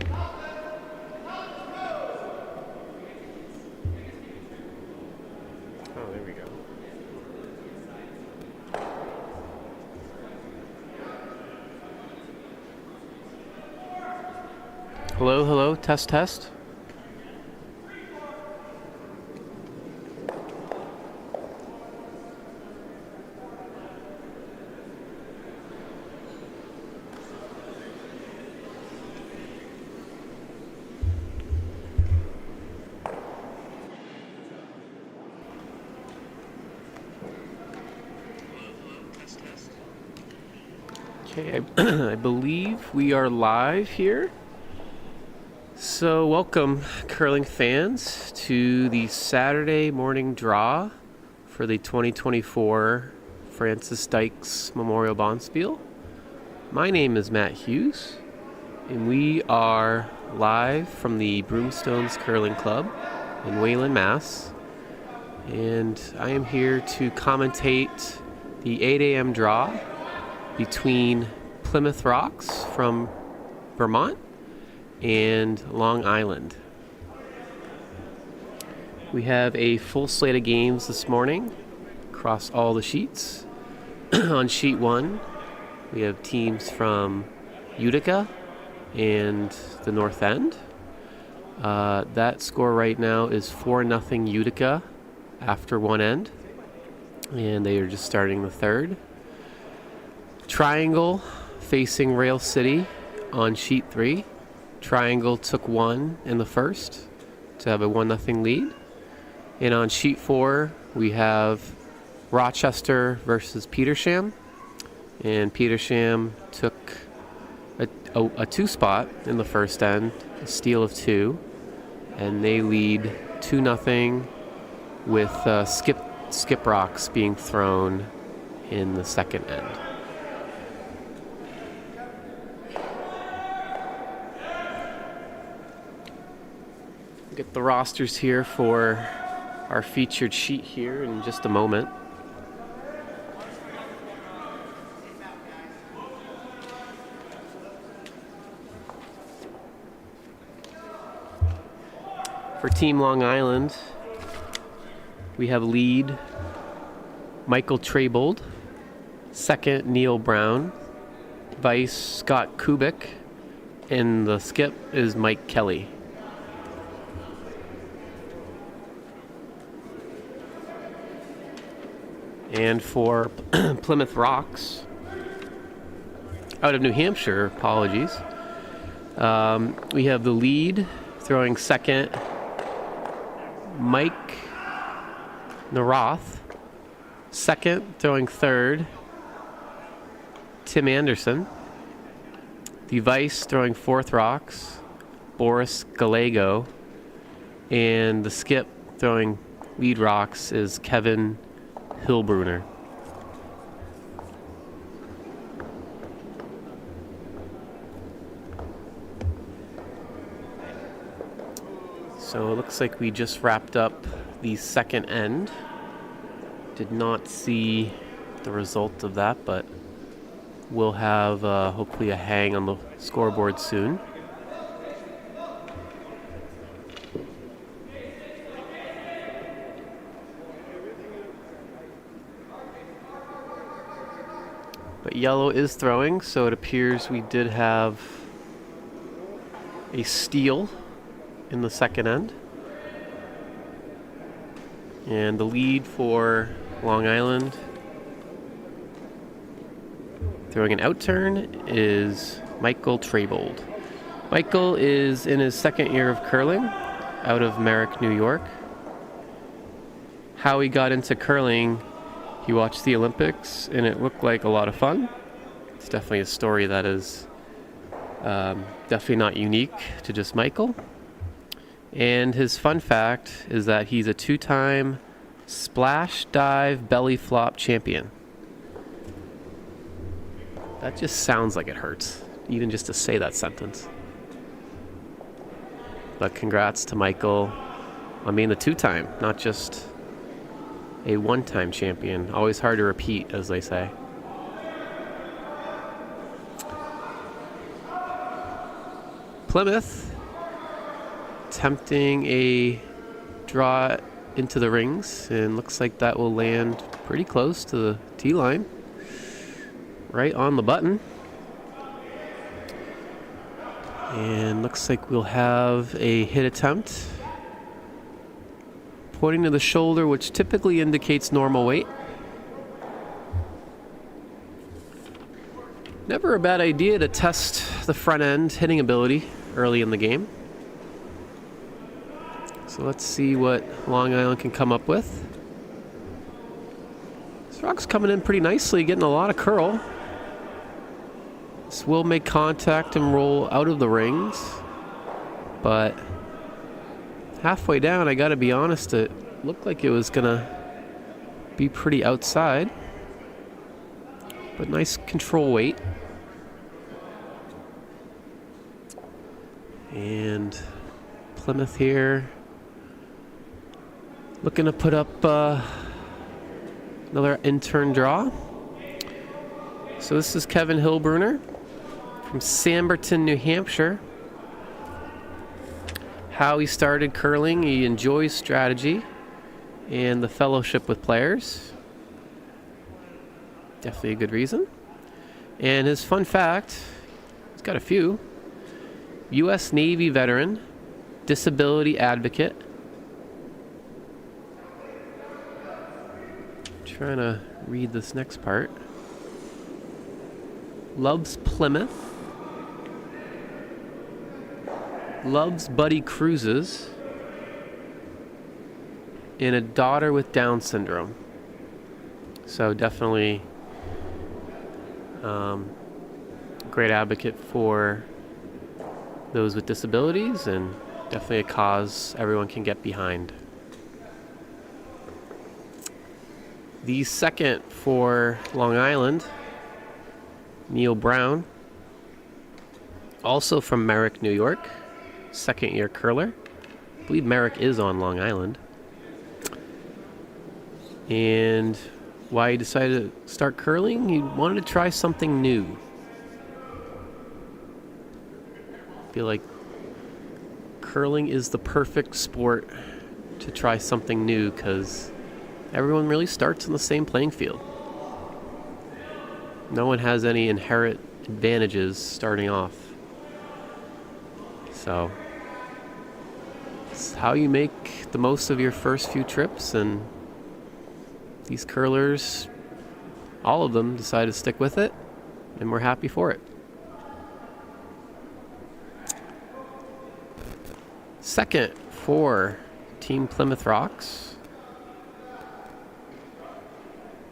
Oh, there we go. Hello, hello, test, test. Okay, I believe we are live here. So welcome, curling fans, to the Saturday morning draw for the 2024 Francis Dykes Memorial Bonspiel. My name is Matt Hughes, and we are live from the Broomstones Curling Club in Wayland, Mass. And I am here to commentate the 8 a.m. draw between Plymouth Rocks from Vermont and Long Island. We have a full slate of games this morning across all the sheets. On sheet 1, we have teams from Utica and the North End. That score right now is 4-0 Utica after one end, and they are just starting the third. Triangle facing Rail City on sheet 3. Triangle took one in the first to have a 1-0 lead. And on sheet 4, we have Rochester versus Petersham. And Petersham took a 2 spot in the first end, a steal of 2. And they lead 2-0 with skip rocks being thrown in the second end. Get the rosters here for our featured sheet here in just a moment. For Team Long Island, we have lead Michael Traybold, second Neil Brown, vice Scott Kubik, and the skip is Mike Kelly. And for Plymouth Rocks, out of New Hampshire, apologies, we have the lead throwing second, Mike Naroth. Second, throwing third, Tim Anderson. The vice throwing fourth rocks, Boris Gallego. And the skip throwing lead rocks is Kevin Hilbruner. So it looks like we just wrapped up the second end. Did not see the result of that, but we'll have hopefully a hang on the scoreboard soon. But yellow is throwing, so it appears we did have a steal in the second end. And the lead for Long Island throwing an outturn is Michael Traybold. Michael is in his second year of curling out of Merrick, New York. How he got into curling, he watched the Olympics and it looked like a lot of fun. It's definitely a story that is definitely not unique to just Michael. And his fun fact is that he's a 2-time splash dive belly flop champion. That just sounds like it hurts, even just to say that sentence. But congrats to Michael on being the 2-time, not just a 1-time champion. Always hard to repeat, as they say. Plymouth attempting a draw into the rings, and looks like that will land pretty close to the tee line, right on the button. And looks like we'll have a hit attempt, pointing to the shoulder, which typically indicates normal weight. Never a bad idea to test the front end hitting ability early in the game. So let's see what Long Island can come up with. This rock's coming in pretty nicely, getting a lot of curl. This will make contact and roll out of the rings, but halfway down, I gotta be honest, it looked like it was gonna be pretty outside, but nice control weight. And Plymouth here looking to put up another in-turn draw. So this is Kevin Hilbruner from Samberton, New Hampshire. How he started curling: he enjoys strategy and the fellowship with players. Definitely a good reason. And his fun fact, he's got a few. U.S. Navy veteran, disability advocate. Trying to read this next part. Loves Plymouth. Loves buddy cruises. And a daughter with Down syndrome. So definitely great advocate for those with disabilities, and definitely a cause everyone can get behind. The second for Long Island, Neil Brown, also from Merrick, New York, second year curler. I believe Merrick is on Long Island. And why he decided to start curling? He wanted to try something new. I feel like curling is the perfect sport to try something new, because everyone really starts on the same playing field. No one has any inherent advantages starting off. So it's how you make the most of your first few trips, and these curlers, all of them, decided to stick with it, and we're happy for it. Second for Team Plymouth Rocks,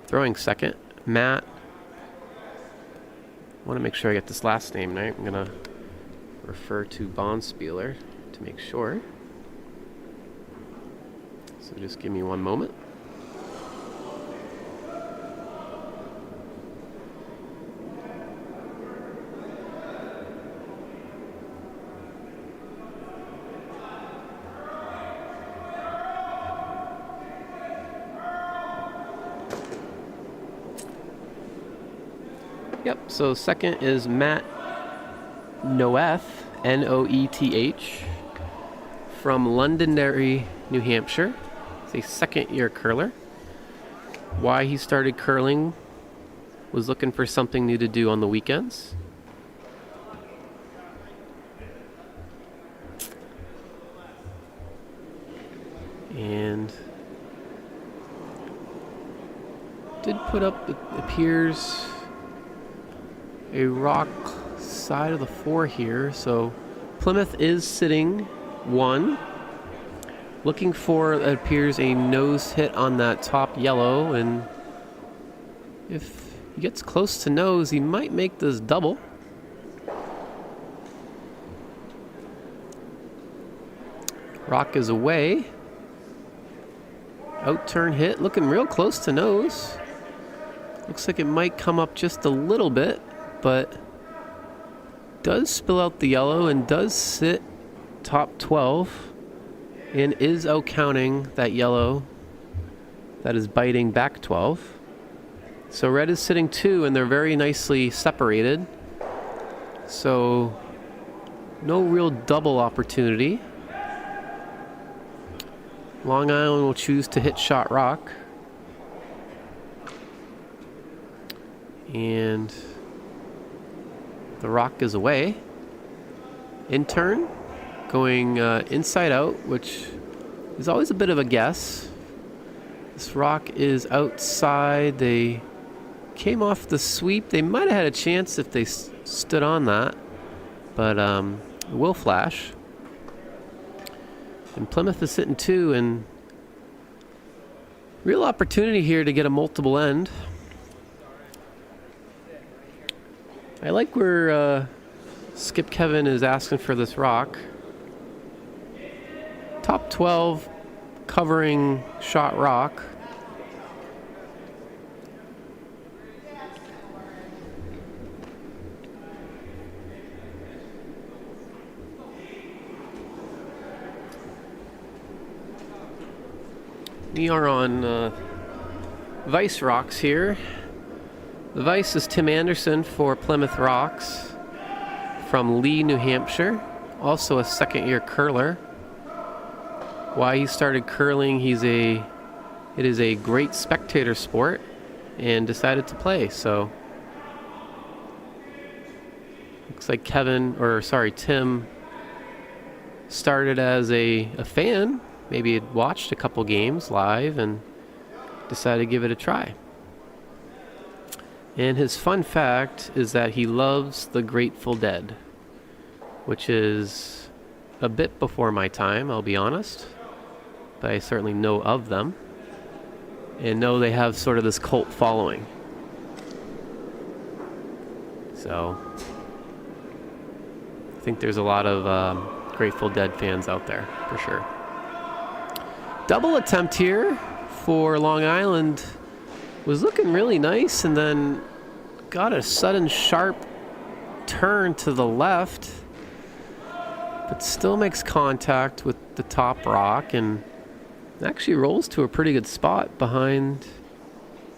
throwing second, Matt. I want to make sure I get this last name right. I'm going to refer to Bonspieler to make sure. So just give me one moment. Yep, so second is Matt Noeth, Noeth, from Londonderry, New Hampshire. He's a second year curler. Why he started curling was looking for something new to do on the weekends. And did put up, it appears, a rock side of the four here. So Plymouth is sitting one, looking for, it appears, a nose hit on that top yellow, and if he gets close to nose, he might make this double. Rock is away. Out-turn hit, looking real close to nose. Looks like it might come up just a little bit, but does spill out the yellow and does sit top 12 and is out counting that yellow that is biting back 12. So red is sitting 2, and they're very nicely separated. So No real double opportunity. Long Island will choose to hit shot rock. And the rock is away. In turn, going inside out, which is always a bit of a guess. This rock is outside. They came off the sweep. They might have had a chance if they stood on that, but it will flash. And Plymouth is sitting 2, and real opportunity here to get a multiple end. I like where Skip Kevin is asking for this rock. Top 12 covering shot rock. We are on Vice Rocks here. The Vice is Tim Anderson for Plymouth Rocks from Lee, New Hampshire. Also a second-year curler. Why he started curling, it is a great spectator sport, and decided to play. So looks like Tim started as a fan. Maybe had watched a couple games live and decided to give it a try. And his fun fact is that he loves the Grateful Dead, which is a bit before my time, I'll be honest. But I certainly know of them and know they have sort of this cult following. So I think there's a lot of Grateful Dead fans out there, for sure. Double attempt here for Long Island. Was looking really nice, and then got a sudden sharp turn to the left, but still makes contact with the top rock and actually rolls to a pretty good spot behind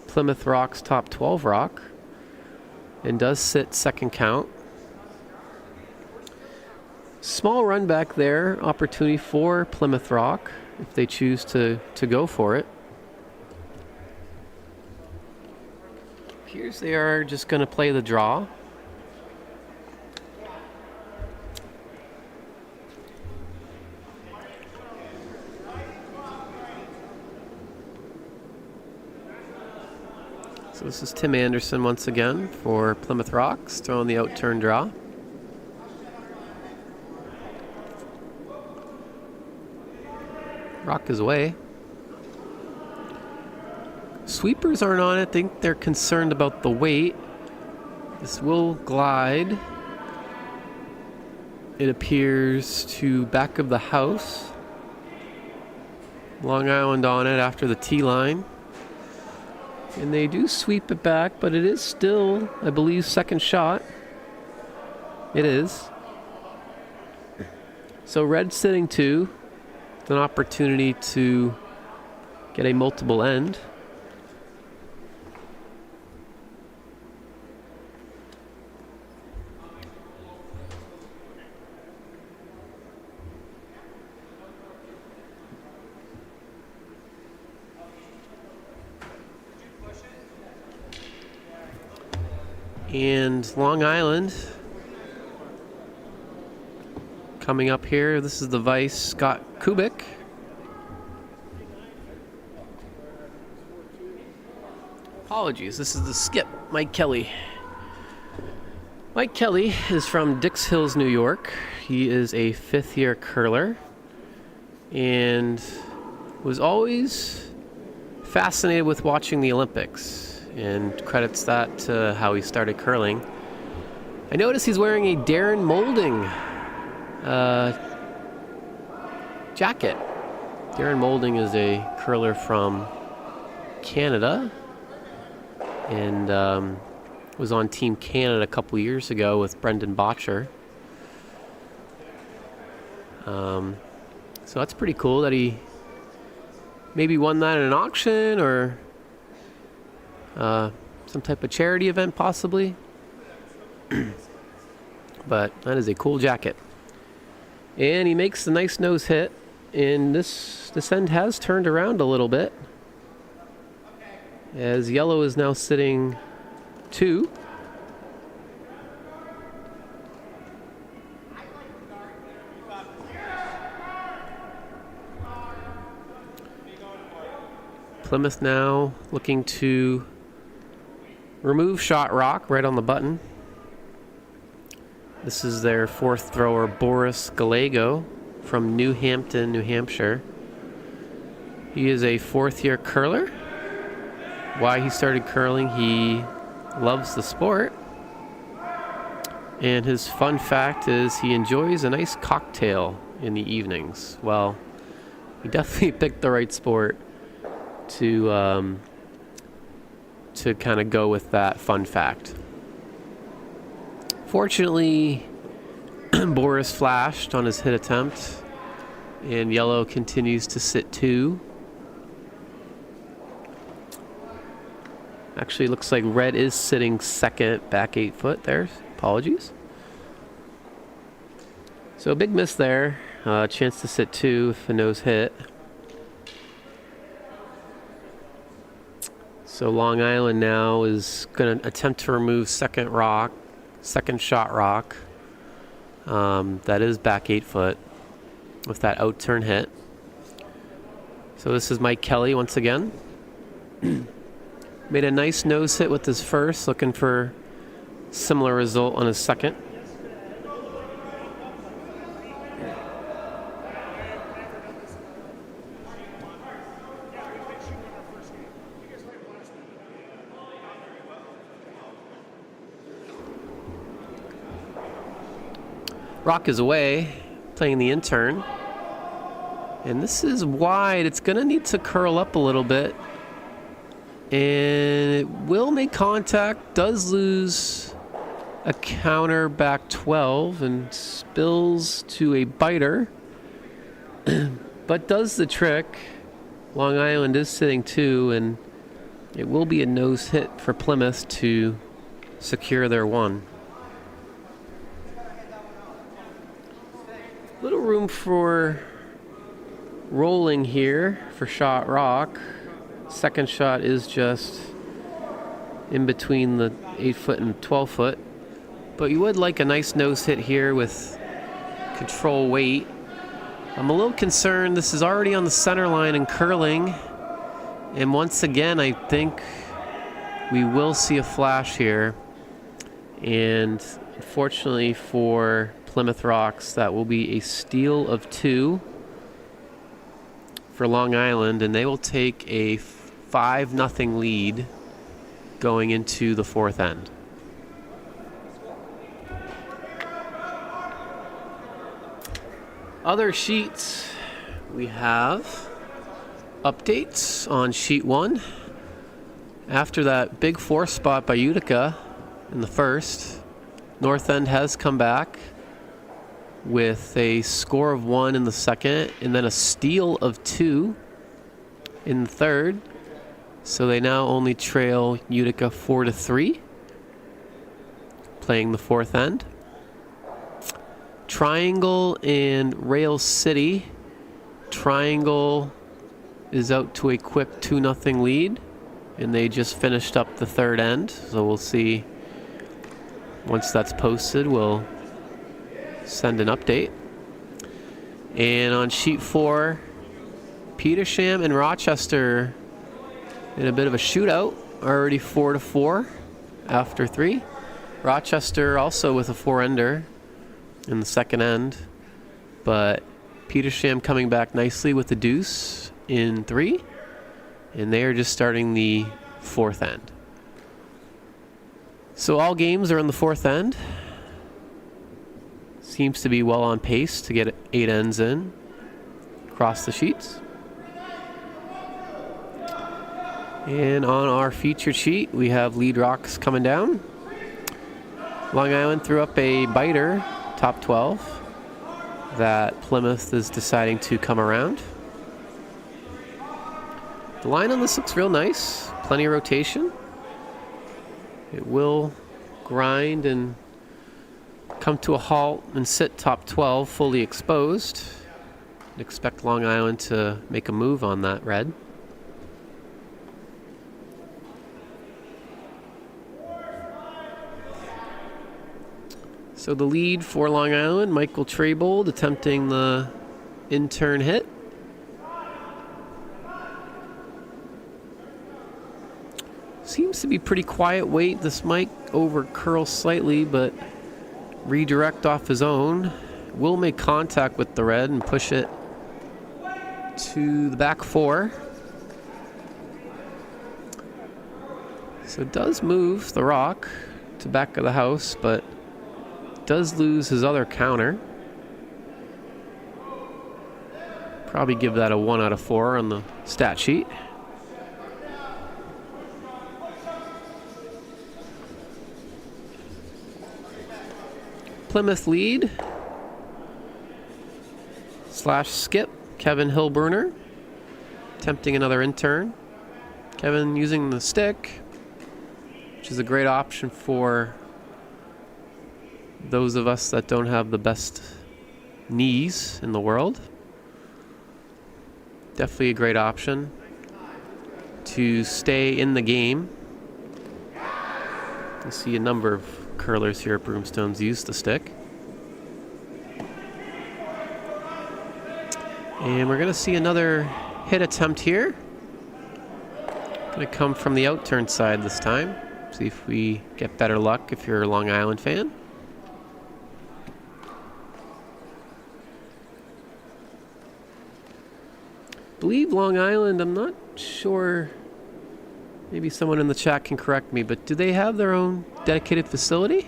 Plymouth Rock's top 12 rock, and does sit second count. Small run back there, opportunity for Plymouth Rock if they choose to go for it. Here's they are just going to play the draw. So this is Tim Anderson once again for Plymouth Rocks, throwing the out-turn draw. Rock is away. Sweepers aren't on it. I think they're concerned about the weight. This will glide. It appears to back of the house. Long Island on it after the tee line. And they do sweep it back, but it is still, I believe, second shot. It is. So red sitting 2. An opportunity to get a multiple end. And Long Island coming up here. This is the Vice, Scott Kubik. Apologies, this is the Skip, Mike Kelly. Mike Kelly is from Dix Hills, New York. He is a fifth-year curler and was always fascinated with watching the Olympics, and credits that to how he started curling. I notice he's wearing a Darren Moulding jacket. Darren Moulding is a curler from Canada and was on Team Canada a couple years ago with Brendan Botcher. So that's pretty cool that he maybe won that in an auction or some type of charity event possibly. But that is a cool jacket. And he makes the nice nose hit. And this end has turned around a little bit, as yellow is now sitting 2. Plymouth now looking to remove shot rock right on the button. This is their 4th thrower, Boris Gallego, from New Hampton, New Hampshire. He is a 4th-year curler. Why he started curling, he loves the sport. And his fun fact is he enjoys a nice cocktail in the evenings. Well, he definitely picked the right sport to kind of go with that fun fact. Fortunately, Boris flashed on his hit attempt, and yellow continues to sit 2. Actually, looks like red is sitting 2nd, back 8 foot there. Apologies. So a big miss there. Chance to sit 2 if a nose hit. So Long Island now is going to attempt to remove second shot rock. That is back 8 foot with that out turn hit. So this is Mike Kelly once again. Made a nice nose hit with his first, looking for similar result on his second. Rock is away, playing the in-turn. And this is wide. It's going to need to curl up a little bit. And it will make contact, does lose a counter back 12 and spills to a biter. But does the trick. Long Island is sitting 2, and it will be a nose hit for Plymouth to secure their 1. Little room for rolling here for shot rock. Second shot is just in between the 8 foot and 12 foot. But you would like a nice nose hit here with control weight. I'm a little concerned. This is already on the center line in curling. And once again, I think we will see a flash here. And unfortunately for Plymouth Rocks, that will be a steal of 2 for Long Island, and they will take a 5-0 lead going into the 4th end. Other sheets, we have updates on sheet 1. After that big 4 spot by Utica in the first, North End has come back with a score of 1 in the second, and then a steal of 2 in the third. So they now only trail Utica 4-3, playing the 4th end. Triangle and Rail City. Triangle is out to a quick 2-0 lead, and they just finished up the 3rd end. So we'll see once that's posted. We'll send an update. And on sheet 4, Petersham and Rochester in a bit of a shootout, already 4-4 after 3. Rochester also with a 4-ender in the second end, but Petersham coming back nicely with the deuce in 3, and they are just starting the 4th end. So all games are in the 4th end. Seems to be well on pace to get 8 ends in across the sheets. And on our featured sheet, we have lead rocks coming down. Long Island threw up a biter, top 12, that Plymouth is deciding to come around. The line on this looks real nice. Plenty of rotation. It will grind and come to a halt and sit top 12 fully exposed. Expect Long Island to make a move on that red. So the lead for Long Island, Michael Traybold attempting the in-turn hit. Seems to be pretty quiet weight. This might over curl slightly, but redirect off his own. Will make contact with the red and push it to the back four. So it does move the rock to back of the house, but does lose his other counter. Probably give that a 1 out of 4 on the stat sheet. Plymouth lead / skip, Kevin Hilbruner, attempting another in-turn. Kevin using the stick, which is a great option for those of us that don't have the best knees in the world. Definitely a great option to stay in the game. You see a number of curlers here at Broomstones use the stick. And we're going to see another hit attempt here. Going to come from the out-turn side this time. See if we get better luck if you're a Long Island fan. I believe Long Island, I'm not sure, maybe someone in the chat can correct me, but do they have their own dedicated facility?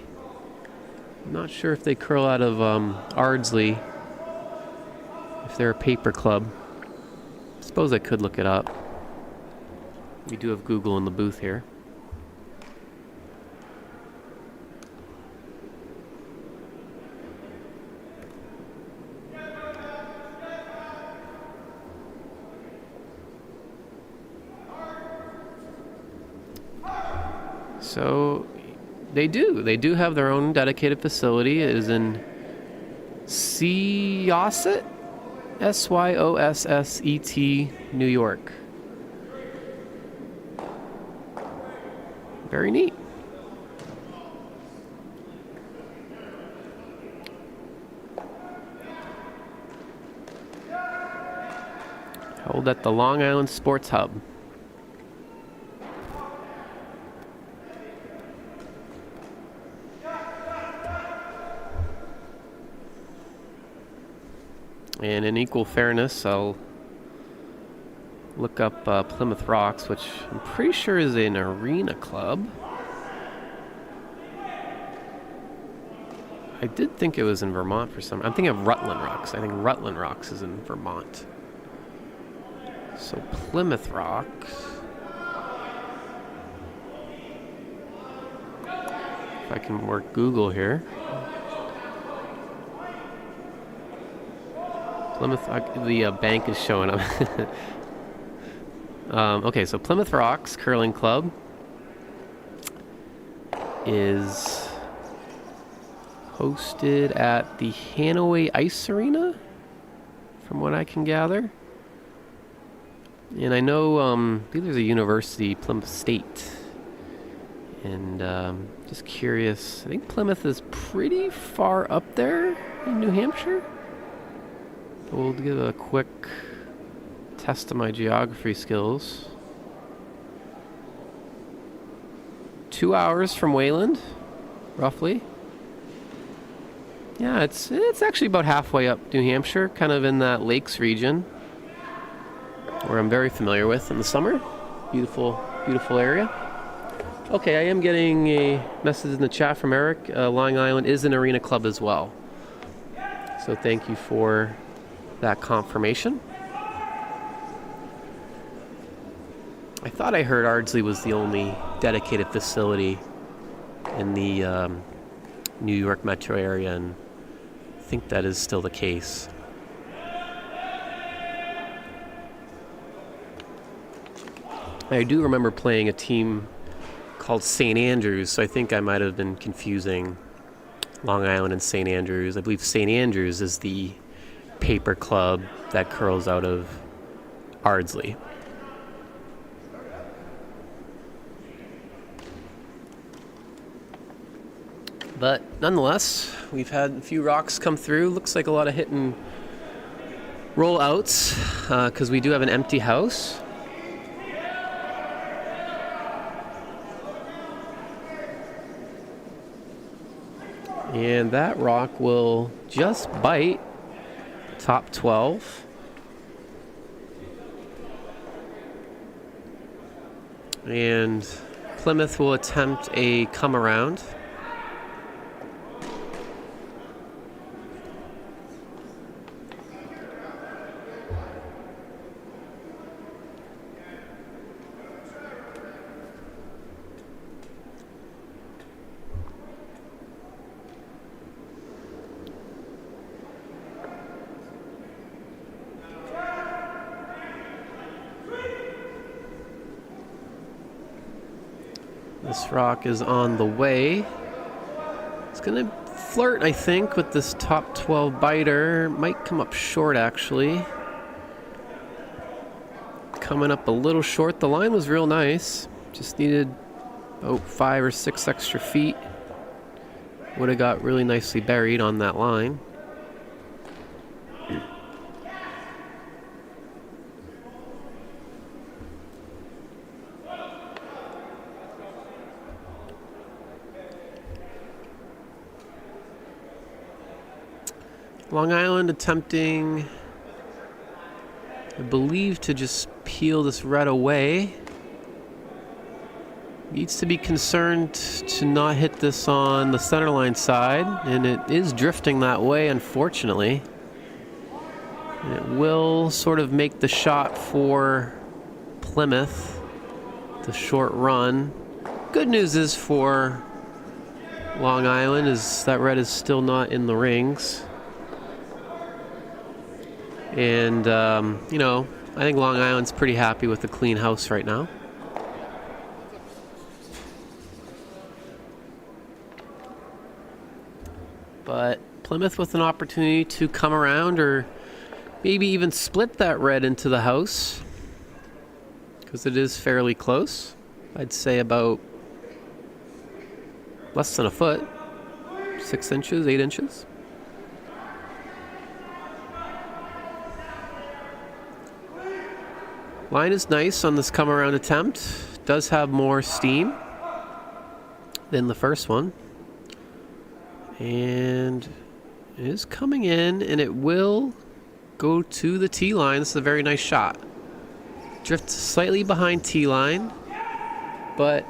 I'm not sure if they curl out of Ardsley, if they're a paper club. I suppose I could look it up. We do have Google in the booth here. So they do have their own dedicated facility. It is in Syosset, Syosset, New York. Very neat. Held at the Long Island Sports Hub. And in equal fairness, I'll look up Plymouth Rocks, which I'm pretty sure is an arena club. I did think it was in Vermont for some. I'm thinking of Rutland Rocks. I think Rutland Rocks is in Vermont. So Plymouth Rocks. If I can work Google here. Plymouth, the bank is showing up. Okay, so Plymouth Rocks Curling Club is hosted at the Hanaway Ice Arena, from what I can gather. And I know, I think there's a university, Plymouth State. And just curious, I think Plymouth is pretty far up there in New Hampshire. We'll give a quick test of my geography skills. 2 hours from Wayland, roughly. Yeah, it's actually about halfway up New Hampshire, kind of in that lakes region, where I'm very familiar with in the summer. Beautiful, beautiful area. Okay, I am getting a message in the chat from Eric. Long Island is an arena club as well. So thank you for that confirmation. I thought I heard Ardsley was the only dedicated facility in the New York metro area, and I think that is still the case. I do remember playing a team called St. Andrews, so I think I might have been confusing Long Island and St. Andrews. I believe St. Andrews is the paper club that curls out of Ardsley. But nonetheless, we've had a few rocks come through. Looks like a lot of hit and roll outs because we do have an empty house. And that rock will just bite top 12. And Plymouth will attempt a come around. This rock is on the way. It's going to flirt, I think, with this top 12 biter. Might come up short, actually. Coming up a little short. The line was real nice. Just needed about 5 or 6 extra feet. Would have got really nicely buried on that line. Long Island attempting, I believe, to just peel this red away. Needs to be concerned to not hit this on the centerline side, and it is drifting that way, unfortunately. And it will sort of make the shot for Plymouth, the short run. Good news is for Long Island is that red is still not in the rings. And, you know, I think Long Island's pretty happy with the clean house right now. But Plymouth with an opportunity to come around or maybe even split that red into the house, because it is fairly close. I'd say about less than a foot, 6 inches, 8 inches. Line is nice on this come around attempt. Does have more steam than the first one. And it is coming in, and it will go to the tee line. This is a very nice shot. Drifts slightly behind tee line, but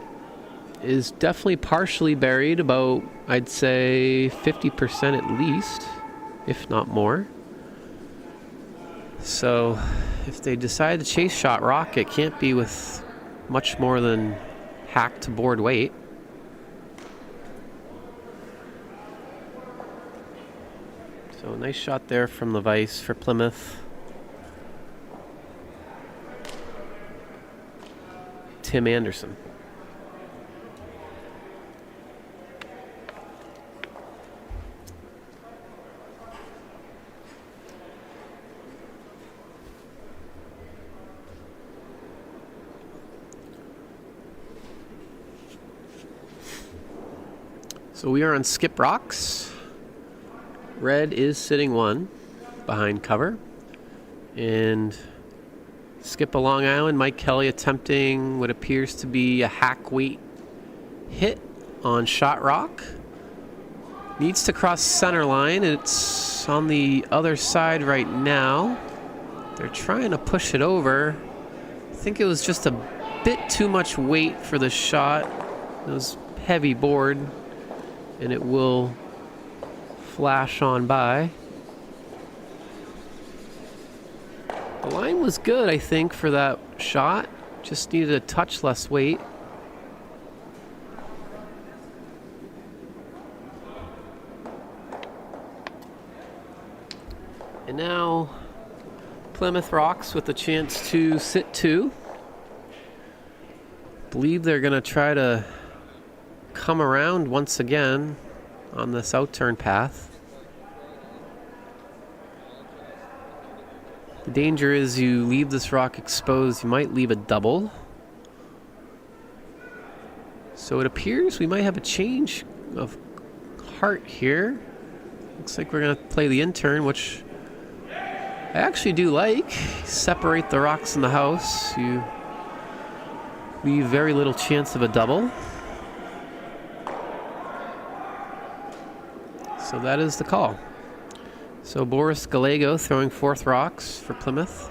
is definitely partially buried, about, I'd say, 50% at least, if not more. So if they decide to chase shot rock, it can't be with much more than hacked board weight. So nice shot there from the Vice for Plymouth. Tim Anderson. So we are on Skip Rocks. Red is sitting 1 behind cover. And Skip a Long Island, Mike Kelly attempting what appears to be a hack weight hit on shot rock. Needs to cross center line. It's on the other side right now. They're trying to push it over. I think it was just a bit too much weight for the shot. It was heavy board, and it will flash on by. The line was good, I think, for that shot. Just needed a touch less weight. And now Plymouth Rocks with a chance to sit 2. Believe they're going to try to come around once again. on this outturn path. The danger is you leave this rock exposed, you might leave a double. So it appears we might have a change of heart here. Looks like we're going to play the intern, which I actually do like. Separate the rocks in the house. You leave very little chance of a double. So that is the call. So Boris Gallego throwing 4th rocks for Plymouth.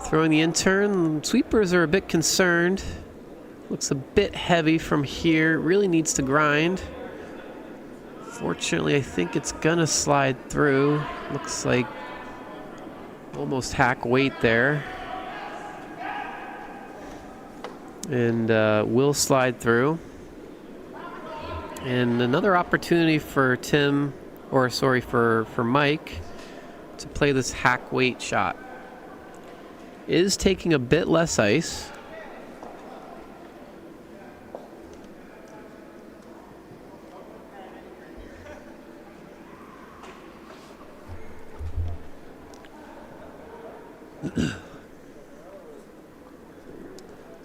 Throwing the intern. Sweepers are a bit concerned. Looks a bit heavy from here. Really needs to grind. Fortunately, I think it's gonna slide through. Looks like almost hack weight there. And will slide through. And another opportunity for for Mike to play this hack weight shot. Is taking a bit less ice.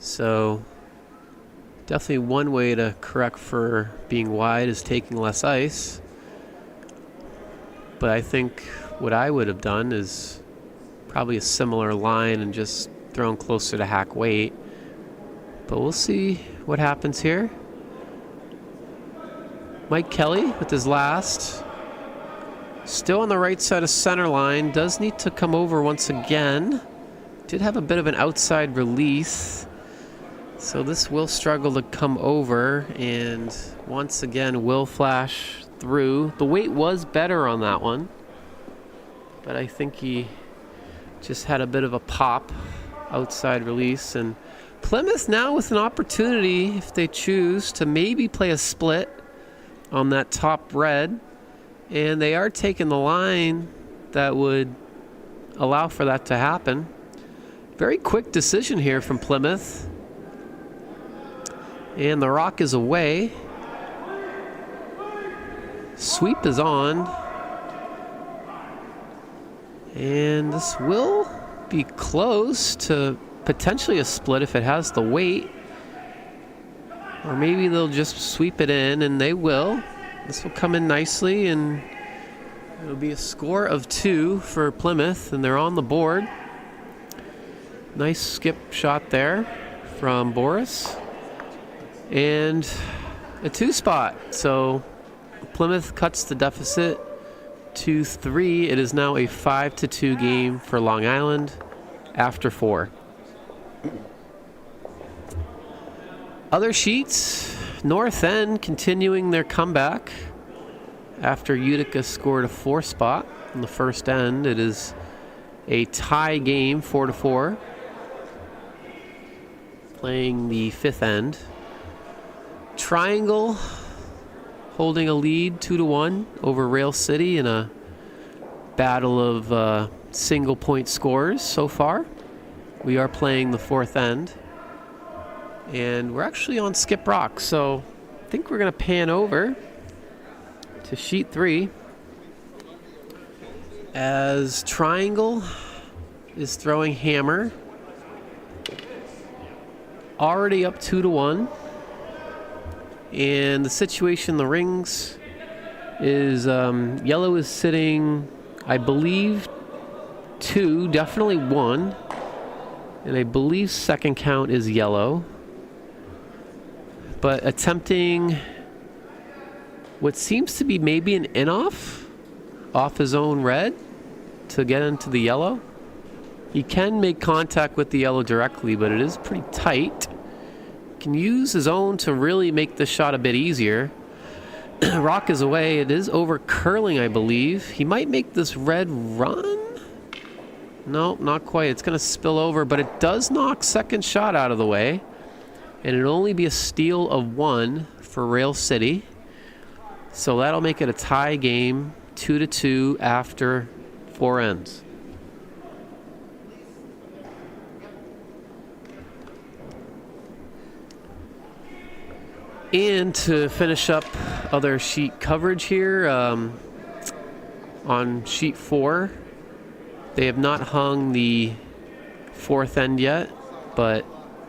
So definitely one way to correct for being wide is taking less ice. But I think what I would have done is probably a similar line and just thrown closer to hack weight. But we'll see what happens here. Mike Kelly with his last. Still on the right side of center line. Does need to come over once again. Did have a bit of an outside release. So this will struggle to come over. And once again will flash through. The weight was better on that one. But I think he just had a bit of a pop outside release. And Plymouth now with an opportunity, if they choose, to maybe play a split on that top red. And they are taking the line that would allow for that to happen. Very quick decision here from Plymouth. And the rock is away. Sweep is on. And this will be close to potentially a split if it has the weight. Or maybe they'll just sweep it in, and they will. This will come in nicely, and it'll be a score of 2 for Plymouth, and they're on the board. Nice skip shot there from Boris. And a 2 spot. So Plymouth cuts the deficit to 3. It is now a 5-2 game for Long Island after 4. Other sheets, North End continuing their comeback after Utica scored a 4 spot in the first end. It is a tie game, 4-4. Playing the 5th end. Triangle holding a lead 2-1 over Rail City in a battle of single point scores so far. We are playing the 4th end. And we're actually on Skip Rock, so I think we're going to pan over to sheet 3 as Triangle is throwing hammer. Already up 2-1. And the situation in the rings is yellow is sitting, I believe, 2, definitely 1. And I believe second count is yellow. But attempting what seems to be maybe an in-off off his own red to get into the yellow. He can make contact with the yellow directly, but it is pretty tight. Can use his own to really make this shot a bit easier. Rock is away. It is over curling, I believe. He might make this red run. No, not quite. It's going to spill over, but it does knock second shot out of the way. And it'll only be a steal of 1 for Rail City. So that'll make it a tie game, 2-2 after 4 ends. And to finish up other sheet coverage here, on sheet 4, they have not hung the 4th end yet, but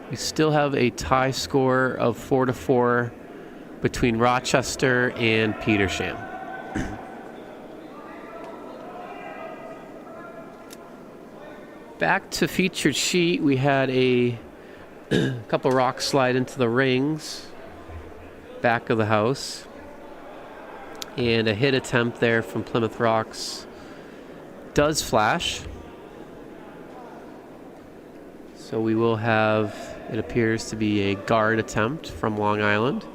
we still have a tie score of 4-4 between Rochester and Petersham. Back to featured sheet, we had a couple rocks slide into the rings back of the house, and a hit attempt there from Plymouth Rocks does flash. So we will have, it appears to be a guard attempt from Long Island.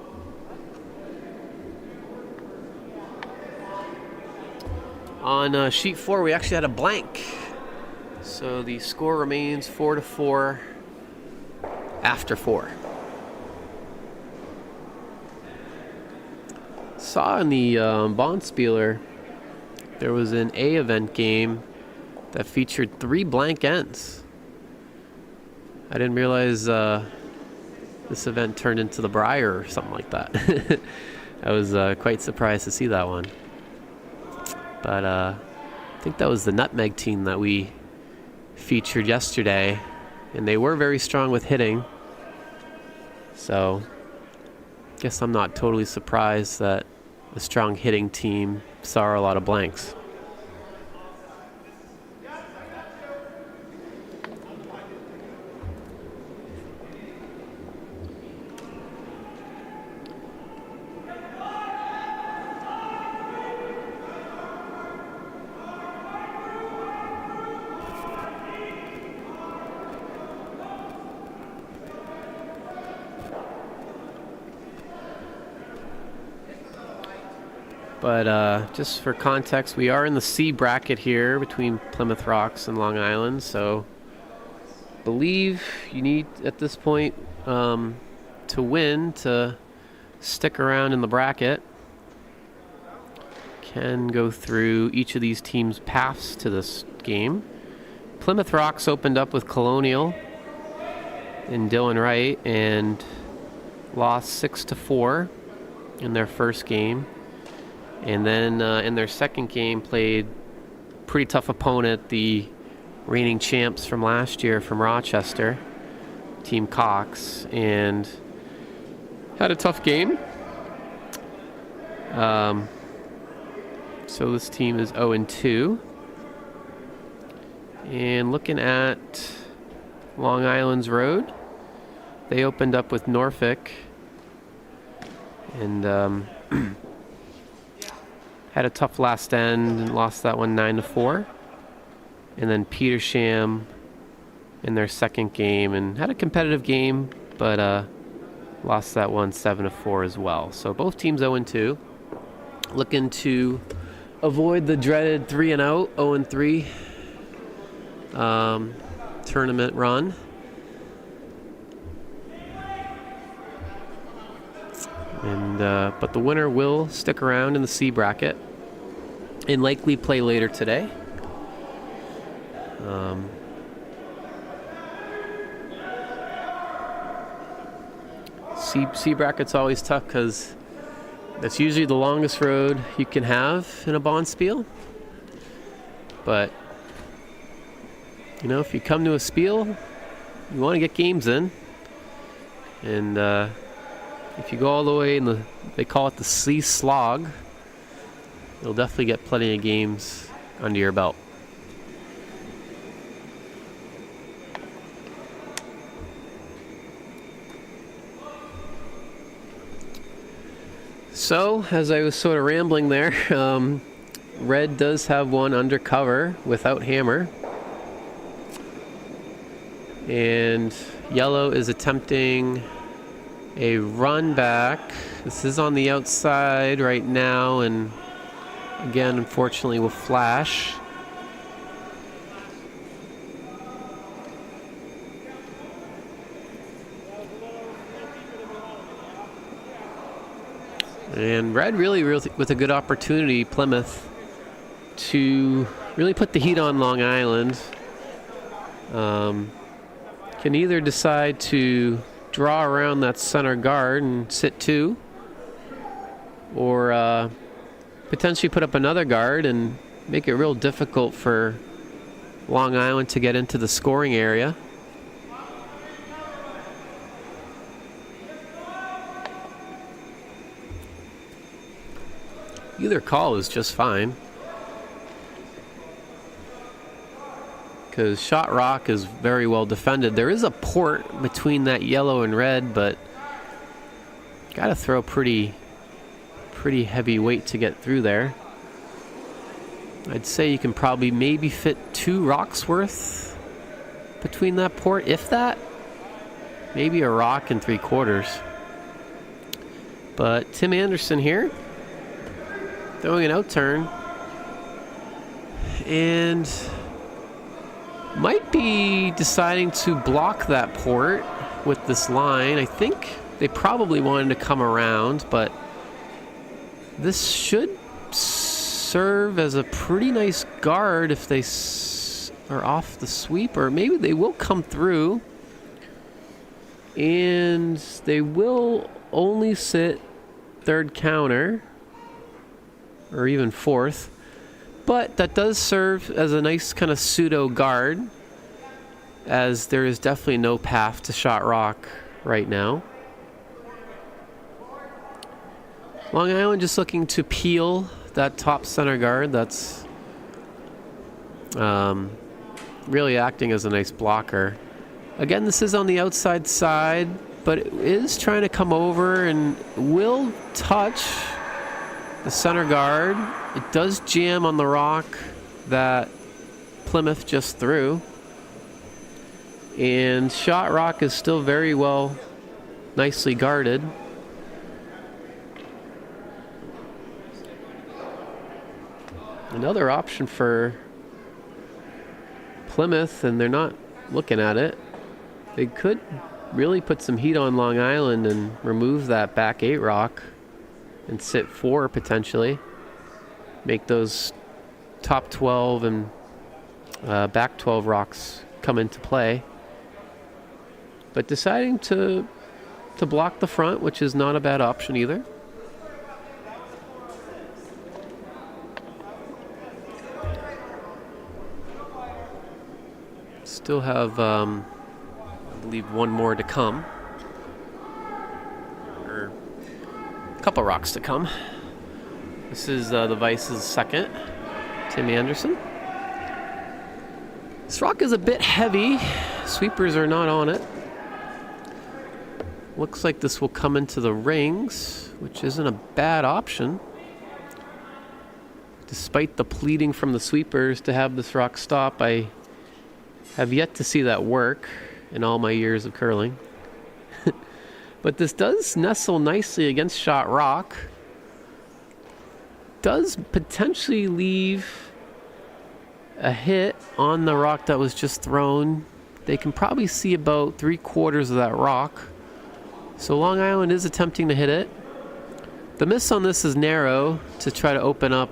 On sheet 4, we actually had a blank. So the score remains 4-4 after 4. Saw in the Bonspieler there was an A event game that featured 3 blank ends. I didn't realize this event turned into the Briar or something like that. I was quite surprised to see that one. But I think that was the Nutmeg team that we featured yesterday, and they were very strong with hitting. So guess I'm not totally surprised that a strong hitting team saw a lot of blanks. But just for context, we are in the C bracket here between Plymouth Rocks and Long Island, so I believe you need at this point to win to stick around in the bracket. Can go through each of these teams' paths to this game. Plymouth Rocks opened up with Colonial and Dylan Wright and lost 6-4 in their first game. And then in their second game played pretty tough opponent, the reigning champs from last year from Rochester, Team Cox, and had a tough game. So this team is 0-2. And looking at Long Island's road, they opened up with Norfolk and had a tough last end and lost that one 9-4. And then Petersham in their second game and had a competitive game, but lost that one 7-4 as well. So both teams 0-2. Looking to avoid the dreaded 3-0, 0-3 tournament run. And but the winner will stick around in the C bracket and likely play later today. C bracket's always tough because that's usually the longest road you can have in a Bonspiel. But you know, if you come to a spiel, you want to get games in, and if you go all the way in they call it the C slog, you'll definitely get plenty of games under your belt. So, as I was sort of rambling there, red does have one undercover without hammer. And yellow is attempting a run back. This is on the outside right now, and again, unfortunately, will flash. And red really with a good opportunity, Plymouth, to really put the heat on Long Island. Can either decide to draw around that center guard and sit 2. Or potentially put up another guard and make it real difficult for Long Island to get into the scoring area. Either call is just fine, because Shot Rock is very well defended. There is a port between that yellow and red, but gotta throw pretty heavy weight to get through there. I'd say you can probably maybe fit 2 rocks worth between that port, if that. Maybe a rock and 3/4. But Tim Anderson here, throwing an out turn, and might be deciding to block that port with this line. I think they probably wanted to come around, but this should serve as a pretty nice guard if they are off the sweep, or maybe they will come through and they will only sit 3rd counter or even 4th, but that does serve as a nice kind of pseudo guard, as there is definitely no path to Shot Rock right now. Long Island just looking to peel that top center guard. That's really acting as a nice blocker. Again, this is on the outside side, but it is trying to come over and will touch the center guard. It does jam on the rock that Plymouth just threw. And Shot Rock is still very well, nicely guarded. Another option for Plymouth, and they're not looking at it. They could really put some heat on Long Island and remove that back 8 rock and sit 4 potentially. Make those top 12 and back 12 rocks come into play. But deciding to block the front, which is not a bad option either. Still have, I believe, 1 more to come. Or a couple rocks to come. This is the Vice's 2nd, Tim Anderson. This rock is a bit heavy. Sweepers are not on it. Looks like this will come into the rings, which isn't a bad option. Despite the pleading from the sweepers to have this rock stop, I have yet to see that work in all my years of curling. But this does nestle nicely against Shot Rock. Does potentially leave a hit on the rock that was just thrown. They can probably see about 3/4 of that rock. So Long Island is attempting to hit it. The miss on this is narrow to try to open up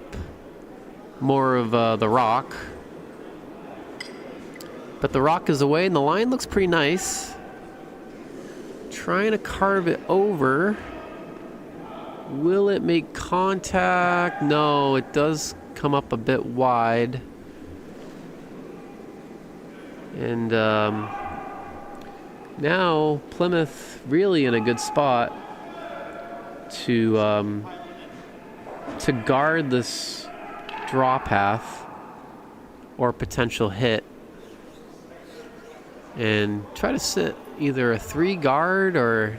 more of the rock. But the rock is away and the line looks pretty nice. Trying to carve it over. Will it make contact? No, it does come up a bit wide. And now Plymouth really in a good spot to guard this draw path or potential hit and try to sit either a 3 guard or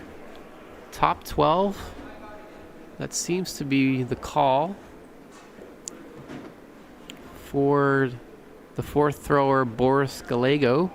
top 12. That seems to be the call for the 4th thrower, Boris Gallego.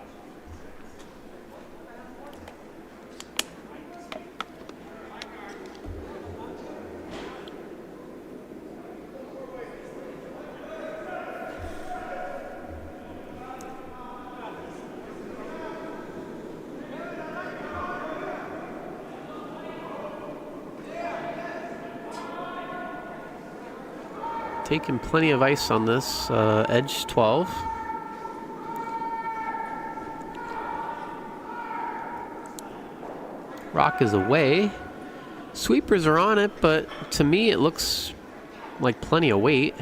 Taking plenty of ice on this, edge 12. Rock is away. Sweepers are on it, but to me it looks like plenty of weight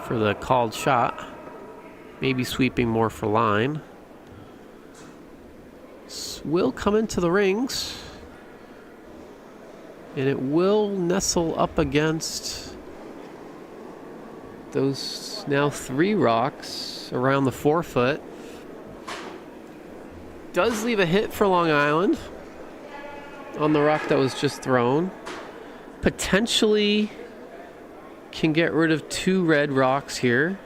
for the called shot. Maybe sweeping more for line. Will come into the rings. And it will nestle up against those now 3 rocks around the 4-foot. Does leave a hit for Long Island on the rock that was just thrown. Potentially can get rid of 2 red rocks here.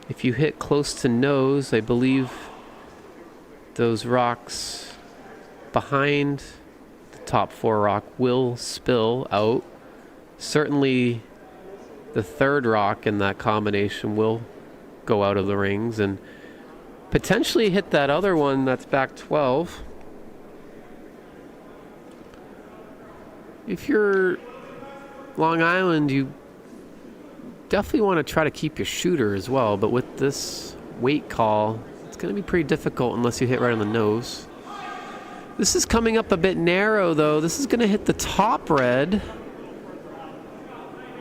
If you hit close to nose, I believe those rocks behind the top 4 rock will spill out. Certainly the 3rd rock in that combination will go out of the rings and potentially hit that other one that's back 12. If you're Long Island, you definitely want to try to keep your shooter as well, but with this weight call, it's going to be pretty difficult unless you hit right on the nose. This is coming up a bit narrow, though. This is going to hit the top red.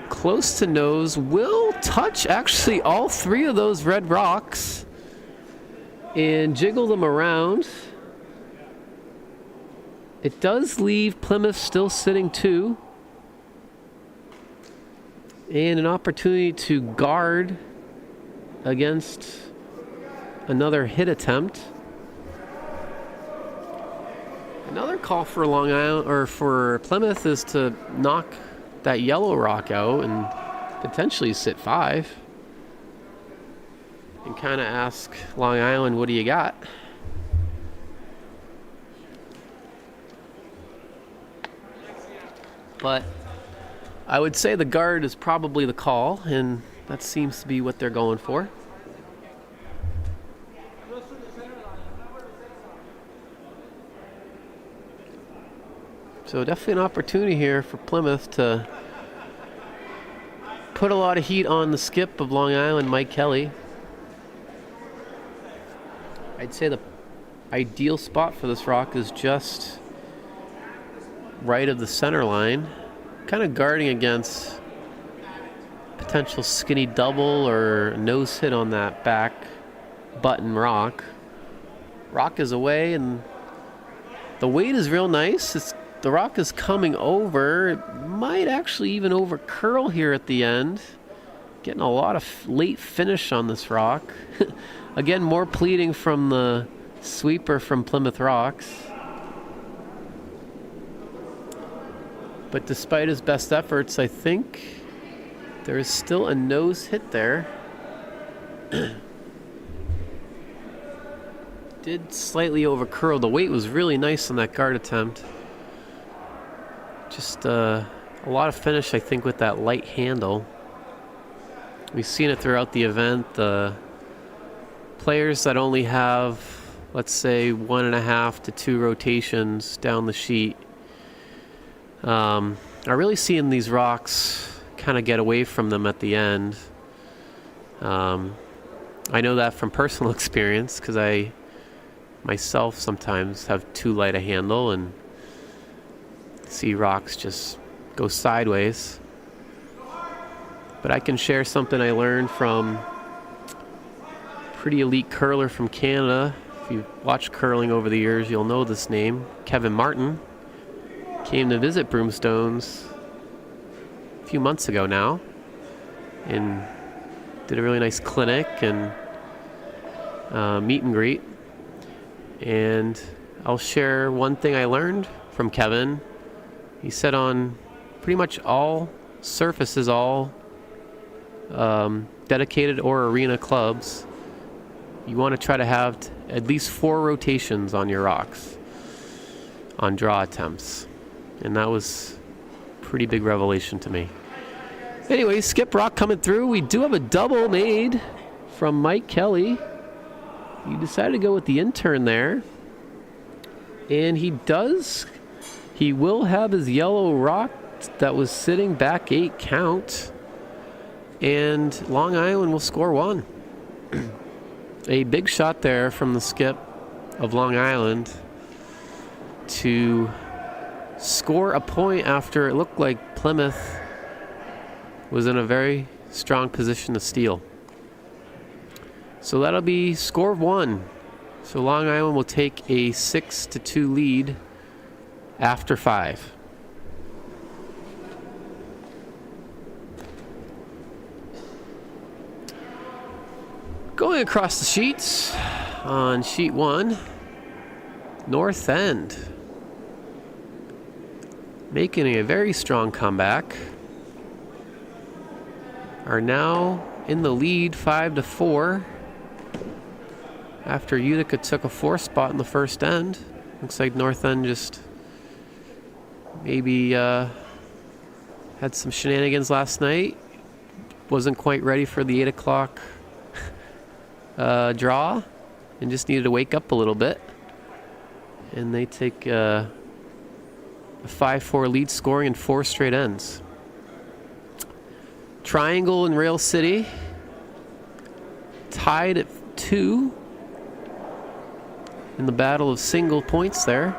Close to nose. Will touch actually all 3 of those red rocks and jiggle them around. It does leave Plymouth still sitting 2. And an opportunity to guard against another hit attempt. Another call for Long Island or for Plymouth is to knock that yellow rock out and potentially sit 5. And kind of ask Long Island, what do you got? But I would say the guard is probably the call, and that seems to be what they're going for. So definitely an opportunity here for Plymouth to put a lot of heat on the skip of Long Island, Mike Kelly. I'd say the ideal spot for this rock is just right of the center line, kind of guarding against potential skinny double or nose hit on that back button rock. Rock is away and the weight is real nice. The rock is coming over. It might actually even over curl here at the end. Getting a lot of late finish on this rock. Again, more pleading from the sweeper from Plymouth Rocks. But despite his best efforts, I think there is still a nose hit there. Did slightly over curl. The weight was really nice on that guard attempt. Just a lot of finish, I think, with that light handle. We've seen it throughout the event. The players that only have, let's say, 1.5 to 2 rotations down the sheet are really seeing these rocks kind of get away from them at the end. I know that from personal experience because I myself sometimes have too light a handle and see rocks just go sideways. But I can share something I learned from a pretty elite curler from Canada. If you've watched curling over the years, you'll know this name. Kevin Martin came to visit Broomstones a few months ago now and did a really nice clinic and meet and greet. And I'll share one thing I learned from Kevin. He said on pretty much all surfaces, all dedicated or arena clubs, you want to try to have at least 4 rotations on your rocks on draw attempts. And that was a pretty big revelation to me. Anyway, skip rock coming through. We do have a double made from Mike Kelly. He decided to go with the intern there. And he will have his yellow rock that was sitting back 8 count. And Long Island will score 1. A big shot there from the skip of Long Island. to score a point after it looked like Plymouth was in a very strong position to steal. So that'll be score of 1. So Long Island will take a 6-2 lead after 5. Going across the sheets on sheet 1, North End making a very strong comeback, are now in the lead 5-4 after Utica took a 4th spot in the first end. Looks like North End just maybe had some shenanigans last night, wasn't quite ready for the 8 o'clock draw and just needed to wake up a little bit, and they take a 5-4 lead, scoring in 4 straight ends. Triangle and Rail City tied at 2 in the battle of single points there.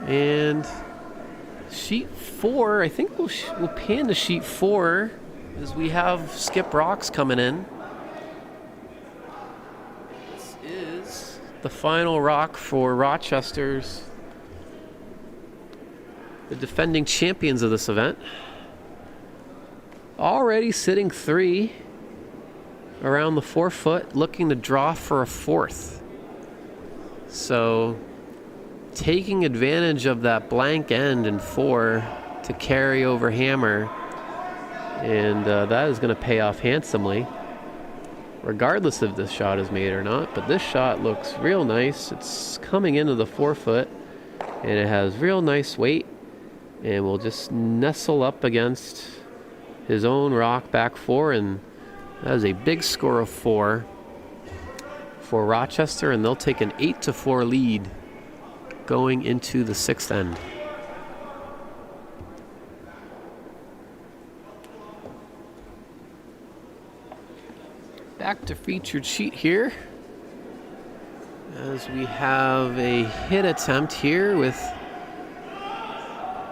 And sheet 4, I think we'll pan to sheet 4 as we have Skip Rocks coming in. This is the final rock for Rochester's, the defending champions of this event. Already sitting 3 around the 4 foot, looking to draw for a 4th. So taking advantage of that blank end in 4 to carry over hammer, and that is going to pay off handsomely, regardless if this shot is made or not. But this shot looks real nice. It's coming into the 4 foot, and it has real nice weight, and will just nestle up against his own rock back 4, and that is a big score of 4 for Rochester, and they'll take an 8-4 lead going into the 6th end. Back to featured sheet here, as we have a hit attempt here with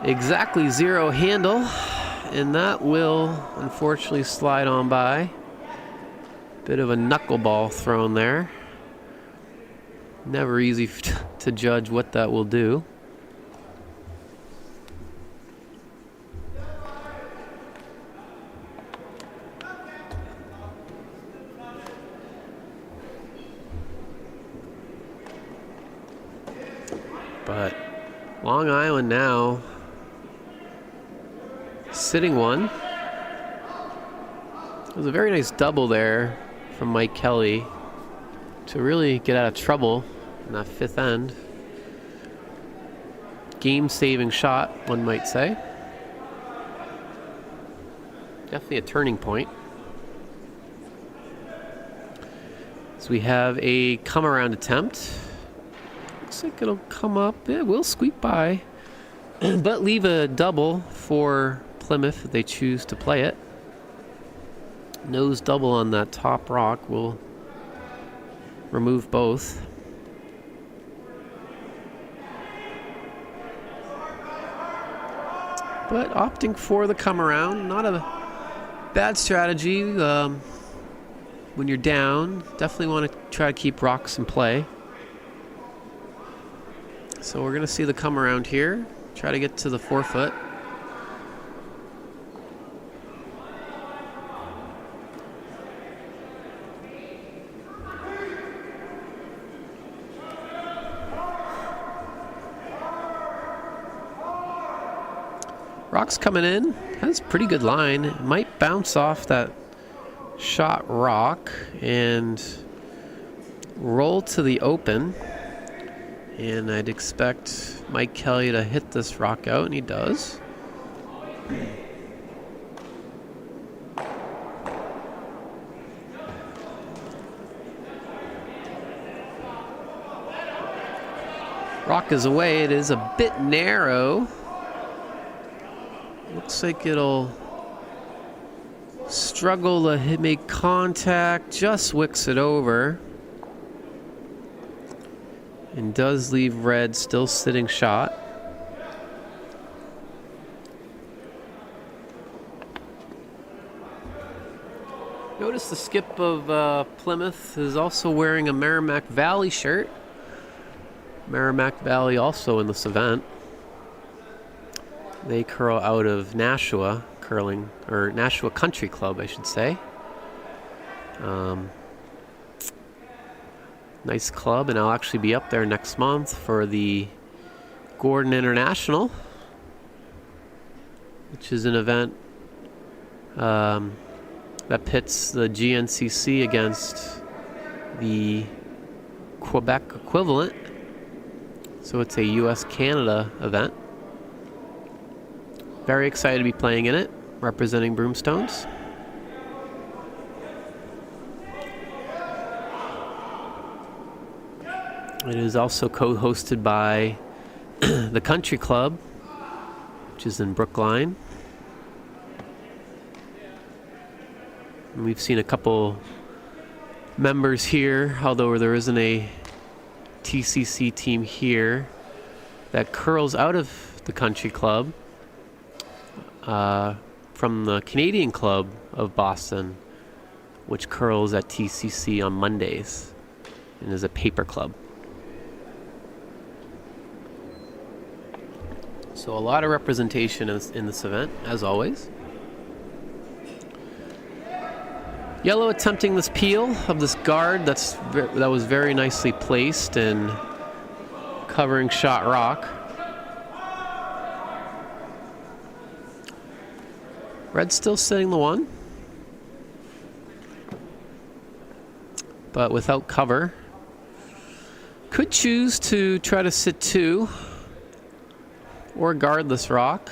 exactly 0 handle, and that will unfortunately slide on by. Bit of a knuckleball thrown there. Never easy to judge what that will do. But Long Island now sitting 1. It was a very nice double there from Mike Kelly to really get out of trouble in that 5th end. Game-saving shot, one might say. Definitely a turning point. So we have a come-around attempt. Looks like it'll come up. It will squeak by, but leave a double for Plymouth if they choose to play it. Nose double on that top rock will remove both. But opting for the come around, not a bad strategy when you're down. Definitely want to try to keep rocks in play. So we're going to see the come around here. Try to get to the 4 foot. Rock's coming in, has a pretty good line. It might bounce off that shot rock and roll to the open. And I'd expect Mike Kelly to hit this rock out, and he does. Rock is away. It is a bit narrow. Looks like it'll struggle to make contact, just wicks it over. and does leave red still sitting shot. Notice the skip of Plymouth is also wearing a Merrimack Valley shirt. Merrimack Valley also in this event. They curl out of Nashua Curling, or Nashua Country Club, I should say. Nice club, and I'll actually be up there next month for the Gordon International, which is an event that pits the GNCC against the Quebec equivalent. So it's a US-Canada event. Very excited to be playing in it, representing Broomstones. It is also co-hosted by the Country Club, which is in Brookline. And we've seen a couple members here, although there isn't a TCC team here, that curls out of the Country Club from the Canadian Club of Boston, which curls at TCC on Mondays and is a paper club. So a lot of representation in this event, as always. Yellow attempting this peel of this guard that was very nicely placed and covering shot rock. Red still sitting the one, but without cover. Could choose to try to sit two or guard this rock.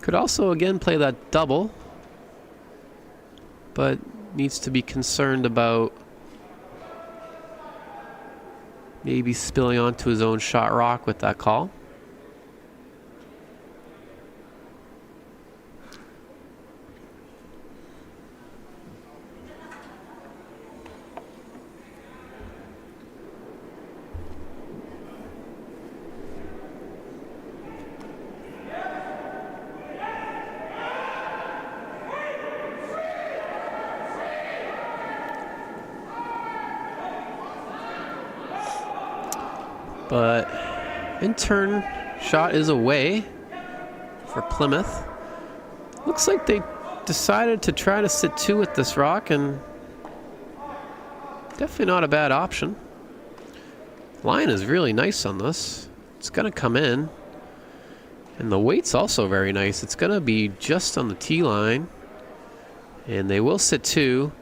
Could also again play that double, but needs to be concerned about maybe spilling onto his own shot rock with that call. But in turn, shot is away for Plymouth. Looks like they decided to try to sit two with this rock, and definitely not a bad option. Line is really nice on this. It's going to come in. And the weight's also very nice. It's going to be just on the tee line. And they will sit two.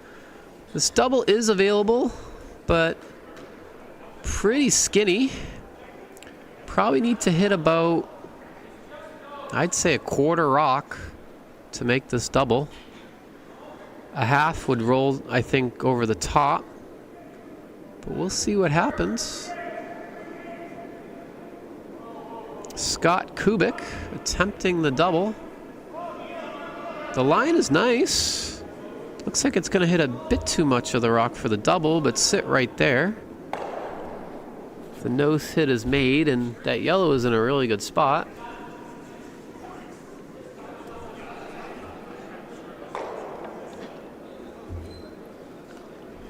This double is available, but pretty skinny. Probably need to hit about, I'd say, a quarter rock to make this double. A half would roll, I think, over the top. But we'll see what happens. Scott Kubik attempting the double. The line is nice. Looks like it's going to hit a bit too much of the rock for the double, but sit right there. The nose hit is made, and that yellow is in a really good spot.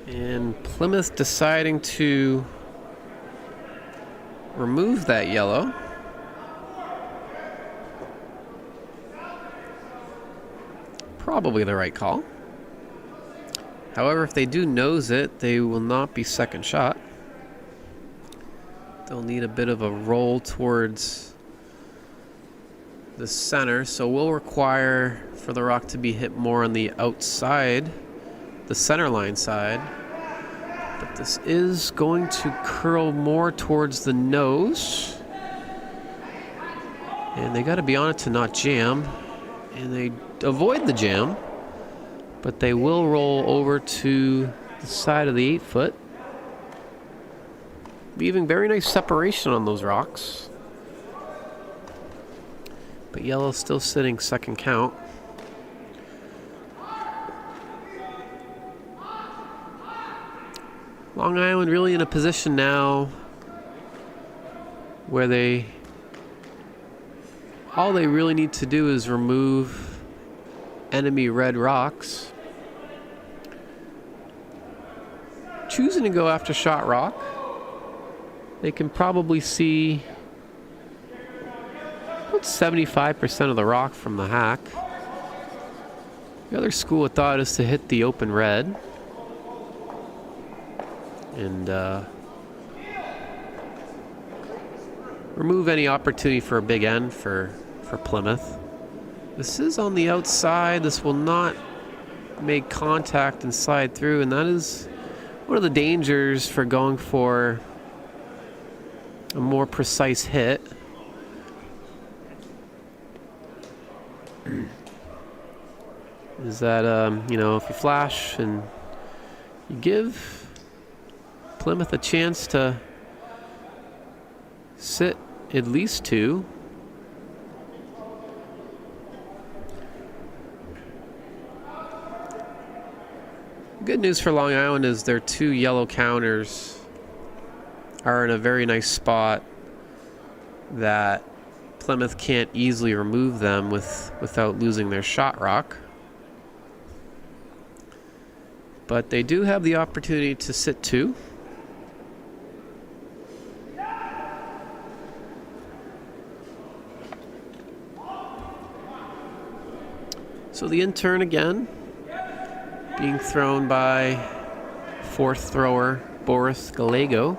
And Plymouth deciding to remove that yellow. Probably the right call. However, if they do nose it, they will not be second shot. They'll need a bit of a roll towards the center, so we'll require for the rock to be hit more on the outside, the center line side. But this is going to curl more towards the nose. And they got to be on it to not jam. And they avoid the jam, but they will roll over to the side of the 8-foot. Leaving very nice separation on those rocks. But yellow still sitting second count. Long Island really in a position now where all they really need to do is remove enemy red rocks. Choosing to go after shot rock, they can probably see about 75% of the rock from the hack. The other school of thought is to hit the open red and remove any opportunity for a big end for Plymouth. This is on the outside. This will not make contact and slide through, and that is one of the dangers for going for a more precise hit. Is that, if you flash and you give Plymouth a chance to sit at least two. Good news for Long Island is their two yellow counters are in a very nice spot that Plymouth can't easily remove them without losing their shot rock. But they do have the opportunity to sit two. So the in-turn again, being thrown by fourth thrower Boris Gallego.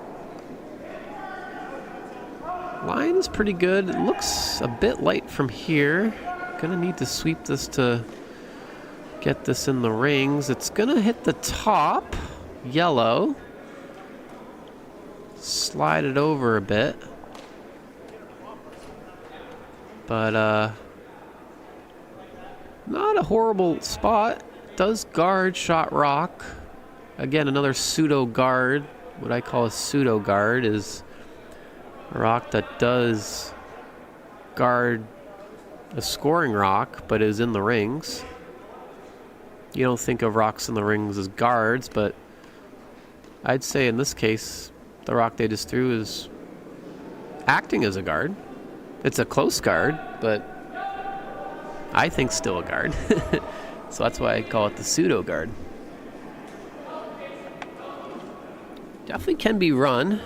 Line is pretty good. It looks a bit light from here. Gonna need to sweep this to get this in the rings. It's gonna hit the top, yellow. Slide it over a bit. But not a horrible spot. Does guard shot rock. Again, another pseudo guard. What I call a pseudo guard is a rock that does guard a scoring rock, but is in the rings. You don't think of rocks in the rings as guards, but I'd say in this case, the rock they just threw is acting as a guard. It's a close guard, but I think still a guard. So that's why I call it the pseudo guard. Definitely can be run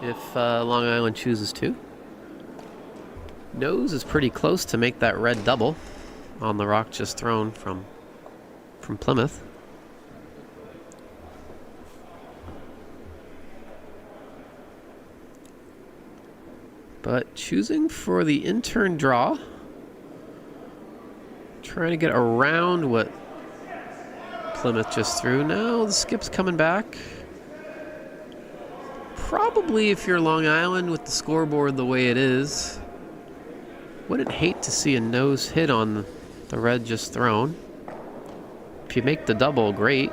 if Long Island chooses to. Nose is pretty close to make that red double on the rock just thrown from Plymouth. But choosing for the in-turn draw. Trying to get around what Plymouth just threw. Now the skip's coming back. Probably if you're Long Island with the scoreboard the way it is, wouldn't hate to see a nose hit on the red just thrown. If you make the double, great.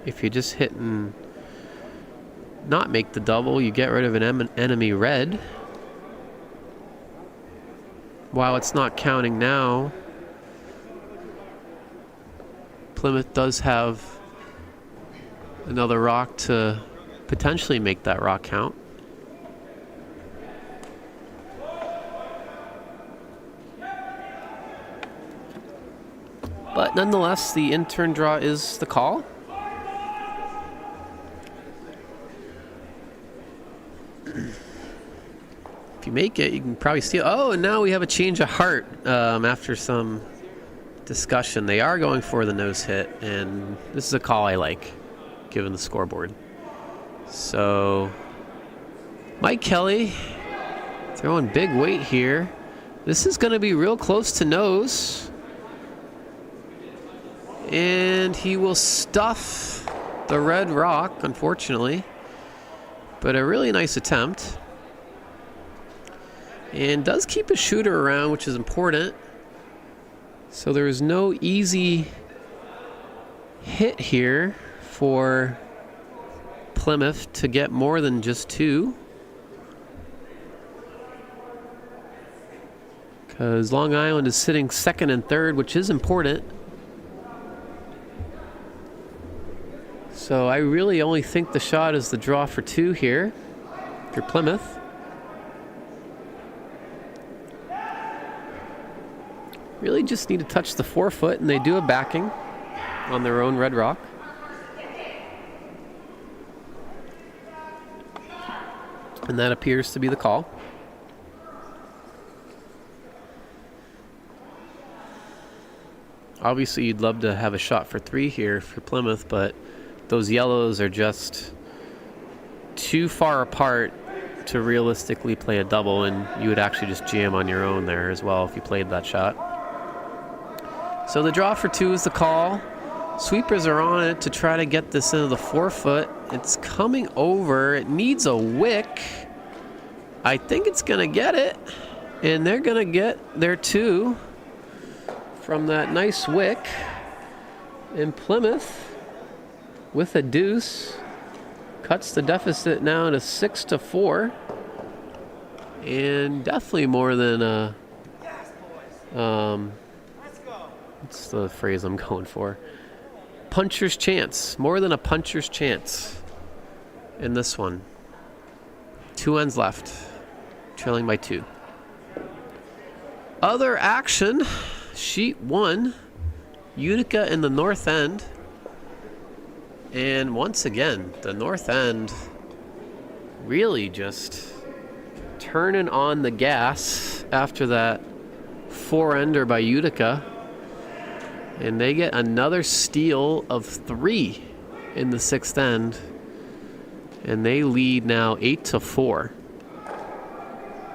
If you just hit and not make the double, you get rid of an enemy red. While it's not counting now, Plymouth does have another rock to potentially make that rock count. But nonetheless, the in-turn draw is the call. If you make it, you can probably steal. Oh, and now we have a change of heart after some discussion. They are going for the nose hit, and this is a call I like, given the scoreboard. So, Mike Kelly throwing big weight here. This is going to be real close to nose. And he will stuff the red rock, unfortunately. But a really nice attempt. And does keep a shooter around, which is important. So there is no easy hit here for Plymouth to get more than just two. Because Long Island is sitting second and third, which is important. So I really only think the shot is the draw for 2 here for Plymouth. Really just need to touch the 4-foot, and they do a backing on their own red rock. And that appears to be the call. Obviously, you'd love to have a shot for 3 here for Plymouth, but those yellows are just too far apart to realistically play a double, and you would actually just jam on your own there as well if you played that shot. So the draw for 2 is the call. Sweepers are on it to try to get this into the 4-foot. It's coming over. It needs a wick. I think it's going to get it. And they're going to get their 2 from that nice wick. And Plymouth, with a deuce, cuts the deficit now to 6-4. And definitely more than a... what's the phrase I'm going for? Puncher's chance. More than a puncher's chance in this one. 2 ends left. Trailing by 2. Other action. Sheet 1. Utica in the north end. And once again, the north end really just turning on the gas after that 4-ender by Utica. And they get another steal of 3 in the 6th end. And they lead now 8-4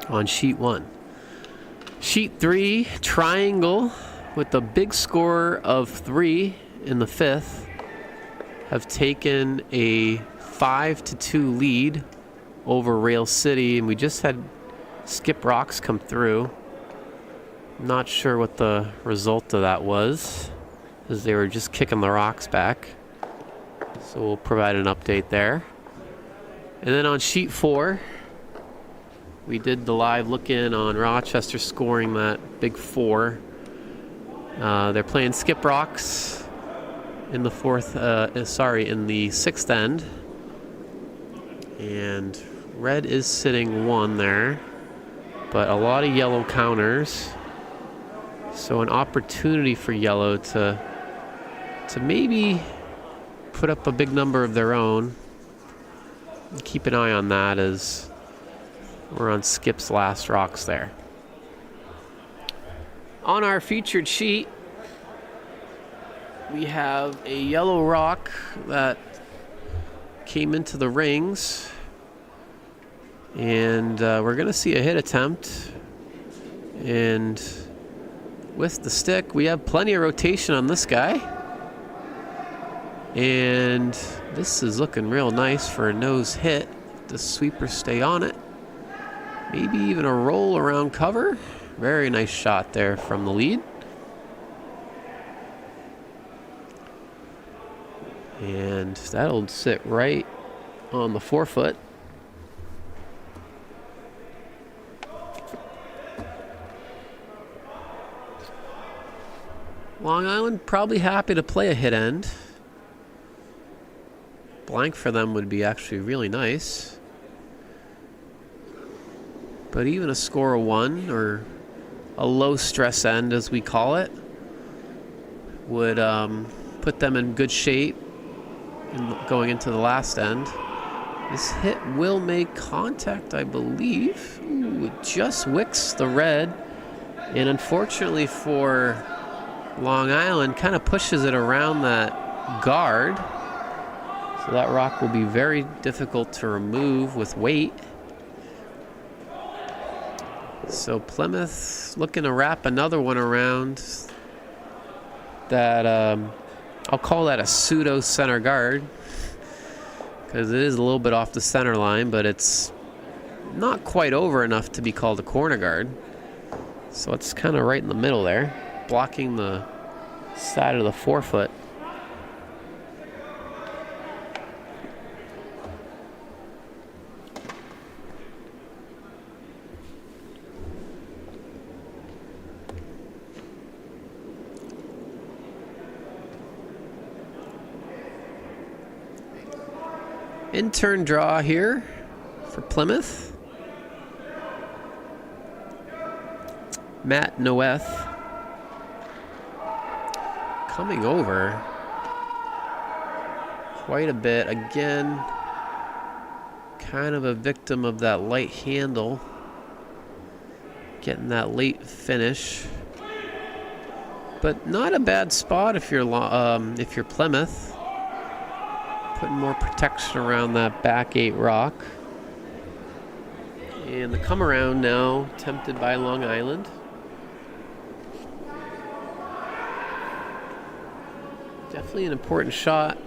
on sheet 1. Sheet 3, triangle with the big score of 3 in the 5th have taken a 5-2 lead over Rail City. And we just had Skip Rocks come through. Not sure what the result of that was, as they were just kicking the rocks back. So we'll provide an update there. And then on sheet 4, we did the live look-in on Rochester scoring that big 4. They're playing Skip Rocks in the in the 6th end. And red is sitting 1 there, but a lot of yellow counters. So an opportunity for yellow to maybe put up a big number of their own. Keep an eye on that as we're on Skip's last rocks there. On our featured sheet, we have a yellow rock that came into the rings. And we're going to see a hit attempt. And with the stick, we have plenty of rotation on this guy. And this is looking real nice for a nose hit. The sweepers stay on it. Maybe even a roll around cover. Very nice shot there from the lead. And that'll sit right on the 4-foot. Long Island probably happy to play a hit end. Blank for them would be actually really nice. But even a score of 1, or a low stress end as we call it, would put them in good shape going into the last end. This hit will make contact, I believe. Ooh, it just wicks the red. And unfortunately for Long Island, kind of pushes it around that guard. So that rock will be very difficult to remove with weight. So Plymouth looking to wrap another one around that, I'll call that a pseudo center guard, because it is a little bit off the center line, but it's not quite over enough to be called a corner guard. So it's kind of right in the middle there, blocking the side of the 4-foot. In-turn draw here for Plymouth. Matt Noeth coming over quite a bit. Again, kind of a victim of that light handle. Getting that late finish. But not a bad spot if you're Plymouth. Putting more protection around that back 8 rock. And the come around now, tempted by Long Island. Definitely an important shot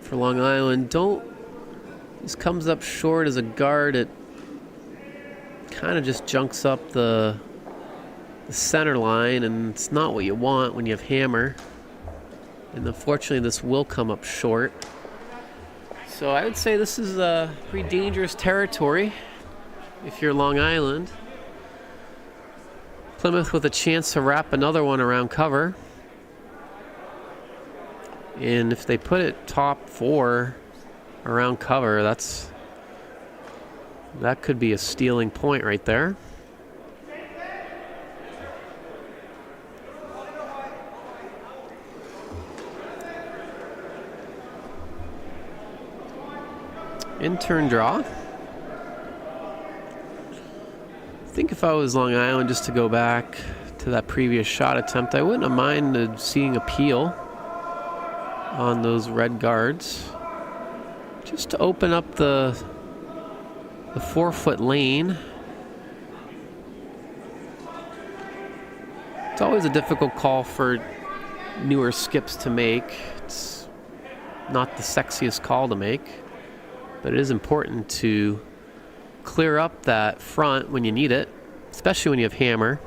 for Long Island. This comes up short as a guard. It kind of just junks up the center line, and it's not what you want when you have hammer. And unfortunately, this will come up short. So I would say this is pretty dangerous territory if you're Long Island. Plymouth with a chance to wrap another one around cover. And if they put it top 4 around cover, that could be a stealing point right there. In-turn draw. I think if I was Long Island, just to go back to that previous shot attempt, I wouldn't have minded seeing a peel on those red guards. Just to open up the 4-foot lane. It's always a difficult call for newer skips to make. It's not the sexiest call to make, but it is important to clear up that front when you need it, especially when you have hammer.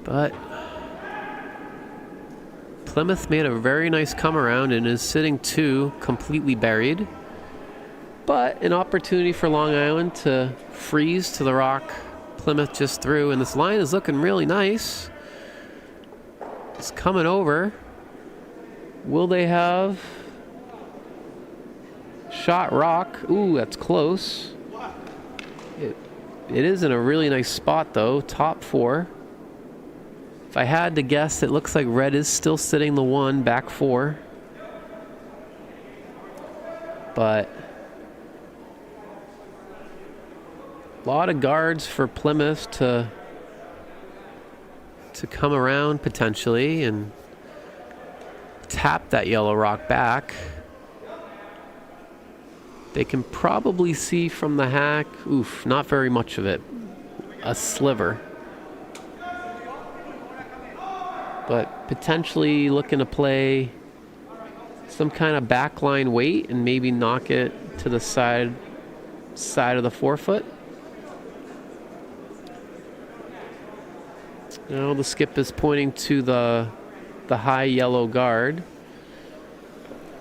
But Plymouth made a very nice come around and is sitting 2 completely buried. But an opportunity for Long Island to freeze to the rock Plymouth just threw. And this line is looking really nice. It's coming over. Will they have shot rock? Ooh, that's close. It is in a really nice spot though, top 4. If I had to guess, it looks like red is still sitting the 1, back 4. But a lot of guards for Plymouth to come around potentially and tap that yellow rock back. They can probably see from the hack, oof, not very much of it, a sliver. But potentially looking to play some kind of backline weight and maybe knock it to the side of the 4-foot. Now the skip is pointing to the high yellow guard.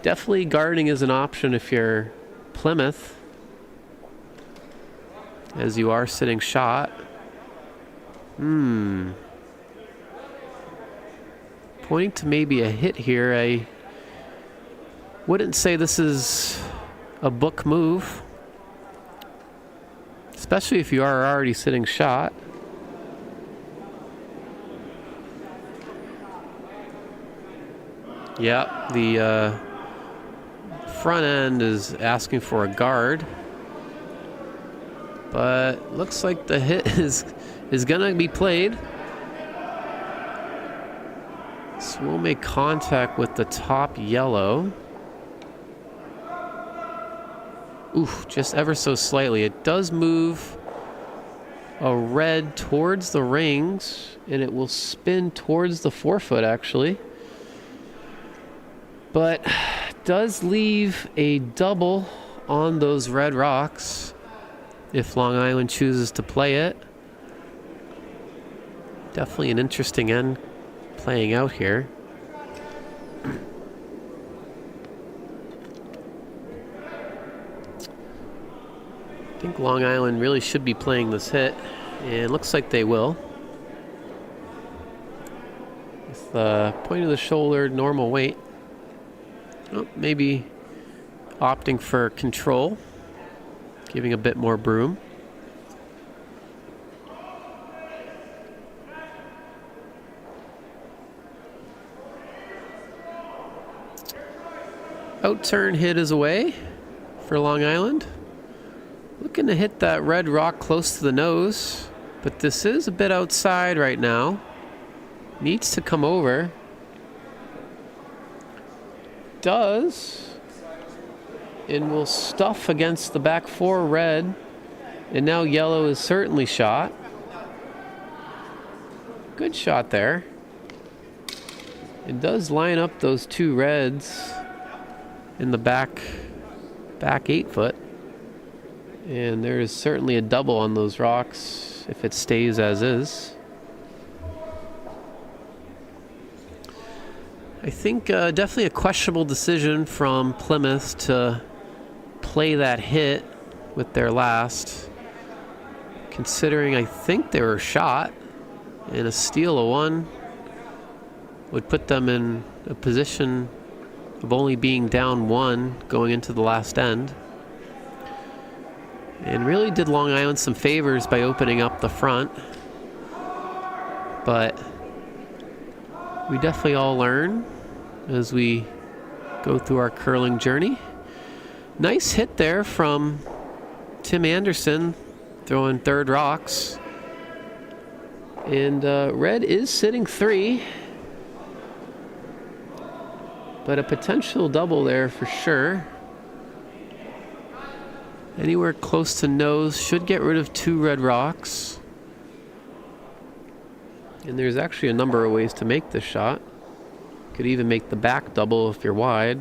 Definitely guarding is an option if you're Plymouth, as you are sitting shot. Pointing to maybe a hit here. I wouldn't say this is a book move, especially if you are already sitting shot. Yep, the front end is asking for a guard, but looks like the hit is gonna be played. So we'll make contact with the top yellow. Oof, just ever so slightly. It does move a red towards the rings, and it will spin towards the 4-foot actually. But does leave a double on those red rocks if Long Island chooses to play it. Definitely an interesting end playing out here. I think Long Island really should be playing this hit, and it looks like they will. point of the shoulder, normal weight. Oh, maybe opting for control, giving a bit more broom. Out-turn hit is away for Long Island. Looking to hit that red rock close to the nose, but this is a bit outside right now. Needs to come over. Does. And will stuff against the back four red. And now yellow is certainly shot. Good shot there. It does line up those two reds in the back 8 foot. And there is certainly a double on those rocks if it stays as is. I think definitely a questionable decision from Plymouth to play that hit with their last, considering I think they were shot, and a steal of one would put them in a position of only being down one going into the last end. And really did Long Island some favors by opening up the front. But we definitely all learn as we go through our curling journey. Nice hit there from Tim Anderson, throwing third rocks. And red is sitting 3. But a potential double there for sure. Anywhere close to nose should get rid of 2 red rocks. And there's actually a number of ways to make this shot. Could even make the back double if you're wide.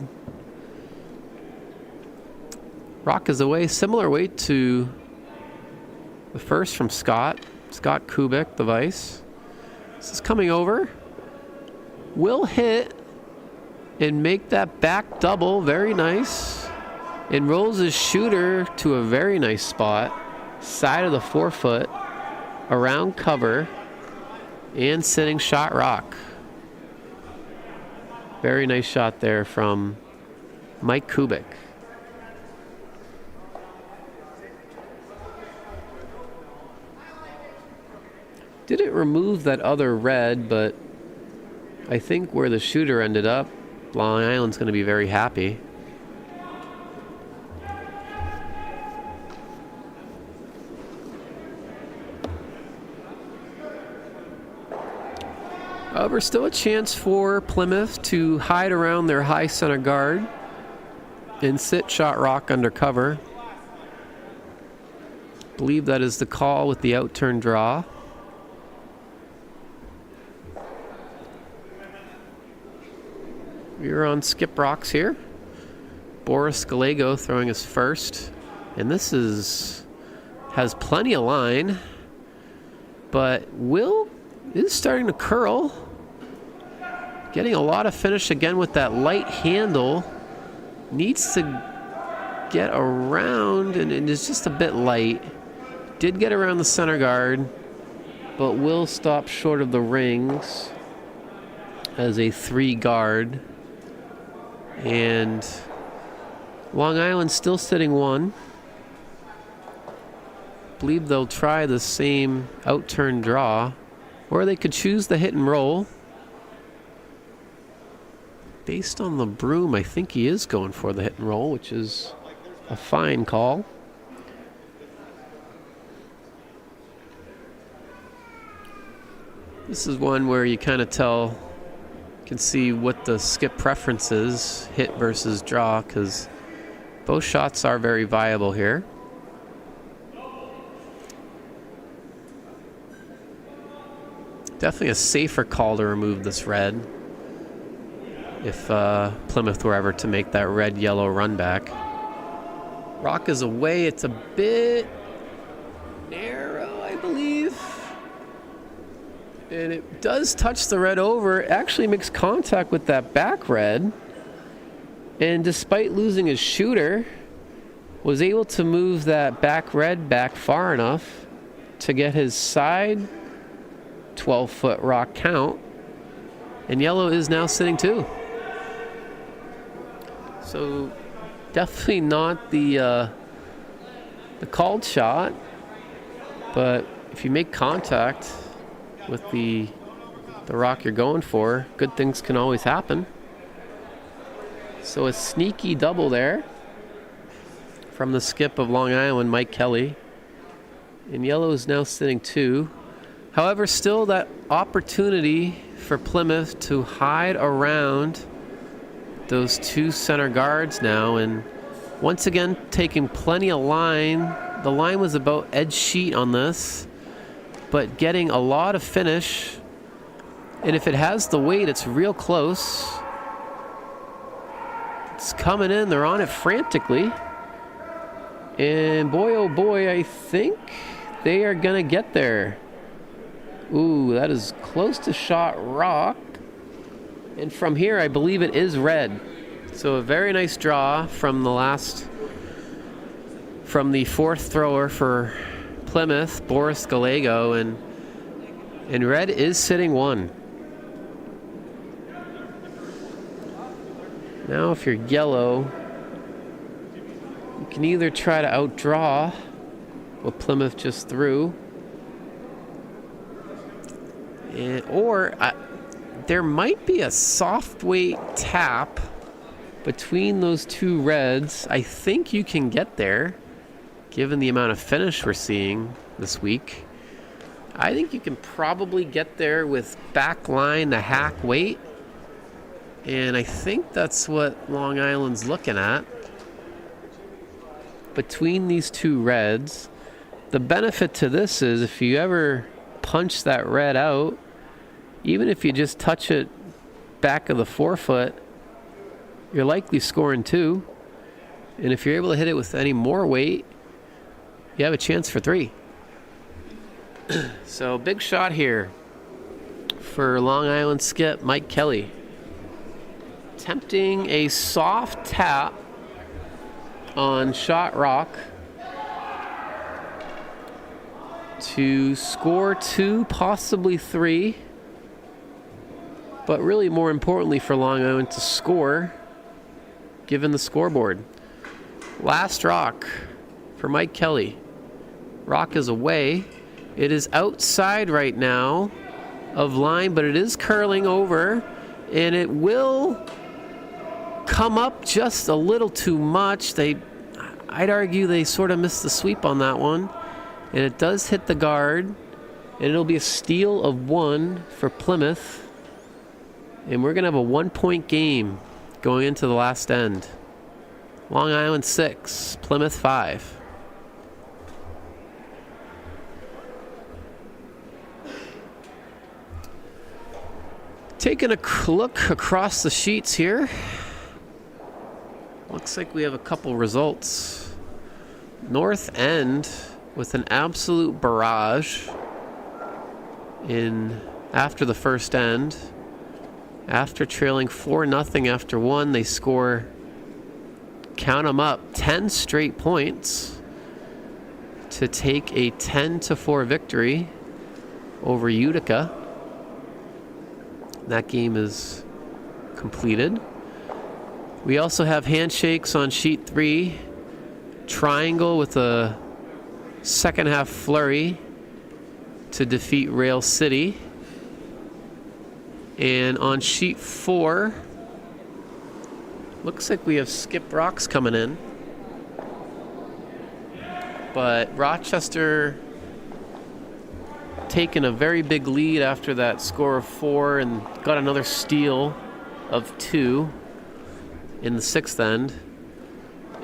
Rock is away, similar weight to the first from Scott Kubik, the vice. This is coming over. Will hit and make that back double, very nice. And rolls his shooter to a very nice spot, side of the 4 foot, around cover, and sitting shot rock. Very nice shot there from Mike Kubik. Didn't remove that other red, but I think where the shooter ended up, Long Island's going to be very happy. However, still a chance for Plymouth to hide around their high center guard and sit shot rock under cover. I believe that is the call with the out-turn draw. We're on skip rocks here. Boris Gallego throwing his first. And this has plenty of line. But Will is starting to curl. Getting a lot of finish again with that light handle. Needs to get around and is just a bit light. Did get around the center guard, but will stop short of the rings as a 3 guard. And Long Island still sitting 1. Believe they'll try the same out-turn draw, or they could choose the hit and roll. Based on the broom, I think he is going for the hit and roll, which is a fine call. This is one where you kind of can see what the skip preference is, hit versus draw, because both shots are very viable here. Definitely a safer call to remove this red if Plymouth were ever to make that red-yellow run back. Rock is away. It's a bit narrow, I believe. And it does touch the red over. It actually makes contact with that back red. And despite losing his shooter, was able to move that back red back far enough to get his side 12-foot rock count And yellow is now sitting 2. So definitely not the called shot, but if you make contact with the rock you're going for, good things can always happen. So a sneaky double there from the skip of Long Island, Mike Kelly. And yellow is now sitting 2. However, still that opportunity for Plymouth to hide around those 2 center guards now, and once again taking plenty of line. The line was about edge sheet on this, but getting a lot of finish. And if it has the weight, it's real close. It's coming in. They're on it frantically. And boy, oh boy, I think they are going to get there. Ooh, that is close to shot rock. And from here, I believe it is red. So a very nice draw from the 4th thrower for Plymouth, Boris Gallego, and red is sitting 1. Now if you're yellow, you can either try to outdraw what Plymouth just threw, or there might be a soft weight tap between those 2 reds. I think you can get there, given the amount of finish we're seeing this week. I think you can probably get there with back line, the hack weight. And I think that's what Long Island's looking at. Between these 2 reds, the benefit to this is if you ever punch that red out, even if you just touch it back of the forefoot, you're likely scoring 2. And if you're able to hit it with any more weight, you have a chance for 3. So big shot here for Long Island skip Mike Kelly. Attempting a soft tap on shot rock to score 2, possibly 3. But really more importantly for Long Island to score, given the scoreboard. Last rock for Mike Kelly. Rock is away. It is outside right now of line, but it is curling over, and it will come up just a little too much. I'd argue they sort of missed the sweep on that one, and it does hit the guard, and it'll be a steal of 1 for Plymouth, and we're going to have a 1-point game going into the last end. Long Island 6, Plymouth 5. Taking a look across the sheets here. Looks like we have a couple results. North End with an absolute barrage after the first end. After trailing 4-0 after 1, they score, count them up, 10 straight points to take a 10-4 victory over Utica. That game is completed. We also have handshakes on sheet 3. Triangle with a second half flurry to defeat Rail City. And on sheet 4, looks like we have Skip Rocks coming in. But Rochester taken a very big lead after that score of 4 and got another steal of 2 in the 6th end.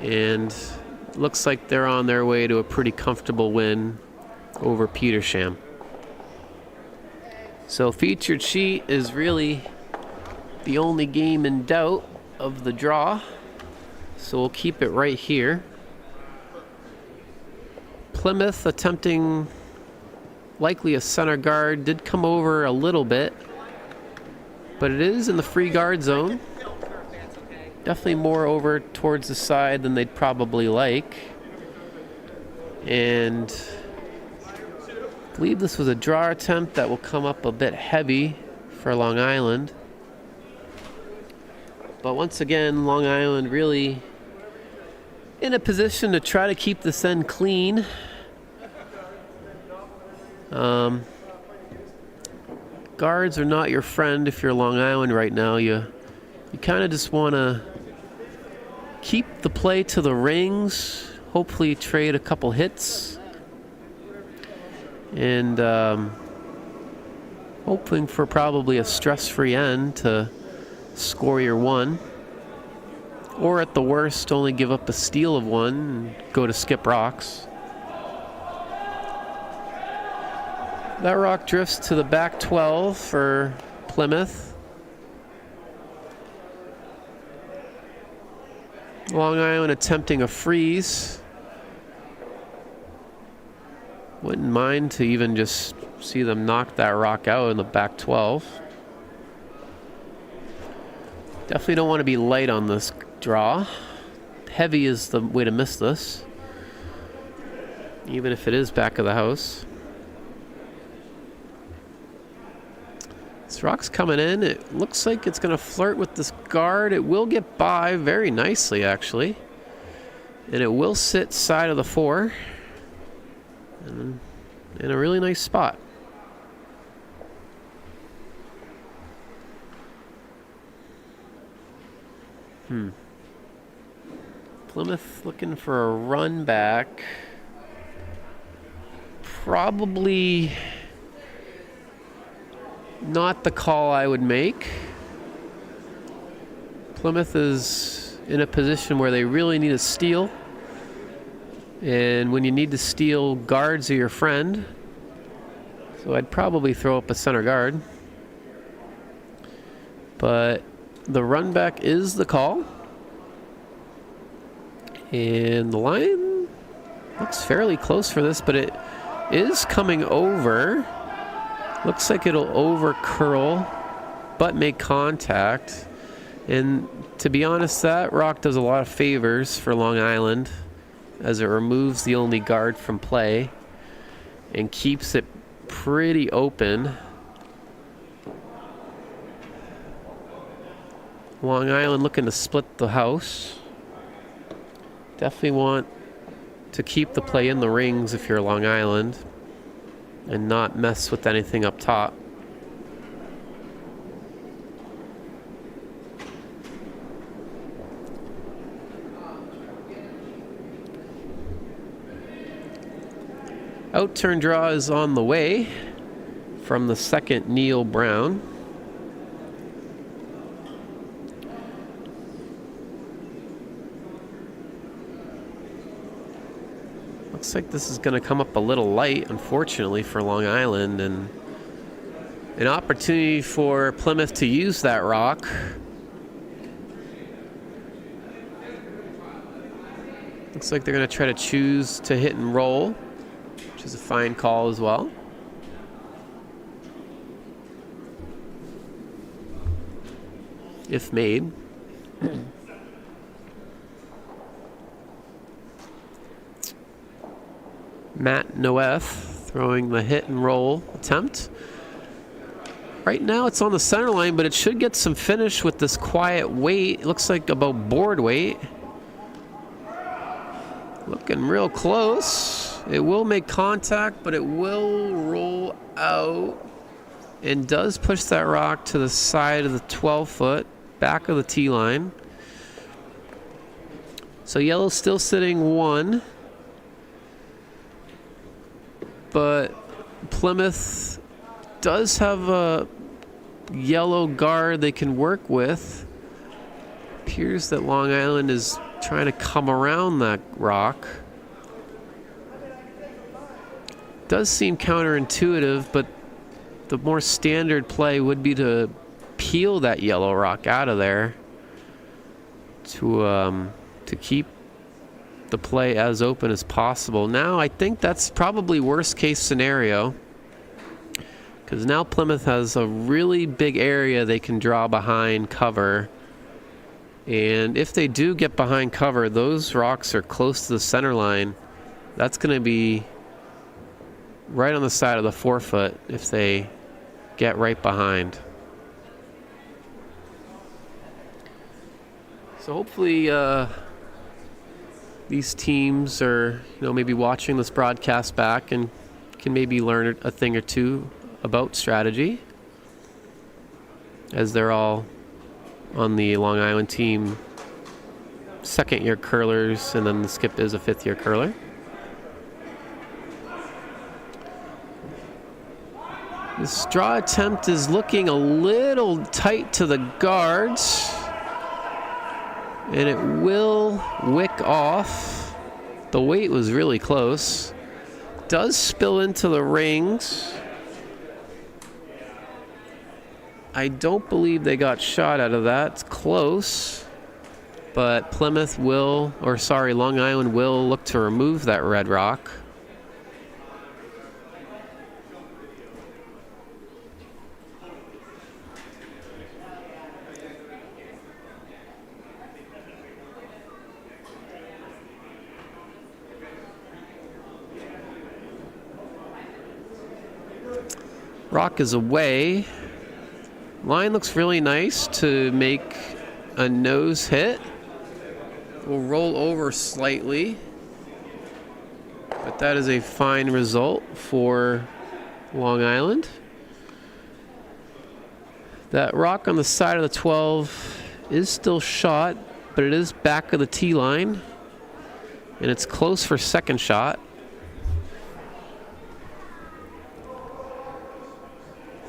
And looks like they're on their way to a pretty comfortable win over Petersham. So featured sheet is really the only game in doubt of the draw. So we'll keep it right here. Plymouth attempting likely a center guard, did come over a little bit, but it is in the free guard zone. Definitely more over towards the side than they'd probably like. And I believe this was a draw attempt that will come up a bit heavy for Long Island. But once again, Long Island really in a position to try to keep this end clean. Guards are not your friend if you're Long Island right now. You kind of just want to keep the play to the rings, hopefully trade a couple hits, and hoping for probably a stress-free end to score your one, or at the worst only give up a steal of one and go to skip rocks. That rock drifts to the back 12 for Plymouth. Long Island attempting a freeze. Wouldn't mind to even just see them knock that rock out in the back 12. Definitely don't want to be light on this draw. Heavy is the way to miss this, even if it is back of the house. This rock's coming in. It looks like it's going to flirt with this guard. It will get by very nicely, actually. And it will sit side of the 4. And in a really nice spot. Plymouth looking for a run back. Probably not the call I would make. Plymouth is in a position where they really need a steal. And when you need to steal, guards are your friend. So I'd probably throw up a center guard. But the run back is the call. And the line looks fairly close for this, but it is coming over. Looks like it'll over curl, but make contact. And to be honest, that rock does a lot of favors for Long Island, as it removes the only guard from play and keeps it pretty open. Long Island looking to split the house. Definitely want to keep the play in the rings if you're Long Island and not mess with anything up top. Outturn draw is on the way from the second Neil Brown. Looks like this is going to come up a little light, unfortunately, for Long Island, and an opportunity for Plymouth to use that rock. Looks like they're going to try to choose to hit and roll, which is a fine call as well. If made. Matt Noeth throwing the hit and roll attempt. Right now it's on the center line, but it should get some finish with this quiet weight. It looks like about board weight. Looking real close. It will make contact, but it will roll out and does push that rock to the side of the 12-foot, back of the tee line. So yellow's still sitting 1. But Plymouth does have a yellow guard they can work with. Appears that Long Island is trying to come around that rock. Does seem counterintuitive, but the more standard play would be to peel that yellow rock out of there to keep the play as open as possible. Now I think that's probably worst case scenario, because now Plymouth has a really big area they can draw behind cover, and if they do get behind cover, those rocks are close to the center line. That's going to be right on the side of the 4-foot if they get right behind. So hopefully these teams are, maybe watching this broadcast back and can maybe learn a thing or two about strategy, as they're all on the Long Island team, second-year curlers, and then the skip is a fifth-year curler. This draw attempt is looking a little tight to the guards, and it will wick off. The weight was really close. Does spill into the rings. I don't believe they got shot out of that. It's close. But Long Island will look to remove that red rock. Rock is away. Line looks really nice to make a nose hit. Will roll over slightly, but that is a fine result for Long Island. That rock on the side of the 12 is still shot, but it is back of the tee line, and it's close for second shot.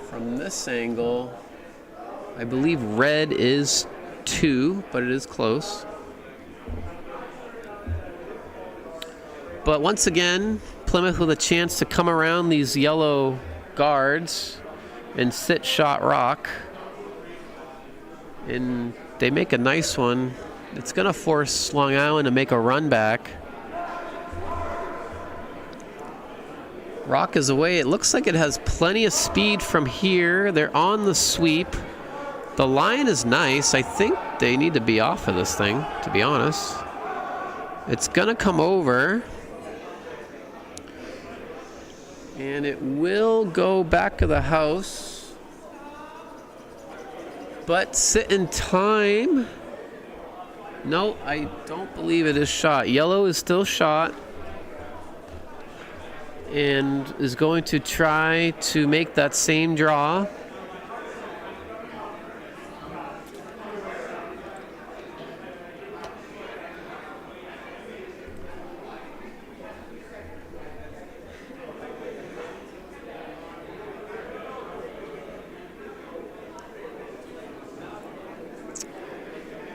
From this angle, I believe red is 2, but it is close. But once again, Plymouth with a chance to come around these yellow guards and sit shot rock. And they make a nice one. It's going to force Long Island to make a run back. Rock is away. It looks like it has plenty of speed from here. They're on the sweep. The line is nice. I think they need to be off of this thing, to be honest. It's going to come over. And it will go back of the house. But sit in time. No, I don't believe it is shot. Yellow is still shot. And is going to try to make that same draw.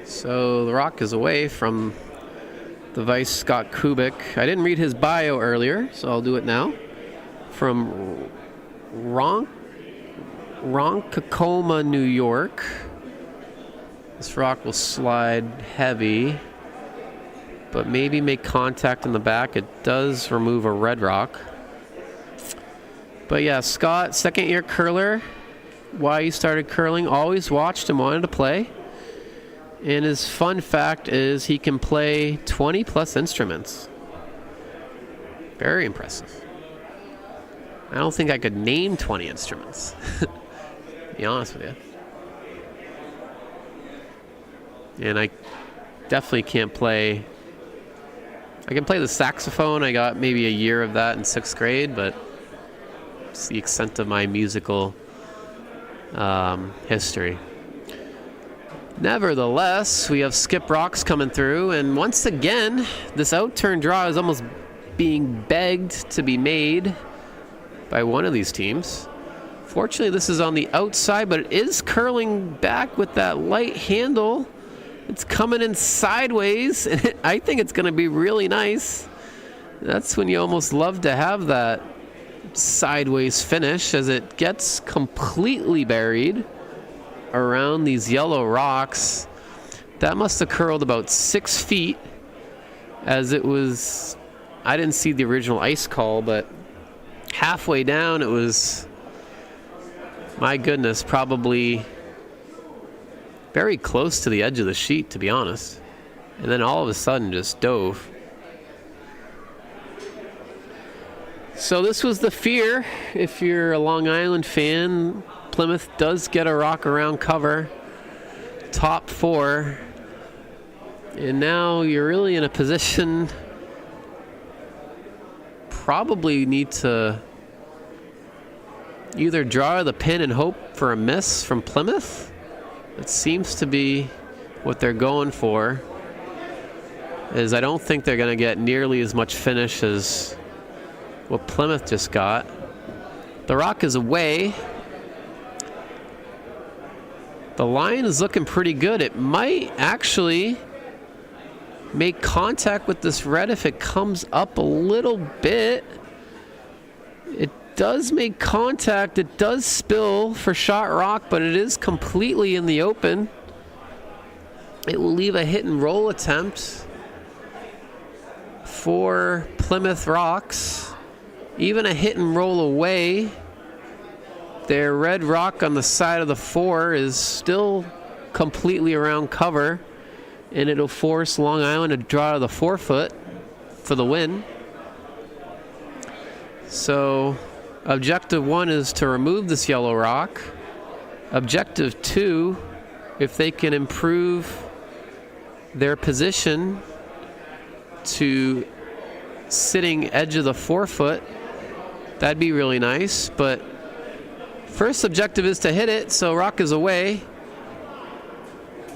So the rock is away from the vice, Scott Kubik. I didn't read his bio earlier, so I'll do it now. From Ronkonkoma, New York. This rock will slide heavy, but maybe make contact in the back. It does remove a red rock. But yeah, Scott, second-year curler. Why he started curling, always watched and wanted to play. And his fun fact is he can play 20 plus instruments. Very impressive. I don't think I could name 20 instruments, to be honest with you. And I definitely can't play. I can play the saxophone. I got maybe a year of that in 6th grade, but it's the extent of my musical history. Nevertheless, we have skip rocks coming through, and once again, this outturn draw is almost being begged to be made by one of these teams. Fortunately, this is on the outside, but it is curling back with that light handle. It's coming in sideways, and I think it's going to be really nice. That's when you almost love to have that sideways finish, as it gets completely buried around these yellow rocks. That must have curled about 6 feet, as it was, I didn't see the original ice call, but halfway down it was, my goodness, probably very close to the edge of the sheet, to be honest. And then all of a sudden just dove. So this was the fear. If you're a Long Island fan, Plymouth does get a rock around cover. Top 4 And now you're really in a position, probably need to either draw the pin and hope for a miss from Plymouth. It seems to be what they're going for, is I don't think they're going to get nearly as much finish as what Plymouth just got. The rock is away. The line is looking pretty good. It might actually make contact with this red if it comes up a little bit. It does make contact. It does spill for shot rock, but it is completely in the open. It will leave a hit and roll attempt for Plymouth Rocks. Even a hit and roll away, their red rock on the side of the 4 is still completely around cover, and it'll force Long Island to draw to the 4-foot for the win. So objective 1 is to remove this yellow rock. Objective 2, if they can improve their position to sitting edge of the 4-foot, that'd be really nice. But first objective is to hit it, so rock is away.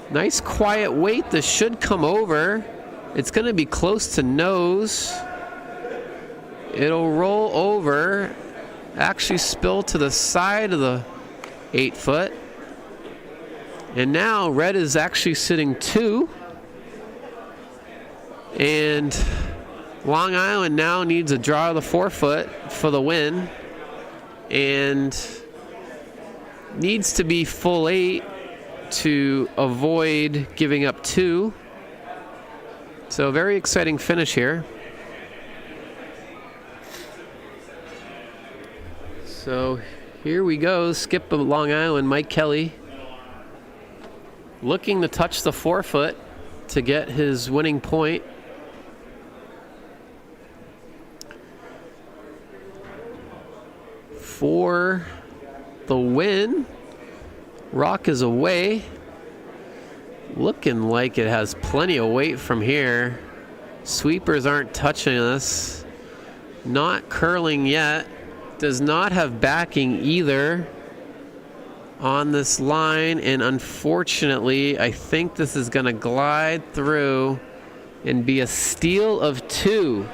Nice quiet weight. This should come over. It's going to be close to nose. It'll roll over, actually spill to the side of the 8-foot. And now red is actually sitting 2. And Long Island now needs a draw of the 4-foot for the win, and needs to be full 8 to avoid giving up 2. So very exciting finish here. So here we go. Skip of Long Island, Mike Kelly, looking to touch the 4-foot to get his winning point. For the win, rock is away. Looking like it has plenty of weight from here. Sweepers aren't touching us. Not curling yet. Does not have backing either on this line, and unfortunately I think this is going to glide through and be a steal of 2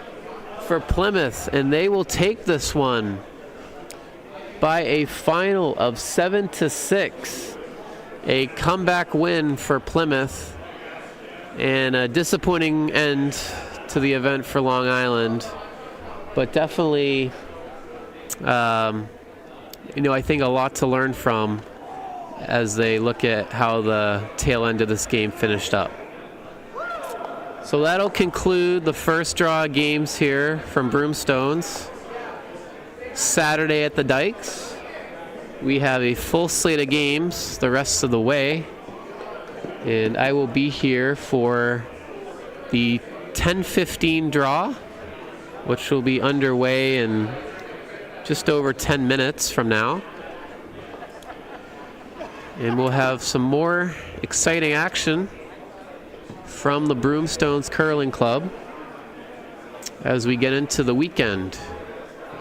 for Plymouth, and they will take this one by a final of 7-6. A comeback win for Plymouth, and a disappointing end to the event for Long Island, but definitely I think a lot to learn from as they look at how the tail end of this game finished up. So that'll conclude the first draw games here from Broomstones. Saturday at the Dykes, we have a full slate of games the rest of the way, and I will be here for the 10:15 draw, which will be underway in just over 10 minutes from now. And we'll have some more exciting action from the Broomstones Curling Club as we get into the weekend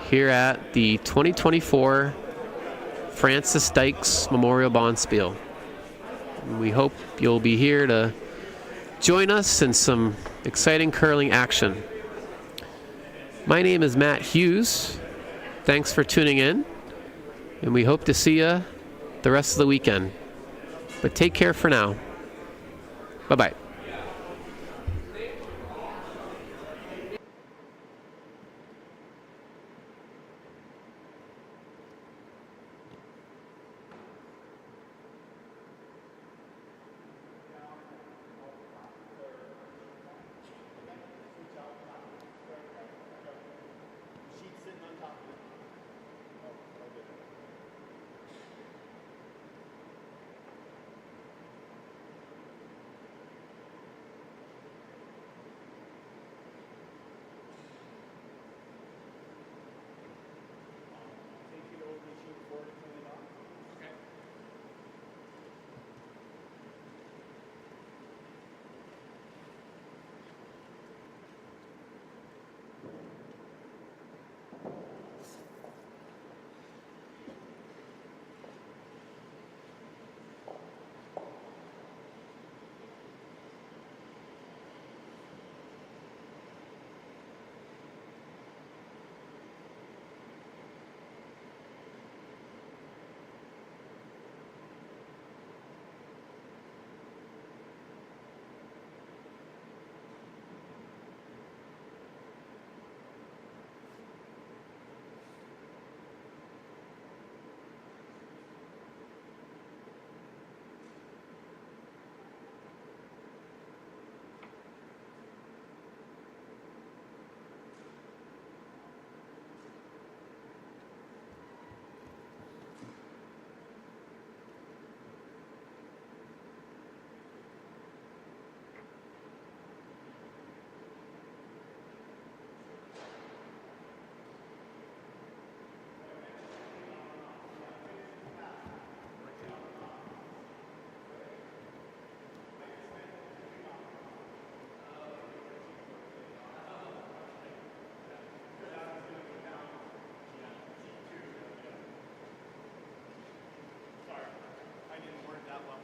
here at the 2024 Francis Dykes Memorial Bonspiel. We hope you'll be here to join us in some exciting curling action. My name is Matt Hughes. Thanks for tuning in, and we hope to see you the rest of the weekend. But take care for now. Bye-bye. that one.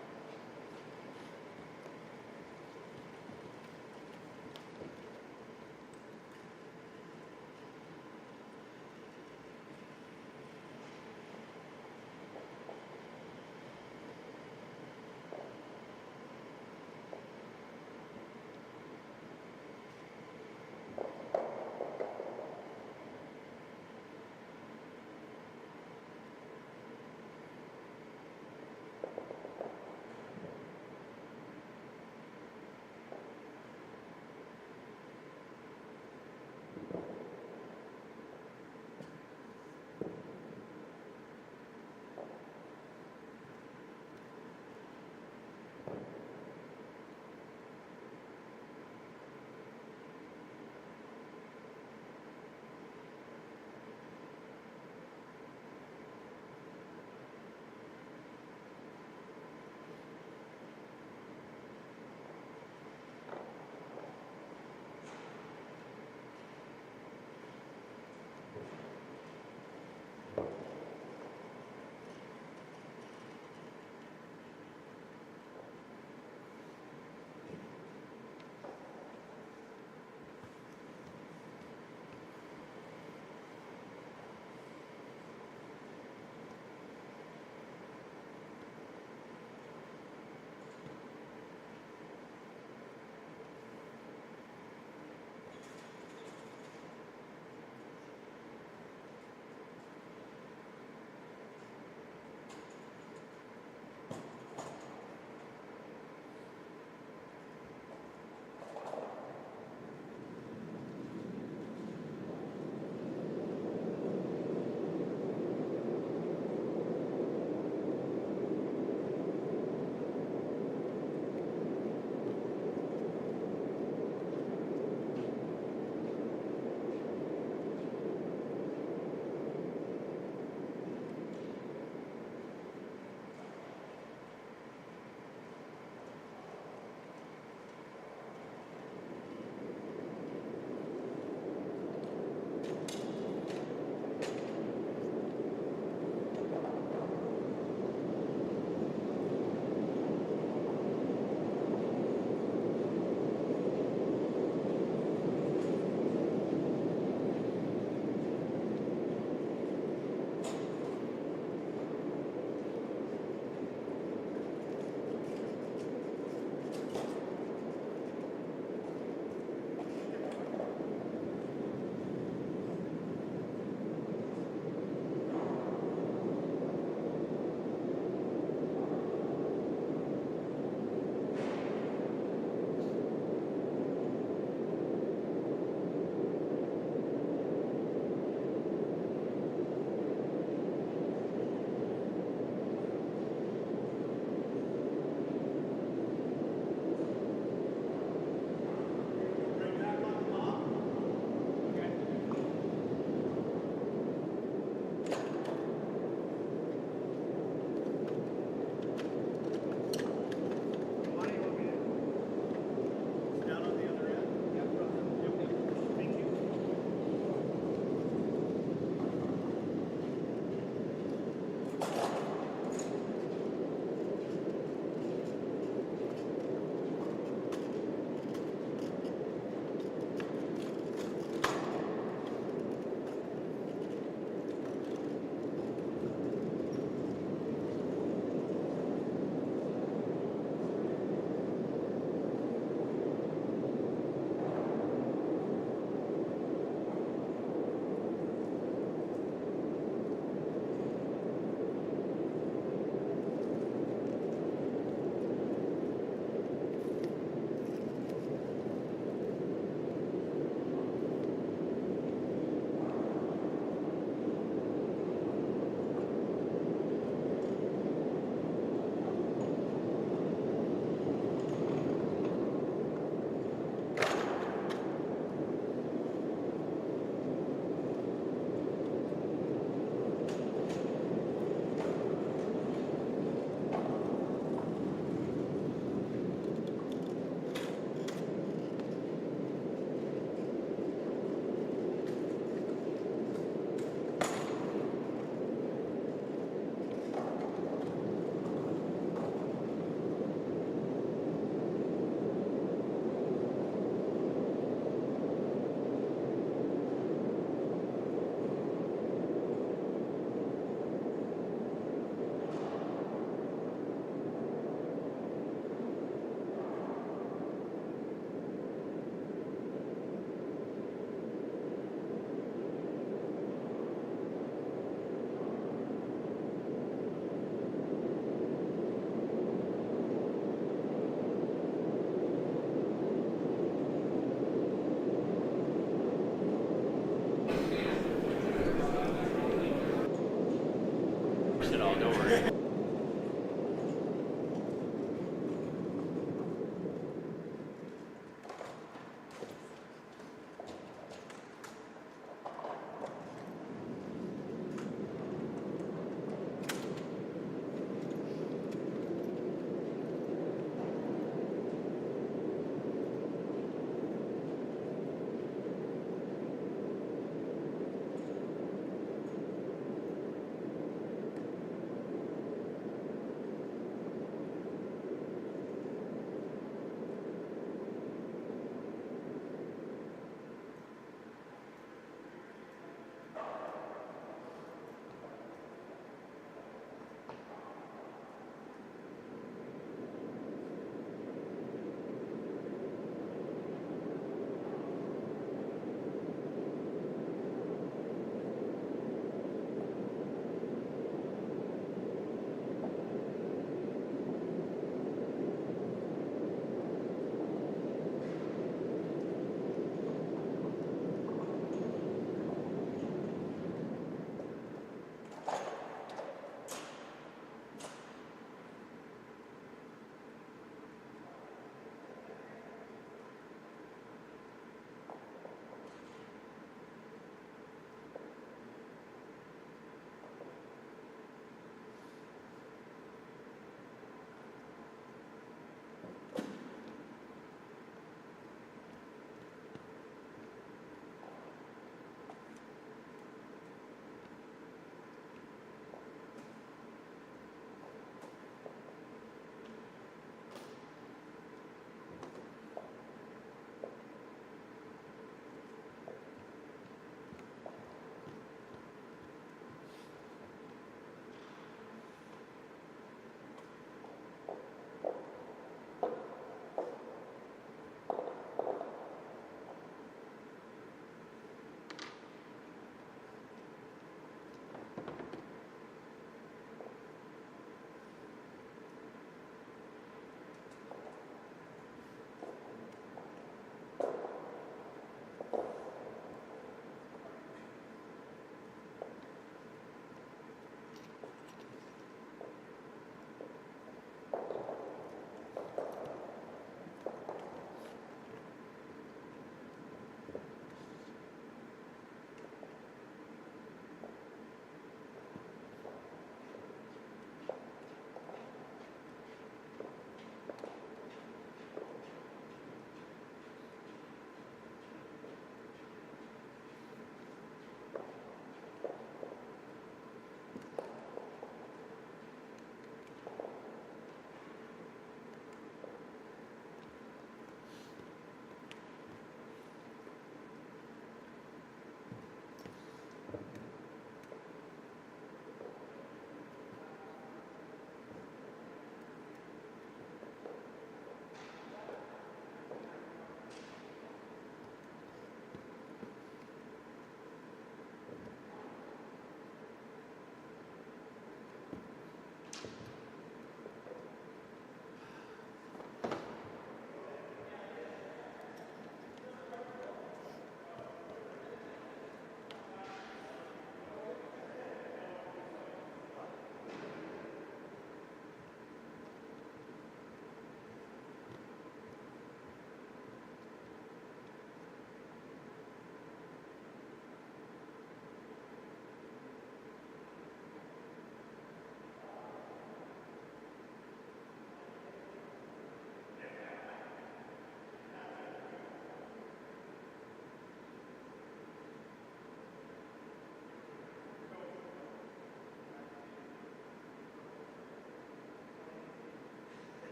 at all. Don't worry.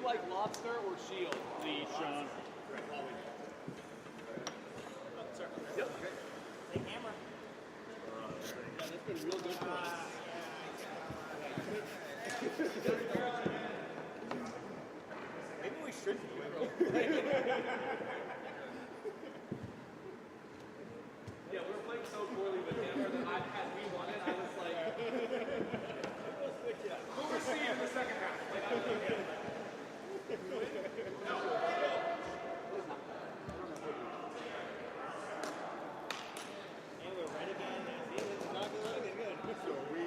like lobster or shield? The Sean. Hey, hammer. Yeah, that's been real good for us. Maybe we should do it. Yeah, we were playing so poorly with hammer that had we won it, I was like, we'll receive in the second half. Like, I was like, and we're right again. See, this is not looking good. So we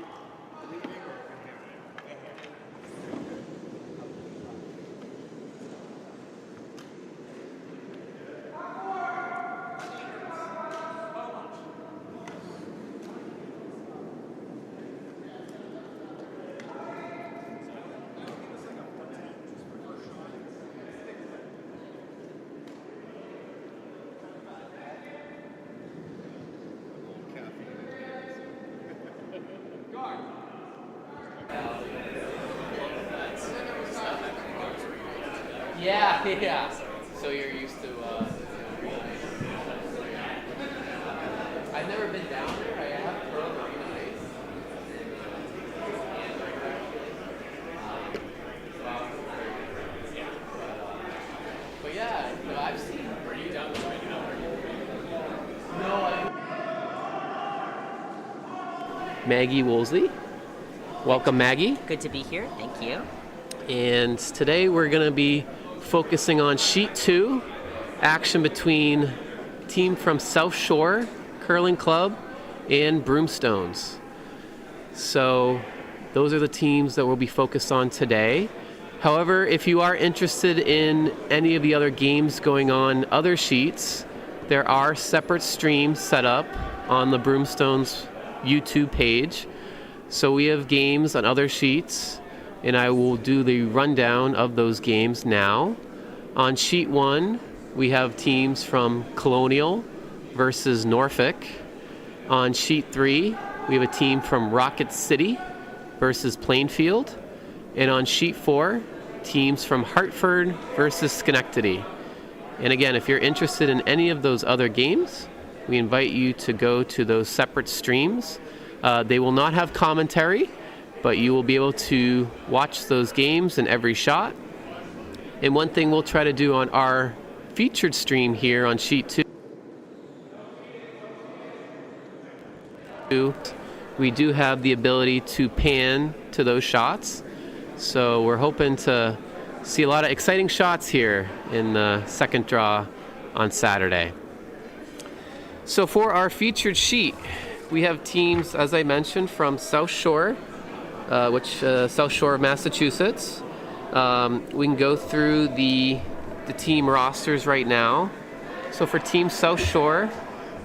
Yeah. So you're used to. I've never been down there. I have curled arena ice. But yeah, no, I've seen. Are you down there right now? No. Maggie Woolsey. Welcome, Maggie. Good to be here. Thank you. And today we're going to be focusing on Sheet 2, action between team from South Shore Curling Club and Broomstones. So those are the teams that we'll be focused on today. However, if you are interested in any of the other games going on other sheets, there are separate streams set up on the Broomstones YouTube page. So we have games on other sheets, and I will do the rundown of those games now. On Sheet 1, we have teams from Colonial versus Norfolk. On Sheet 3, we have a team from Rocket City versus Plainfield. And on Sheet 4, teams from Hartford versus Schenectady. And again, if you're interested in any of those other games, we invite you to go to those separate streams. They will not have commentary, but you will be able to watch those games in every shot. And one thing we'll try to do on our featured stream here on Sheet 2, we do have the ability to pan to those shots. So we're hoping to see a lot of exciting shots here in the second draw on Saturday. So for our featured sheet, we have teams, as I mentioned, from South Shore, South Shore of Massachusetts. We can go through the team rosters right now. So for Team South Shore,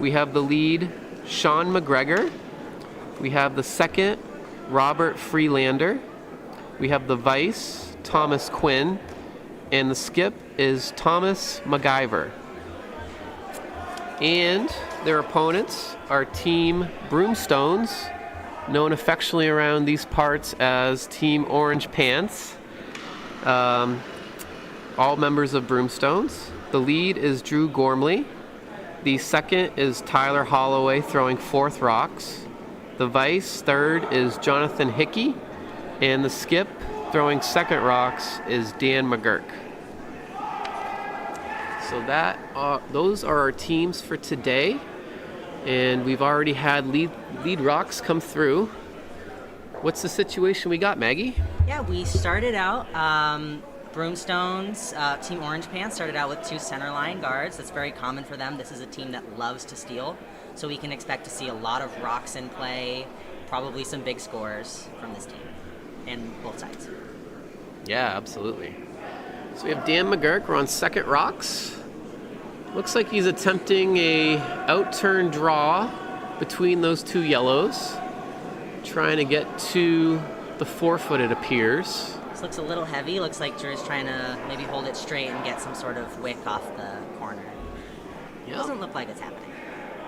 we have the lead, Sean McGregor. We have the second, Robert Freelander. We have the vice, Thomas Quinn. And the skip is Thomas MacGyver. And their opponents are Team Broomstones, known affectionately around these parts as Team Orange Pants. All members of Broomstones. The lead is Drew Gormley. The second is Tyler Holloway throwing fourth rocks. The vice third is Jonathan Hickey. And the skip throwing second rocks is Dan McGurk. So those are our teams for today. And we've already had lead rocks come through. What's the situation we got, Maggie? Yeah, we started out, Broomstones, Team Orange Pants started out with two centerline guards. That's very common for them. This is a team that loves to steal. So we can expect to see a lot of rocks in play, probably some big scores from this team, and both sides. Yeah, absolutely. So we have Dan McGurk. We're on second rocks. Looks like he's attempting a out-turn draw between those two yellows. Trying to get to the forefoot, it appears. This looks a little heavy. Looks like Drew's trying to maybe hold it straight and get some sort of wick off the corner. Yeah. Doesn't look like it's happening.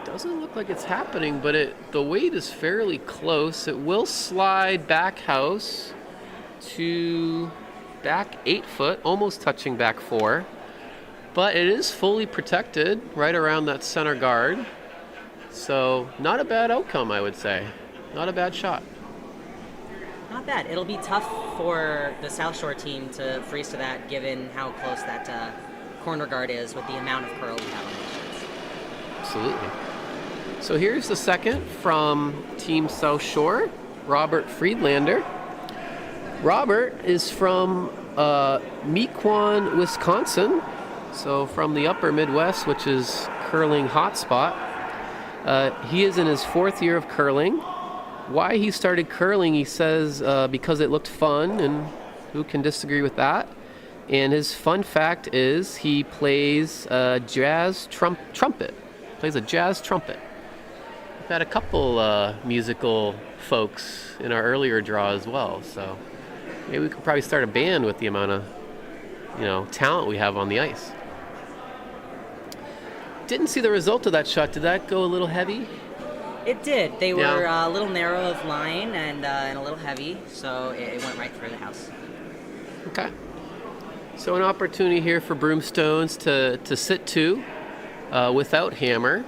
Doesn't look like it's happening, but the weight is fairly close. It will slide back house to back 8 foot, almost touching back 4. But it is fully protected right around that center guard. So not a bad outcome, I would say. Not a bad shot. Not bad. It'll be tough for the South Shore team to freeze to that, given how close that corner guard is with the amount of curl we have on the machines. Absolutely. So here's the second from Team South Shore, Robert Friedlander. Robert is from Mequon, Wisconsin, so from the upper Midwest, which is curling hotspot. He is in his 4th year of curling. Why he started curling, he says, because it looked fun, and who can disagree with that? And his fun fact is he plays jazz trumpet. Plays a jazz trumpet. We've had a couple musical folks in our earlier draw as well, so maybe we could probably start a band with the amount of, talent we have on the ice. Didn't see the result of that shot. Did that go a little heavy? It did. They were a little narrow of line and a little heavy, so it went right through the house. Okay. So an opportunity here for Broomstones to sit 2 without hammer.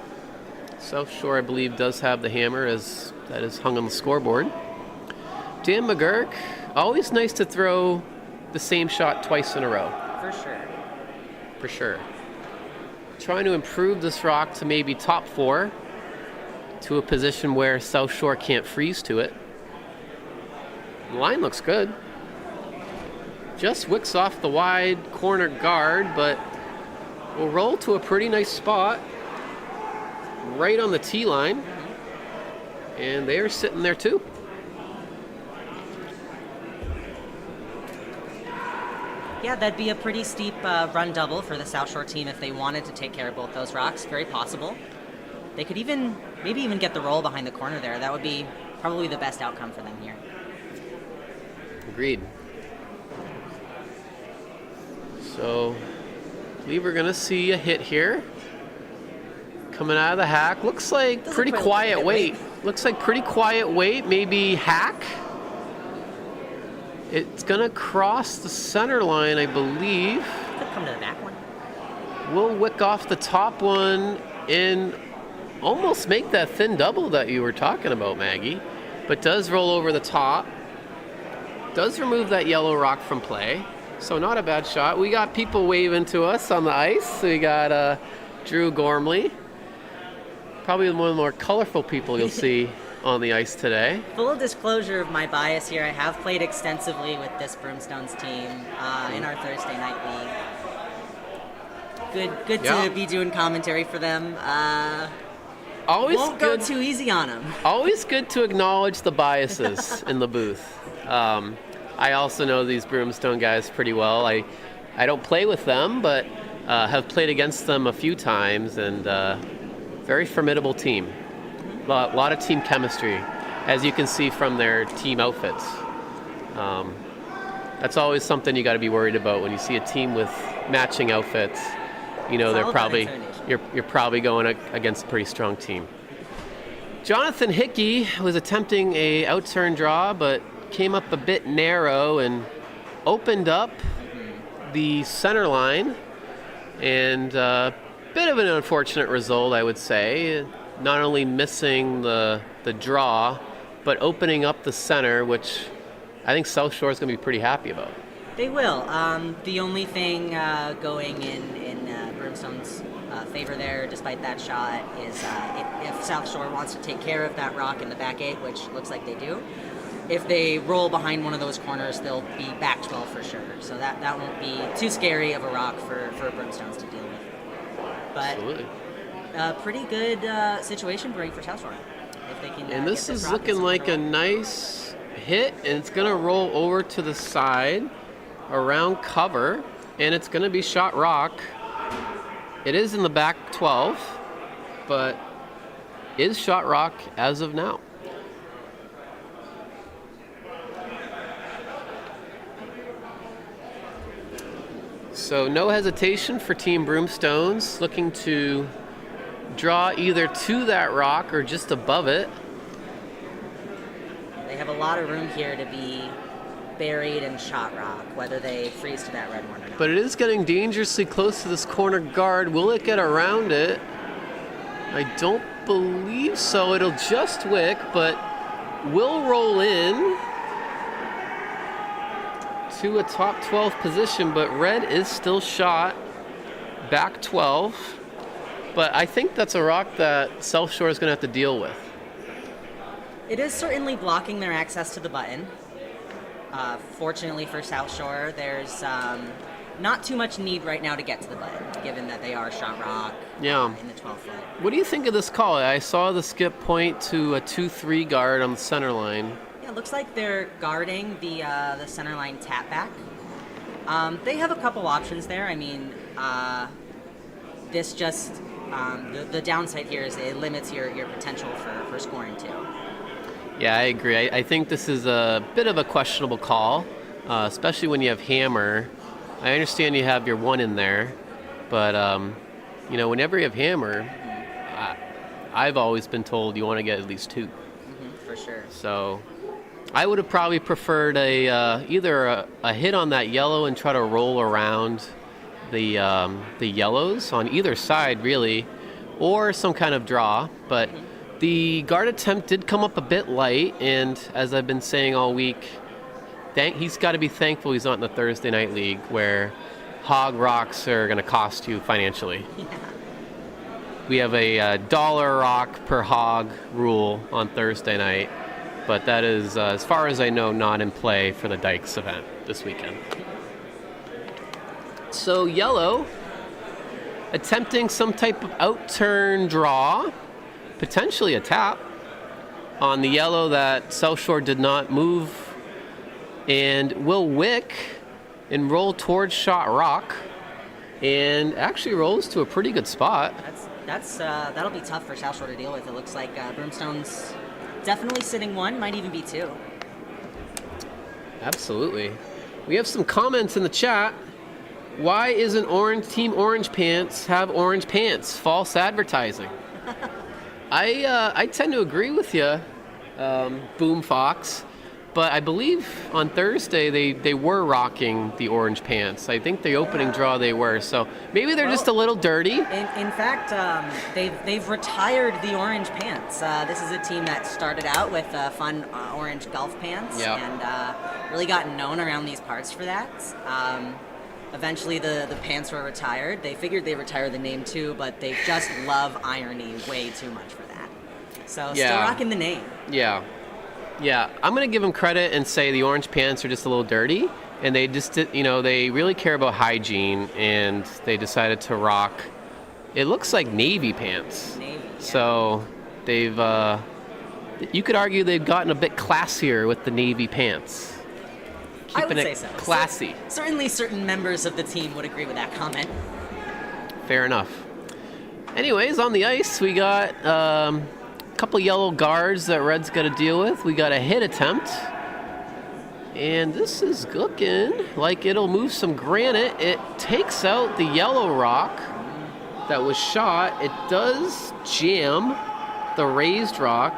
South Shore, I believe, does have the hammer as that is hung on the scoreboard. Dan McGurk, always nice to throw the same shot twice in a row. For sure. For sure. Trying to improve this rock to maybe top 4 to a position where South Shore can't freeze to it. The line looks good. Just wicks off the wide corner guard, but will roll to a pretty nice spot right on the tee line. And they are sitting there too. Yeah, that'd be a pretty steep run double for the South Shore team if they wanted to take care of both those rocks. Very possible. They could maybe even get the roll behind the corner there. That would be probably the best outcome for them here. Agreed. So, I believe we're going to see a hit here. Coming out of the hack. Looks like pretty quiet weight. Looks like pretty quiet weight. Maybe hack. It's going to cross the center line, I believe. Could come to the back one. We'll wick off the top one and almost make that thin double that you were talking about, Maggie. But does roll over the top. Does remove that yellow rock from play. So not a bad shot. We got people waving to us on the ice. We got Drew Gormley. Probably one of the more colorful people you'll see on the ice today. Full disclosure of my bias here, I have played extensively with this Broomstones team in our Thursday night league. Good to be doing commentary for them. Always won't good, go too easy on them. Always good to acknowledge the biases in the booth. I also know these Broomstone guys pretty well. I don't play with them, but have played against them a few times, and very formidable team. A lot of team chemistry, as you can see from their team outfits. That's always something you got to be worried about when you see a team with matching outfits. They're probably you're probably going against a pretty strong team. Jonathan Hickey was attempting a outturn draw, but came up a bit narrow and opened up the center line, and a bit of an unfortunate result, I would say. Not only missing the draw, but opening up the center, which I think South Shore is going to be pretty happy about. They will. The only thing going in Broomstone's favor there, despite that shot, is if South Shore wants to take care of that rock in the back 8, which looks like they do, if they roll behind one of those corners, they'll be back 12 for sure. So that won't be too scary of a rock for Broomstones to deal with. But Absolutely. Pretty good situation brewing for South Shore. If they can, and this is looking like a nice hit, and it's going to roll over to the side around cover, and it's going to be shot rock. It is in the back 12, but is shot rock as of now. So no hesitation for Team Broomstones, looking to draw either to that rock or just above it. They have a lot of room here to be buried in shot rock, whether they freeze to that red one or not. But it is getting dangerously close to this corner guard. Will it get around it? I don't believe so. It'll just wick, but will roll in to a top 12 position, but red is still shot back 12. But I think that's a rock that South Shore is going to have to deal with. It is certainly blocking their access to the button. Fortunately for South Shore, there's not too much need right now to get to the button, given that they are shot rock in the 12 foot. What do you think of this call? I saw the skip point to a 2-3 guard on the center line. Yeah, it looks like they're guarding the center line tap back. They have a couple options there. I mean, this just the downside here is it limits your potential for scoring too. Yeah, I agree. I think this is a bit of a questionable call, especially when you have hammer. I understand you have your one in there, but whenever you have hammer, I've always been told you want to get at least two. For sure. So I would have probably preferred either a hit on that yellow and try to roll around the yellows on either side, really, or some kind of draw. But the guard attempt did come up a bit light, and as I've been saying all week, he's got to be thankful he's not in the Thursday Night League where hog rocks are going to cost you financially. Yeah. We have a $1 rock per hog rule on Thursday night, but that is, as far as I know, not in play for the Dykes event this weekend. So yellow, attempting some type of outturn draw, potentially a tap on the yellow that South Shore did not move, and will wick and roll towards shot rock, and actually rolls to a pretty good spot. That'll be tough for South Shore to deal with. It looks like Broomstones definitely sitting one, might even be two. Absolutely. We have some comments in the chat. Why isn't Team Orange Pants have orange pants? False advertising. I tend to agree with you, Boom Fox, but I believe on Thursday they were rocking the orange pants. I think the opening draw they were, so maybe they're just a little dirty. In fact, they've retired the orange pants. This is a team that started out with fun orange golf pants and really got known around these parts for that. Eventually the pants were retired. They figured they'd retire the name too, but they just love irony way too much for that. So still rocking the name. Yeah, I'm going to give them credit and say the orange pants are just a little dirty, and they just, they really care about hygiene, and they decided to rock, it looks like navy pants. Navy, yeah. So they've, you could argue they've gotten a bit classier with the navy pants. I would Keeping say it so. classy. Certainly certain members of the team would agree with that comment. Fair enough. Anyways, on the ice, we got couple yellow guards that Red's got to deal with. We got a hit attempt, and this is looking like it'll move some granite. It takes out the yellow rock that was shot. It does jam the raised rock,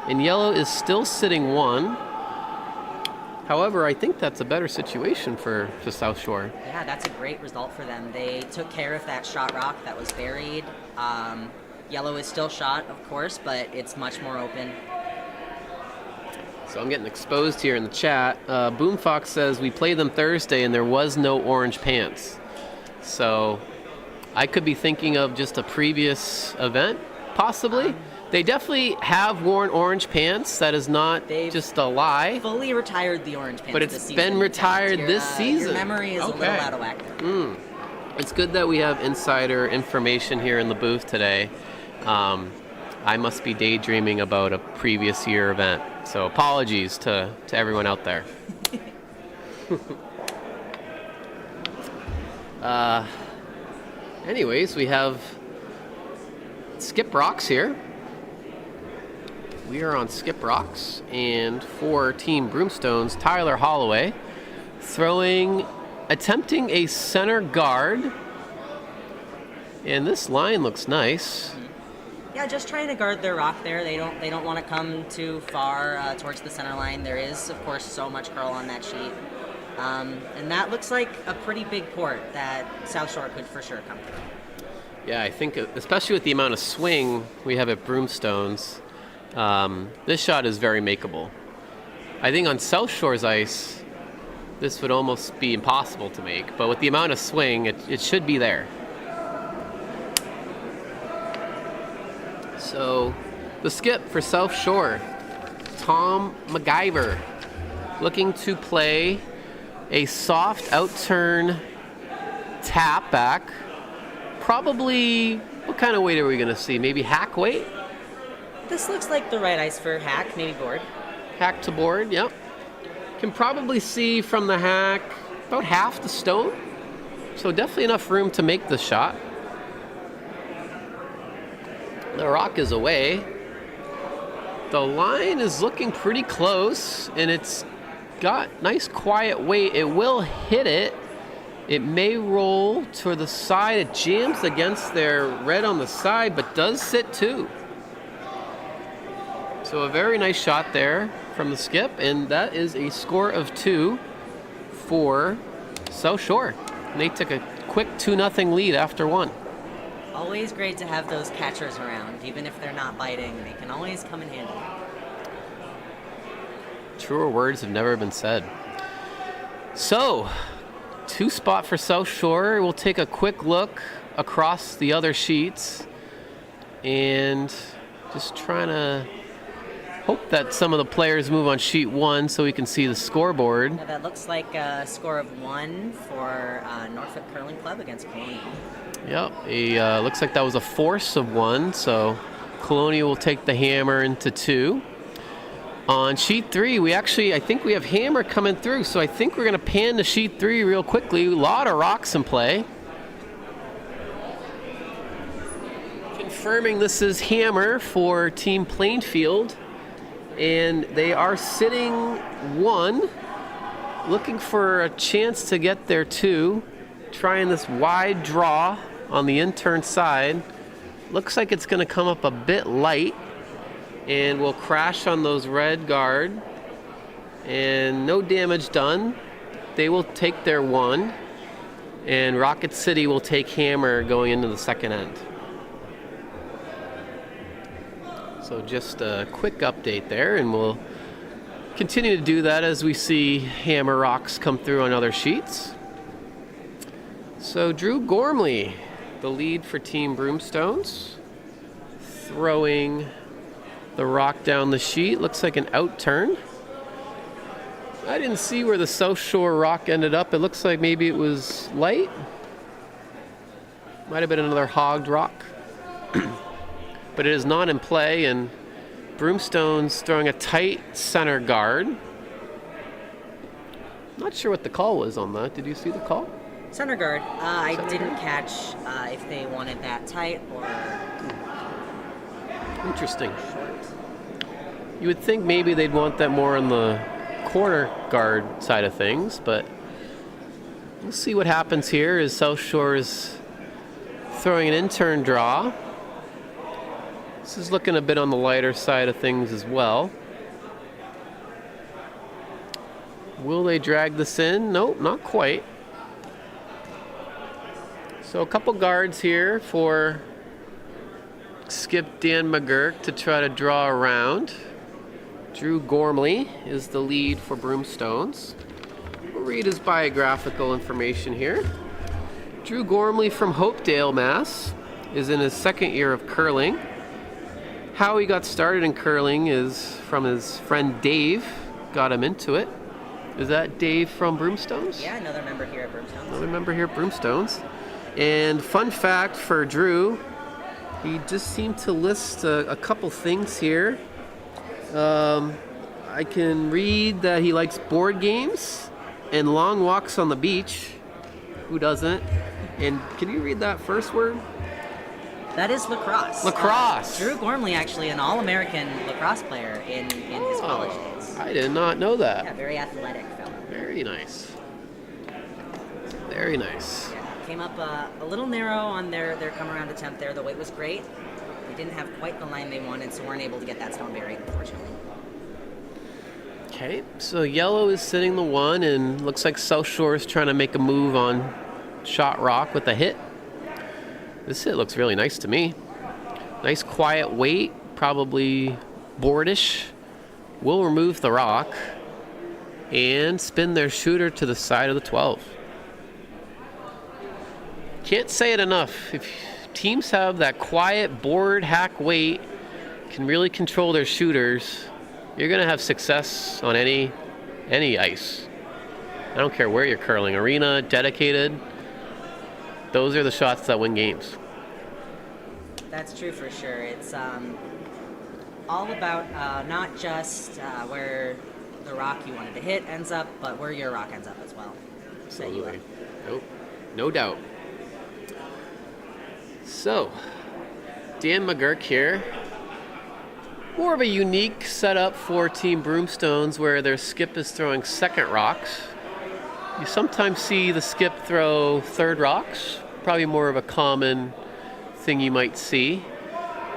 and yellow is still sitting one. However, I think that's a better situation for South Shore. Yeah, that's a great result for them. They took care of that shot rock that was buried. Yellow is still shot, of course, but it's much more open. So I'm getting exposed here in the chat. Boom Fox says we played them Thursday and there was no orange pants. So I could be thinking of just a previous event, possibly. They definitely have worn orange pants. That is not just a lie. Fully retired the orange pants. But it's been retired this season. Your memory is a little out of whack there. It's good that we have insider information here in the booth today. I must be daydreaming about a previous year event. So apologies to everyone out there. Anyways, we have Skip Rocks here. We are on Skip Rocks, and for Team Broomstones, Tyler Holloway attempting a center guard, and this line looks nice. Yeah, just trying to guard their rock there. They don't want to come too far towards the center line. There is, of course, so much curl on that sheet. And that looks like a pretty big port that South Shore could for sure come through. Yeah, I think especially with the amount of swing we have at Broomstones, this shot is very makeable. I think on South Shore's ice, this would almost be impossible to make, but with the amount of swing, it should be there. So, the skip for South Shore, Tom MacGyver, looking to play a soft outturn tap back. Probably, what kind of weight are we going to see? Maybe hack weight? This looks like the right ice for hack, maybe board. Hack to board, yep. Can probably see from the hack about half the stone. So definitely enough room to make the shot. The rock is away. The line is looking pretty close, and it's got nice quiet weight. It will hit it. It may roll to the side. It jams against their red on the side, but does sit too. So a very nice shot there from the skip, and that is a score of 2 for South Shore. And they took a quick 2-0 lead after 1. Always great to have those catchers around. Even if they're not biting, they can always come in handy. Truer words have never been said. So, 2 spot for South Shore. We'll take a quick look across the other sheets and just trying to hope that some of the players move on sheet 1 so we can see the scoreboard. Yeah, that looks like a score of 1 for Norfolk Curling Club against Colonial. Yep, looks like that was a force of 1, so Colonial will take the hammer into 2. On sheet 3, I think we have hammer coming through, so I think we're going to pan to sheet 3 real quickly. A lot of rocks in play. Confirming this is hammer for Team Plainfield, and they are sitting 1, looking for a chance to get there 2, trying this wide draw on the intern side. Looks like it's going to come up a bit light and will crash on those red guard, and no damage done. They will take their 1, and Rocket City will take hammer going into the second end. So just a quick update there, and we'll continue to do that as we see hammer rocks come through on other sheets. So Drew Gormley, the lead for Team Broomstones, throwing the rock down the sheet. Looks like an outturn. I didn't see where the South Shore rock ended up. It looks like maybe it was light. Might have been another hogged rock. But it is not in play, and Broomstones throwing a tight center guard. Not sure what the call was on that. Did you see the call? Center guard. I didn't catch if they wanted that tight or Interesting. You would think maybe they'd want that more on the corner guard side of things, but we'll see what happens here as South Shore is throwing an intern draw. This is looking a bit on the lighter side of things as well. Will they drag this in? Nope, not quite. So a couple guards here for skip Dan McGurk to try to draw around. Drew Gormley is the lead for Broomstones. We'll read his biographical information here. Drew Gormley from Hopedale, Mass. is in his second year of curling. How he got started in curling is from his friend Dave, got him into it. Is that Dave from Broomstones? Yeah, another member here at Broomstones. Another member here at Broomstones. And fun fact for Drew, he just seemed to list a couple things here. I can read that he likes board games and long walks on the beach. Who doesn't? And can you read that first word? That is lacrosse. Lacrosse. Drew Gormley, actually an All-American lacrosse player in his college days. I did not know that. Yeah, very athletic fellow. Very nice. Very nice. Yeah, came up a little narrow on their come-around attempt there. The weight was great. They didn't have quite the line they wanted, so weren't able to get that stone buried, unfortunately. Okay, so yellow is sitting the 1, and looks like South Shore is trying to make a move on shot rock with a hit. This hit looks really nice to me. Nice quiet weight, probably boardish. Will remove the rock and spin their shooter to the side of the 12. Can't say it enough. If teams have that quiet board hack weight, can really control their shooters, you're going to have success on any ice. I don't care where you're curling, arena, dedicated. Those are the shots that win games. That's true for sure. It's all about not just where the rock you wanted to hit ends up, but where your rock ends up as well. Absolutely. Nope. No doubt. So, Dan McGurk here. More of a unique setup for Team Broomstones where their skip is throwing second rocks. You sometimes see the skip throw third rocks, probably more of a common thing you might see.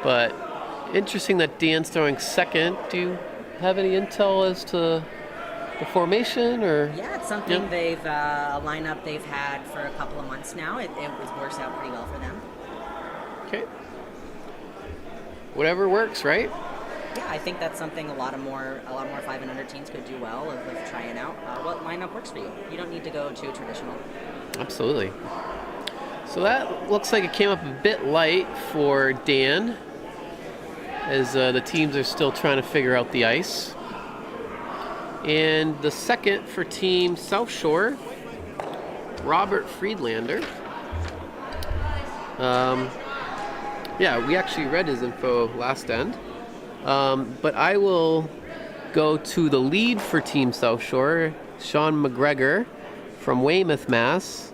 But interesting that Dan's throwing second. Do you have any intel as to the formation? Or yeah, it's something they've a lineup they've had for a couple of months now. It works out pretty well for them. Okay. Whatever works, right? Yeah, I think that's something a lot more 5 and under teams could do well of trying out. What lineup works for you? You don't need to go too traditional. Absolutely. So that looks like it came up a bit light for Dan, as the teams are still trying to figure out the ice. And the second for Team South Shore, Robert Friedlander. Yeah, we actually read his info last end. But I will go to the lead for Team South Shore, Sean McGregor from Weymouth, Mass.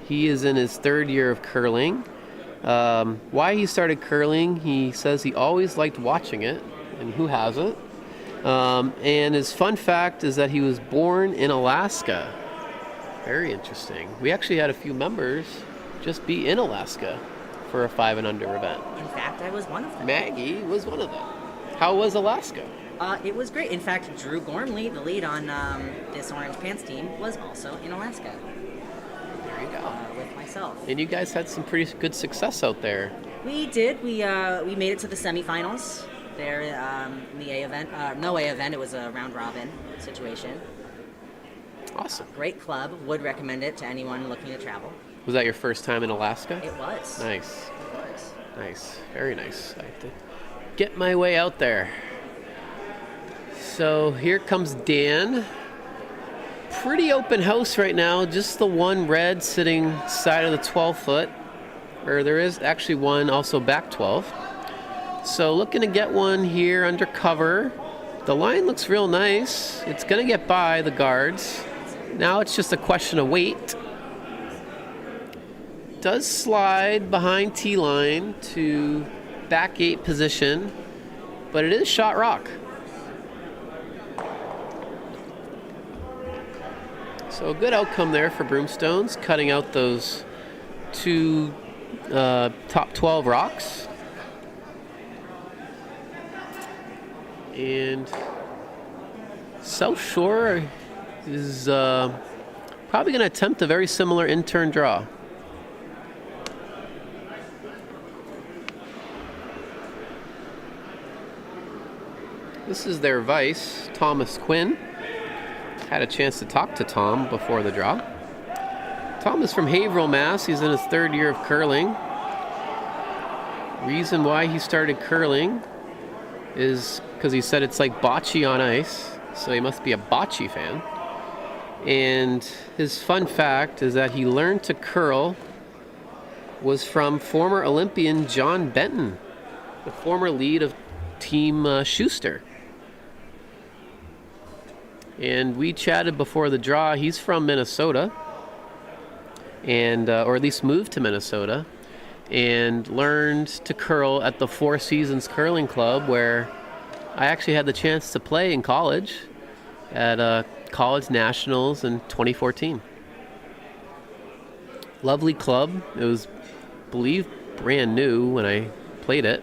He is in his third year of curling. Why he started curling, he says he always liked watching it, and who hasn't? And his fun fact is that he was born in Alaska. Very interesting. We actually had a few members just be in Alaska for a 5 and under event. In fact, I was one of them. Maggie was one of them. How was Alaska? It was great. In fact, Drew Gormley, the lead on this Orange Pants team, was also in Alaska. There you go. With myself. And you guys had some pretty good success out there. We did. We made it to the semifinals there in the A event. No A event. It was a round robin situation. Awesome. Great club. Would recommend it to anyone looking to travel. Was that your first time in Alaska? It was. Nice. It was. Nice. Very nice. I have to get my way out there. So here comes Dan. Pretty open house right now. Just the one red sitting side of the 12-foot. Or there is actually one also back 12. So looking to get one here under cover. The line looks real nice. It's going to get by the guards. Now it's just a question of weight. Does slide behind T-line to back 8 position, but it is shot rock. So a good outcome there for Broomstones, cutting out those 2 top 12 rocks. And South Shore is probably going to attempt a very similar in-turn draw. This is their vice, Thomas Quinn. Had a chance to talk to Tom before the draw. Tom is from Haverhill, Mass. He's in his third year of curling. Reason why he started curling is because he said it's like bocce on ice, so he must be a bocce fan. And his fun fact is that he learned to curl was from former Olympian John Benton, the former lead of Team Schuster. And we chatted before the draw. He's from Minnesota, and or at least moved to Minnesota, and learned to curl at the Four Seasons Curling Club, where I actually had the chance to play in college at College Nationals in 2014. Lovely club. It was, I believe, brand new when I played it,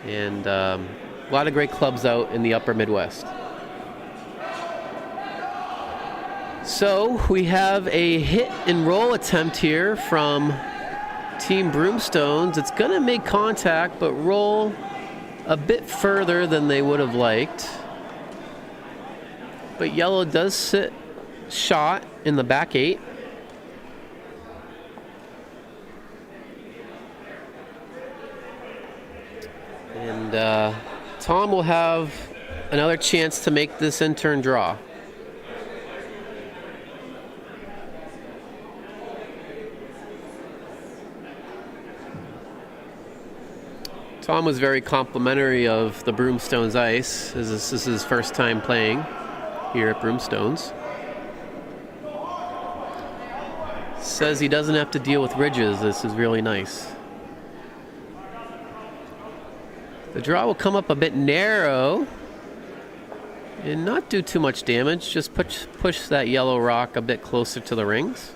and a lot of great clubs out in the upper Midwest. So we have a hit and roll attempt here from Team Broomstones. It's going to make contact, but roll a bit further than they would have liked. But yellow does sit shot in the back 8. And Tom will have another chance to make this in-turn draw. Tom was very complimentary of the Broomstones ice, as this is his first time playing here at Broomstones. Says he doesn't have to deal with ridges. This is really nice. The draw will come up a bit narrow and not do too much damage. Just push that yellow rock a bit closer to the rings.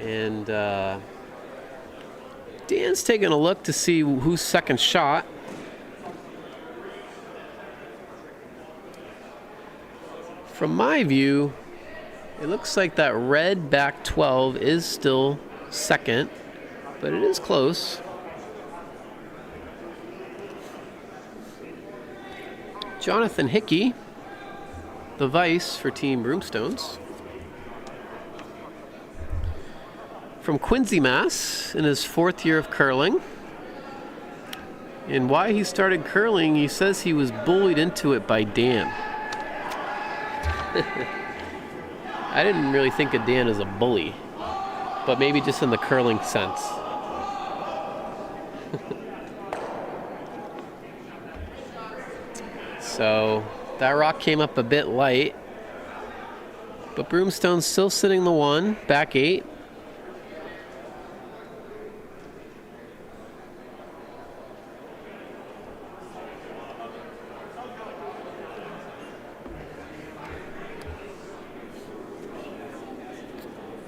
And Dan's taking a look to see who's second shot. From my view, it looks like that red back 12 is still second, but it is close. Jonathan Hickey, the vice for Team Broomstones. From Quincy, Mass, in his 4th year of curling. And why he started curling, he says he was bullied into it by Dan. I didn't really think of Dan as a bully, but maybe just in the curling sense. So that rock came up a bit light, but Broomstone's still sitting the 1, back 8.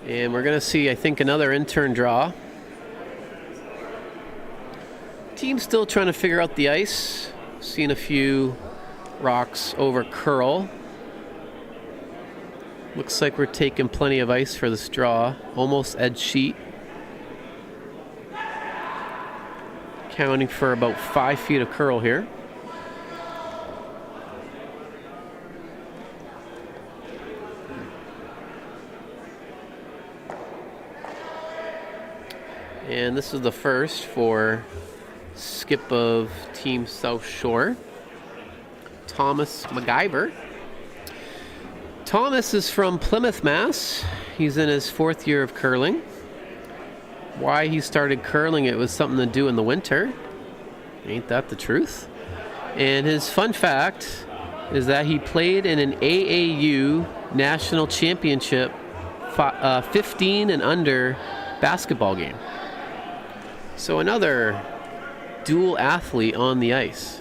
And we're going to see, I think, another in-turn draw. Team's still trying to figure out the ice. Seen a few rocks over curl. Looks like we're taking plenty of ice for this draw. Almost edge sheet. Counting for about 5 feet of curl here. And this is the first for skip of Team South Shore, Thomas MacGyver. Thomas is from Plymouth, Mass. He's in his 4th year of curling. Why he started curling, it was something to do in the winter. Ain't that the truth? And his fun fact is that he played in an AAU national championship 15 and under basketball game. So another dual athlete on the ice.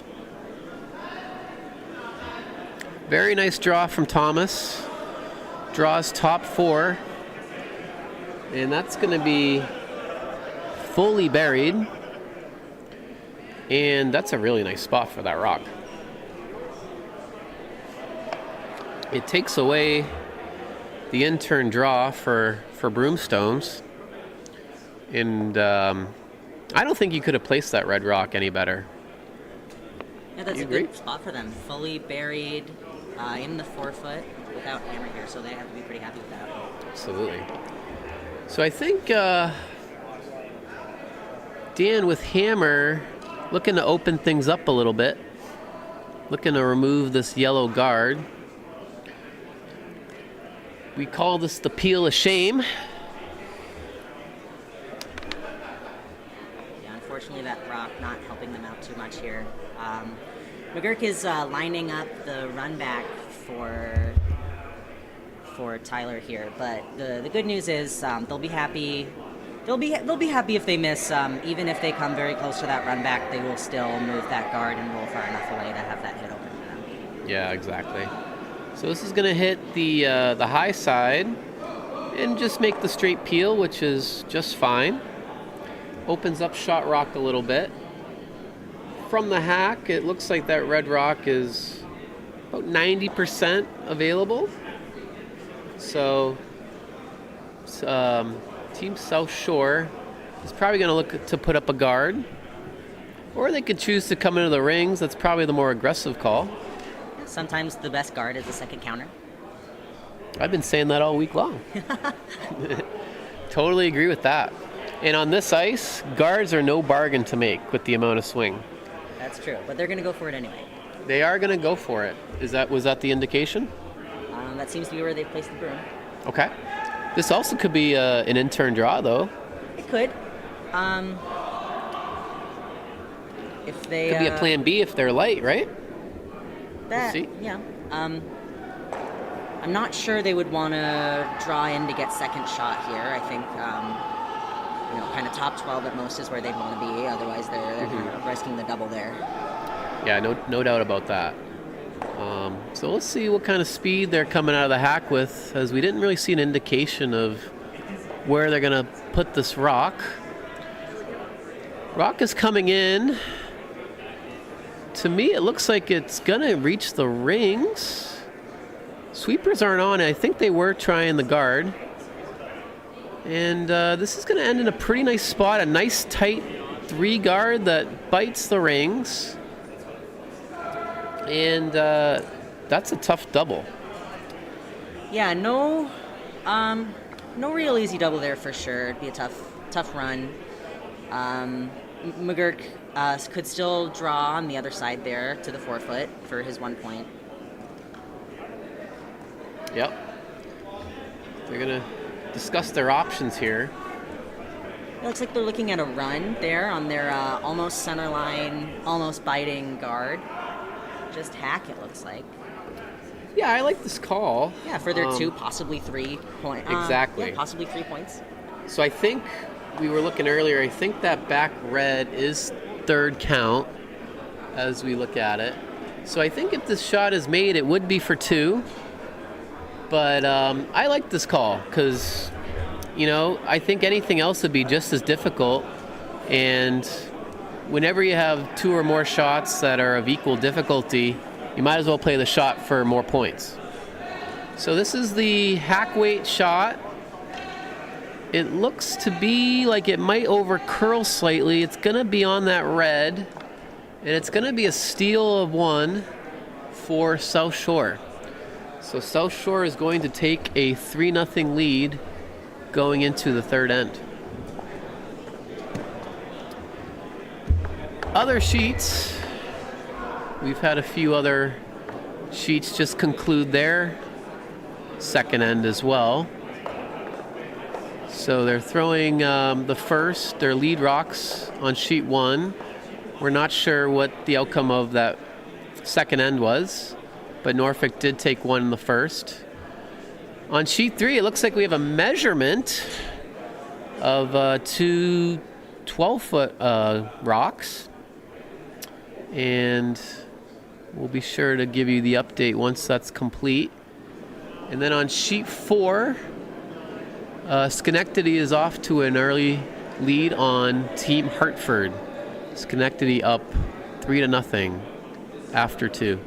Very nice draw from Thomas. Draws top 4. And that's going to be fully buried. And that's a really nice spot for that rock. It takes away the in-turn draw for Broomstones. And I don't think you could have placed that red rock any better. Yeah, that's a good spot for them. Fully buried in the 4-foot without hammer here, so they have to be pretty happy with that. Absolutely. So I think Dan with hammer looking to open things up a little bit. Looking to remove this yellow guard. We call this the peel of shame. Unfortunately, that rock not helping them out too much here. McGurk is lining up the run back for Tyler here, but the good news is they'll be happy. They'll be happy if they miss. Even if they come very close to that run back, they will still move that guard and roll far enough away to have that hit open for them. Yeah, exactly. So this is going to hit the high side and just make the straight peel, which is just fine. Opens up shot rock a little bit. From the hack, it looks like that red rock is about 90% available. So Team South Shore is probably going to look to put up a guard. Or they could choose to come into the rings. That's probably the more aggressive call. Sometimes the best guard is the second counter. I've been saying that all week long. Totally agree with that. And on this ice, guards are no bargain to make with the amount of swing. That's true, but they're going to go for it anyway. They are going to go for it. Was that the indication? That seems to be where they placed the broom. Okay. This also could be an in-turn draw, though. It could. If they could be a plan B if they're light, right? That, we'll see. Yeah. I'm not sure they would want to draw in to get second shot here. I think, kind of top 12 at most is where they'd want to be. Otherwise, they're kind of risking the double there. Yeah, no doubt about that. So let's see what kind of speed they're coming out of the hack with, as we didn't really see an indication of where they're going to put this rock. Rock is coming in. To me, it looks like it's going to reach the rings. Sweepers aren't on. I think they were trying the guard. And this is going to end in a pretty nice spot. A nice tight 3 guard that bites the rings. And that's a tough double. Yeah, no real easy double there for sure. It'd be a tough run. McGurk could still draw on the other side there to the forefoot for his 1 point. Yep. They're going to discuss their options here. It looks like they're looking at a run there on their almost center line, almost biting guard. Just hack, it looks like. Yeah, I like this call. Yeah, for their 2, possibly 3 points. Exactly. Yeah, possibly 3 points. So I think we were looking earlier, I think that back red is third count as we look at it. So I think if this shot is made, it would be for 2. But I like this call because, I think anything else would be just as difficult. And whenever you have 2 or more shots that are of equal difficulty, you might as well play the shot for more points. So this is the hack weight shot. It looks to be like it might over curl slightly. It's going to be on that red. And it's going to be a steal of 1 for South Shore. So South Shore is going to take a 3-0 lead going into the third end. Other sheets, we've had a few other sheets just conclude their second end as well. So they're throwing their lead rocks on sheet 1. We're not sure what the outcome of that second end was, but Norfolk did take 1 in the first. On sheet 3, it looks like we have a measurement of 2 12-foot rocks. And we'll be sure to give you the update once that's complete. And then on sheet 4, Schenectady is off to an early lead on Team Hartford. Schenectady up 3-0 after 2.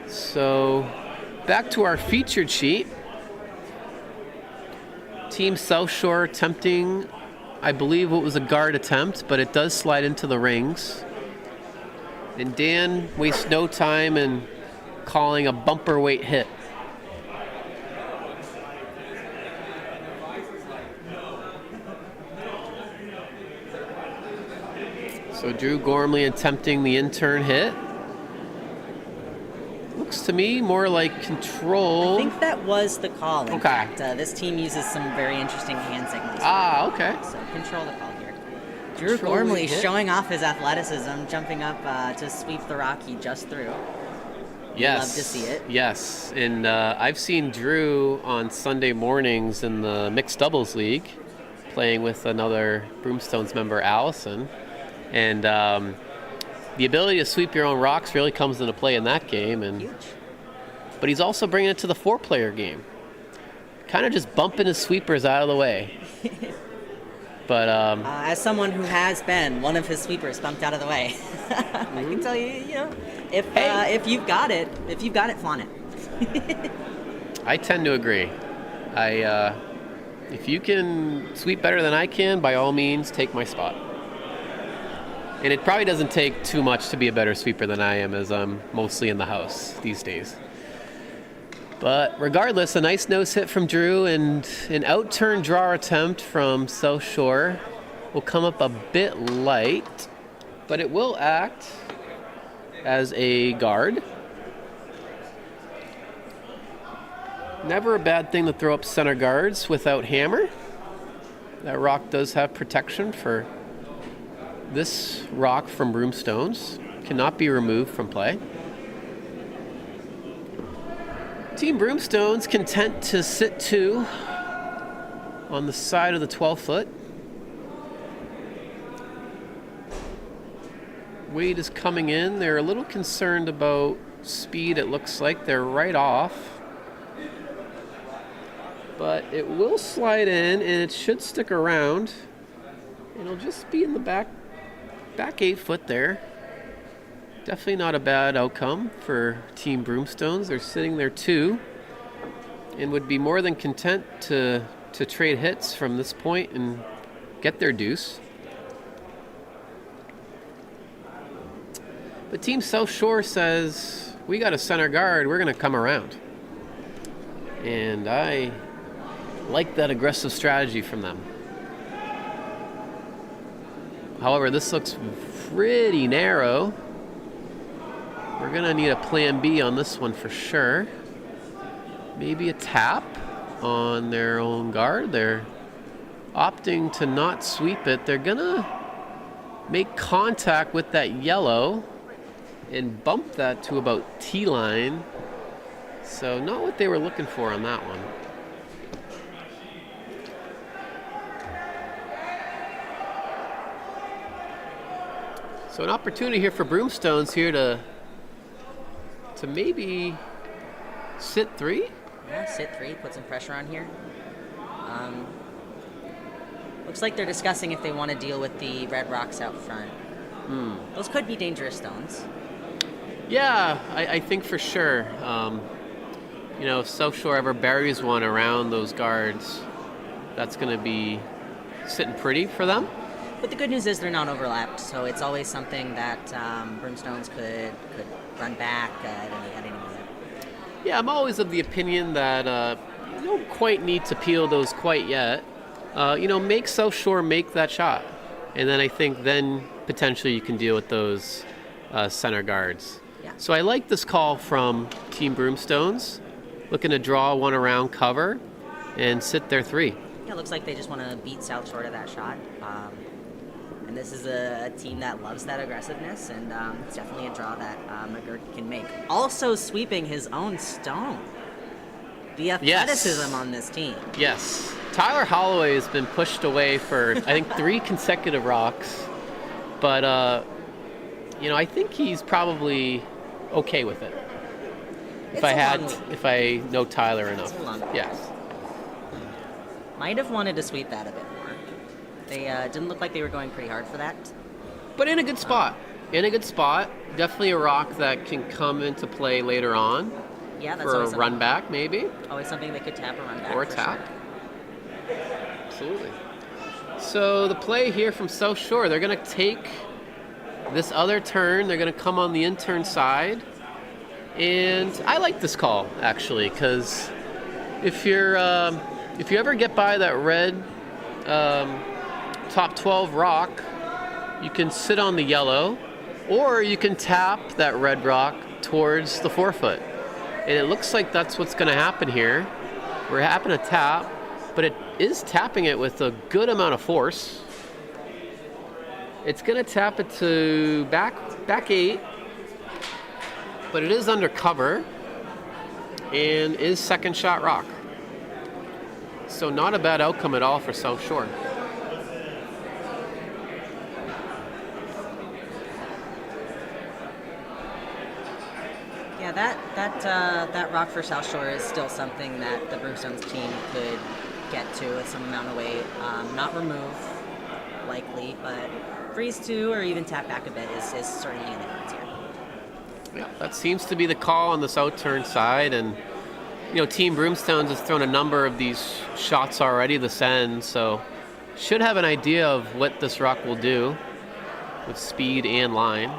So back to our featured sheet. Team South Shore attempting, I believe it was a guard attempt, but it does slide into the rings. And Dan wastes no time in calling a bumper weight hit. So Drew Gormley attempting the in-turn hit. Looks to me more like control. I think that was the call. In Okay. fact, this team uses some very interesting hand signals. Okay. So control the call here. Drew Control Gormley hit. showing off his athleticism, jumping up to sweep the rock he just threw. Yes. Love to see it. Yes. And I've seen Drew on Sunday mornings in the Mixed Doubles League playing with another Broomstones member, Allison. And the ability to sweep your own rocks really comes into play in that game. Huge. But he's also bringing it to the 4-player game. Kind of just bumping his sweepers out of the way. But As someone who has been one of his sweepers bumped out of the way, I can tell you, if you've got it, flaunt it. I tend to agree. If you can sweep better than I can, by all means, take my spot. And it probably doesn't take too much to be a better sweeper than I am, as I'm mostly in the house these days. But regardless, a nice nose hit from Drew and an out-turn draw attempt from South Shore will come up a bit light, but it will act as a guard. Never a bad thing to throw up center guards without hammer. That rock does have protection for this rock from Broomstones. Cannot be removed from play. Team Broomstones content to sit 2 on the side of the 12-foot. Wade is coming in. They're a little concerned about speed, it looks like. They're right off. But it will slide in, and it should stick around. It'll just be in the back 8 foot there. Definitely not a bad outcome for Team Broomstones. They're sitting there 2 and would be more than content to trade hits from this point and get their deuce. But Team South Shore says, we got a center guard, we're going to come around. And I like that aggressive strategy from them. However, this looks pretty narrow. We're going to need a plan B on this one for sure. Maybe a tap on their own guard. They're opting to not sweep it. They're going to make contact with that yellow and bump that to about T-line. So not what they were looking for on that one. So an opportunity here for Broomstones here to maybe sit 3. Yeah, sit 3, put some pressure on here. Looks like they're discussing if they want to deal with the red rocks out front. Those could be dangerous stones. Yeah, I think for sure. If South Shore ever buries one around those guards, that's going to be sitting pretty for them. But the good news is they're not overlapped, so it's always something that Broomstones could run back at any moment. Yeah, I'm always of the opinion that you don't quite need to peel those quite yet. Make South Shore make that shot. And then I think then potentially you can deal with those center guards. Yeah. So I like this call from Team Broomstones, looking to draw one around cover and sit their 3. Yeah, it looks like they just want to beat South Shore to that shot. And this is a team that loves that aggressiveness, and it's definitely a draw that McGurk can make. Also sweeping his own stone. The athleticism on this team. Yes. Tyler Holloway has been pushed away for, I think, 3 consecutive rocks. But, I think he's probably okay with it. If I know Tyler enough. Yes. Might have wanted to sweep that a bit more. They didn't look like they were going pretty hard for that. But in a good spot. Definitely a rock that can come into play later on. Yeah, that's for a run back, maybe. Always something they could tap or run back. Or a tap. Sure. Absolutely. So the play here from South Shore, they're going to take this other turn. They're going to come on the in-turn side. And I like this call, actually, because if you ever get by that red top 12 rock, you can sit on the yellow, or you can tap that red rock towards the 4-foot. And it looks like that's what's going to happen here. We're having a tap, but it is tapping it with a good amount of force. It's going to tap it to back 8, but it is under cover and is second shot rock. So not a bad outcome at all for South Shore. Yeah, that rock for South Shore is still something that the Broomstones team could get to with some amount of weight. Not remove. likely, but freeze 2 or even tap back a bit is certainly in the cards here. Yeah, that seems to be the call on this outturn side, and Team Broomstones has thrown a number of these shots already this end, so should have an idea of what this rock will do with speed and line.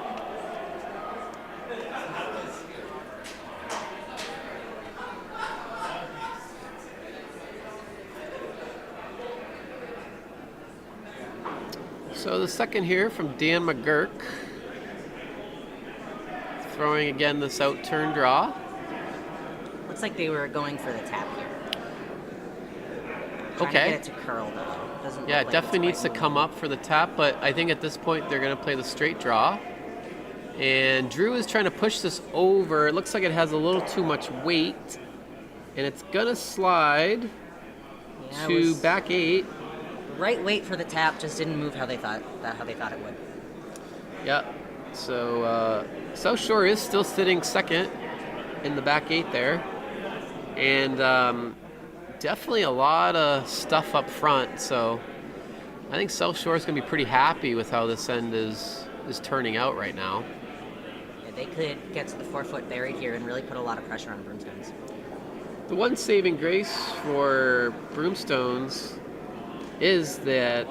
So the second here from Dan McGurk. Throwing again this outturn draw. Looks like they were going for the tap here. Trying to get it to curl though. Doesn't Yeah, look it like definitely it's needs to quite come moving. up for the tap, but I think at this point they're going to play the straight draw. And Drew is trying to push this over. It looks like it has a little too much weight. And it's going to slide Yeah, it to was back 8. right weight for the tap, just didn't move how they thought it would. Yeah. So South Shore is still sitting second in the back 8 there. And definitely a lot of stuff up front. So I think South Shore is going to be pretty happy with how this end is turning out right now. Yeah, they could get to the 4-foot buried here and really put a lot of pressure on Broomstones. The one saving grace for Broomstones is that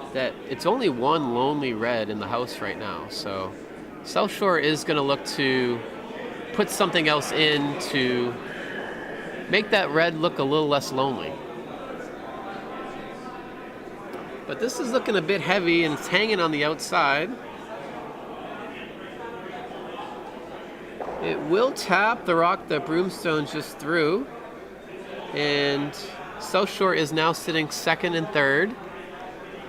it's only one lonely red in the house right now. So South Shore is going to look to put something else in to make that red look a little less lonely. But this is looking a bit heavy and it's hanging on the outside. It will tap the rock that Broomstones just threw. And South Shore is now sitting second and third.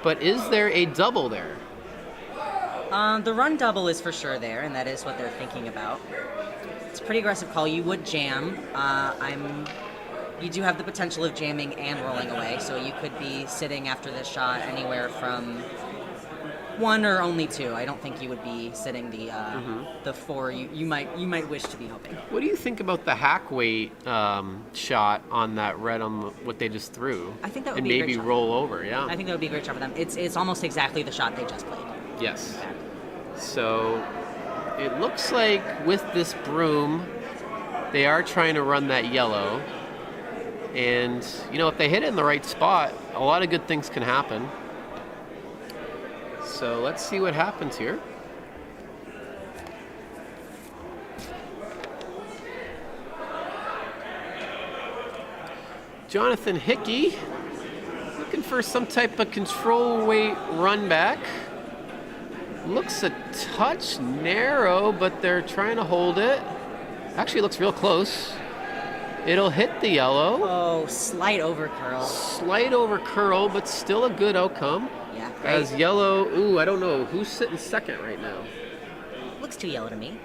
But is there a double there? The run double is for sure there, and that is what they're thinking about. It's a pretty aggressive call. You would jam. You do have the potential of jamming and rolling away, so you could be sitting after this shot anywhere from 1 or only 2. I don't think you would be sitting the 4. You might wish to be hoping. What do you think about the hack weight shot on that red on what they just threw? I think that would and be a maybe great shot. roll over. Yeah. I think that would be a great shot for them. It's almost exactly the shot they just played. Yes. So it looks like with this broom, they are trying to run that yellow. And, if they hit it in the right spot, a lot of good things can happen. So let's see what happens here. Jonathan Hickey looking for some type of control weight run back. Looks a touch narrow, but they're trying to hold it. Actually looks real close. It'll hit the yellow. Oh, slight over curl. Slight over curl, but still a good outcome. Yeah, great. As yellow, I don't know. Who's sitting second right now? Looks too yellow to me.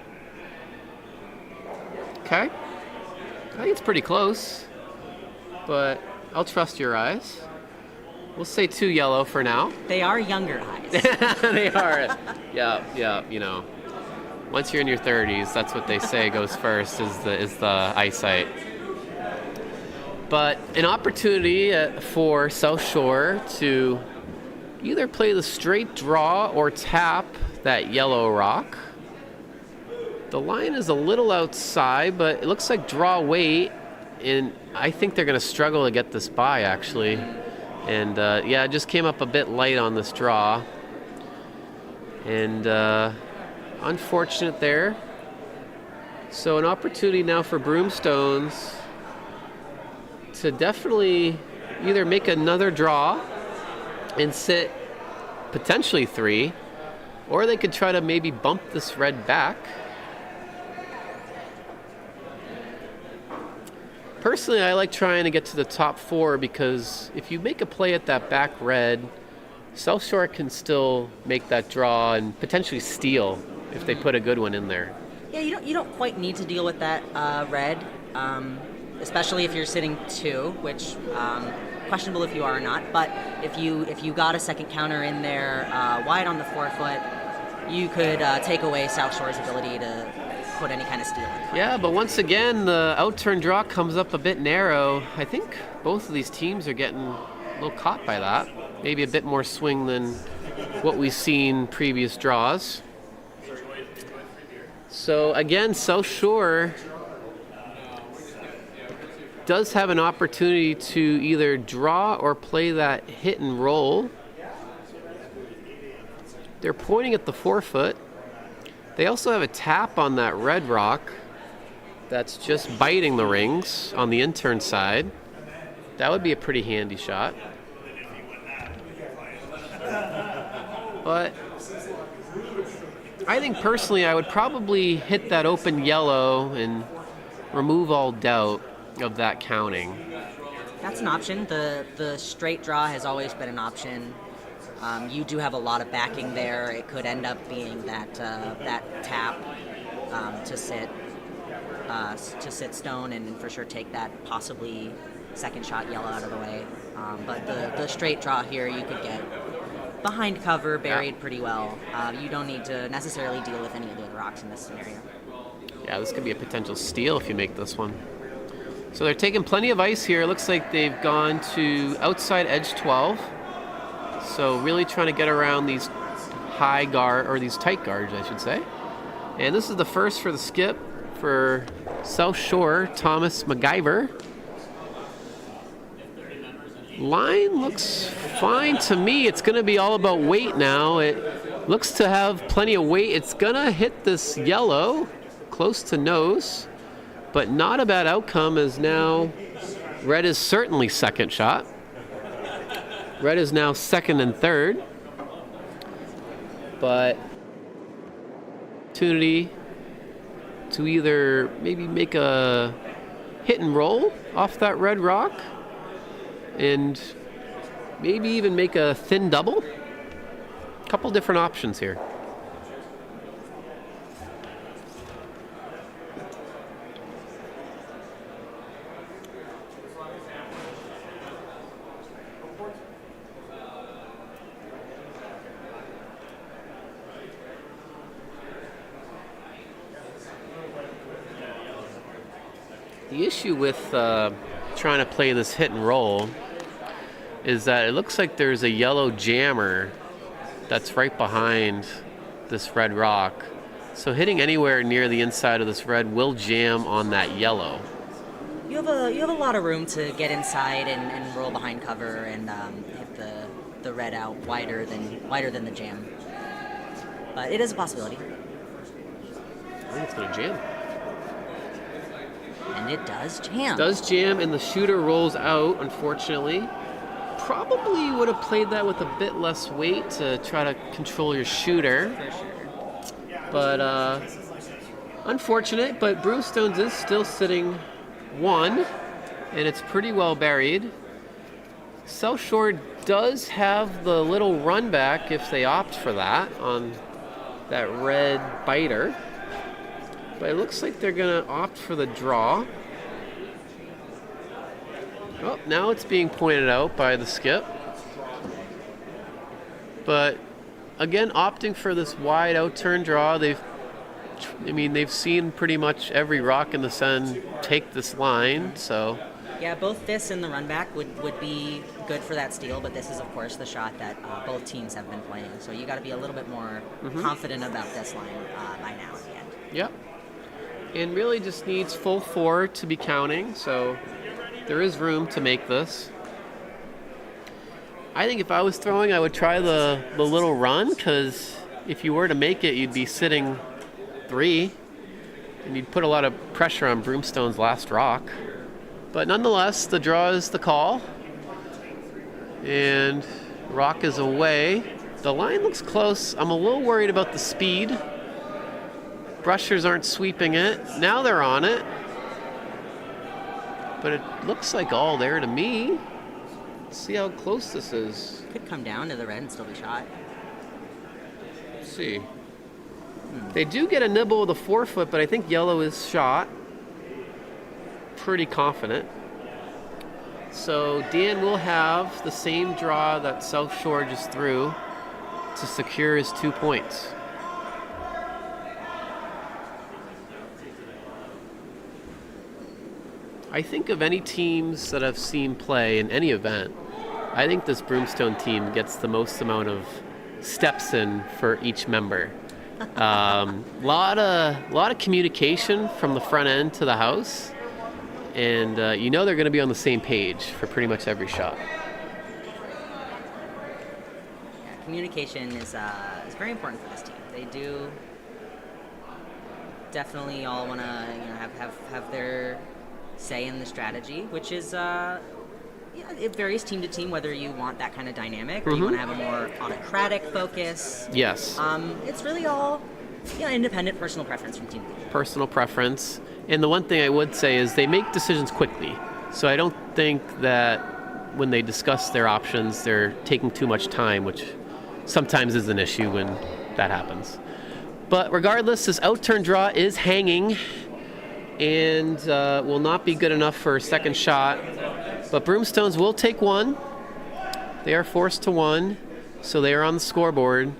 Okay. I think it's pretty close, but I'll trust your eyes. We'll say 2 yellow for now. They are younger eyes. They are. Yeah. Once you're in your 30s, that's what they say goes first is the eyesight. But an opportunity for South Shore to either play the straight draw or tap that yellow rock. The line is a little outside, but it looks like draw weight, and I think they're going to struggle to get this by, actually. And, it just came up a bit light on this draw. And unfortunate there. So an opportunity now for Broomstones to definitely either make another draw and sit potentially 3, or they could try to maybe bump this red back. Personally, I like trying to get to the top 4 because if you make a play at that back red, South Shore can still make that draw and potentially steal if they put a good one in there. Yeah, you don't quite need to deal with that red, especially if you're sitting 2, which questionable if you are or not. But if you got a second counter in there wide on the 4-foot, you could take away South Shore's ability to put any kind of steal in. Yeah, but once again, the outturn draw comes up a bit narrow. I think both of these teams are getting a little caught by that. Maybe a bit more swing than what we've seen previous draws. So again, South Shore does have an opportunity to either draw or play that hit and roll. They're pointing at the 4-foot. They also have a tap on that red rock that's just biting the rings on the intern side. That would be a pretty handy shot. But I think personally I would probably hit that open yellow and remove all doubt of that counting. That's an option. The straight draw has always been an option. You do have a lot of backing there. It could end up being that tap to sit stone and for sure take that possibly second shot yellow out of the way. But the straight draw here, you could get behind cover, buried pretty well. You don't need to necessarily deal with any of the other rocks in this scenario. Yeah, this could be a potential steal if you make this one. So they're taking plenty of ice here. It looks like they've gone to outside edge 12. So really trying to get around these high guard, or these tight guards, I should say. And this is the first for the skip for South Shore, Thomas MacGyver. Line looks fine to me. It's going to be all about weight now. It looks to have plenty of weight. It's going to hit this yellow close to nose, but not a bad outcome, as now red is certainly second shot. Red is now second and third, but opportunity to either maybe make a hit and roll off that red rock and maybe even make a thin double. A couple different options here. The issue with trying to play this hit and roll is that it looks like there's a yellow jammer that's right behind this red rock. So hitting anywhere near the inside of this red will jam on that yellow. You have a lot of room to get inside and roll behind cover and hit the red out wider than the jam. But it is a possibility. I think it's going to jam. And it does jam. It does jam, and the shooter rolls out, unfortunately. Probably would have played that with a bit less weight to try to control your shooter. For sure. But unfortunate, but Broomstones is still sitting one, and it's pretty well buried. South Shore does have the little run back if they opt for that on that red biter. But it looks like they're going to opt for the draw. Oh, now it's being pointed out by the skip. But again, opting for this wide out turn draw. They've seen pretty much every rock in the sun take this line, so. Yeah, both this and the run back would be good for that steal, but this is, of course, the shot that both teams have been playing. So you got to be a little bit more confident about this line by now at the end. Yep. And really just needs full 4 to be counting, so there is room to make this. I think if I was throwing, I would try the little run, because if you were to make it, you'd be sitting 3, and you'd put a lot of pressure on Broomstone's last rock. But nonetheless, the draw is the call, and rock is away. The line looks close. I'm a little worried about the speed. Brushers aren't sweeping it. Now they're on it. But it looks like all there to me. Let's see how close this is. Could come down to the red and still be shot. Let's see. They do get a nibble with a 4-foot, but I think yellow is shot. Pretty confident. So Dan will have the same draw that South Shore just threw to secure his 2 points. I think of any teams that I've seen play in any event, I think this Broomstone team gets the most amount of steps in for each member. Lot of communication from the front end to the house, and they're going to be on the same page for pretty much every shot. Yeah, communication is very important for this team. They do definitely all want to have their say in the strategy, which is it varies team to team whether you want that kind of dynamic or you want to have a more autocratic focus. Yes. It's really all independent personal preference from team to team. Personal preference. And the one thing I would say is they make decisions quickly. So I don't think that when they discuss their options, they're taking too much time, which sometimes is an issue when that happens. But regardless, this outturn draw is hanging and will not be good enough for a second shot. But Broomstones will take one. They are forced to one, so they are on the scoreboard.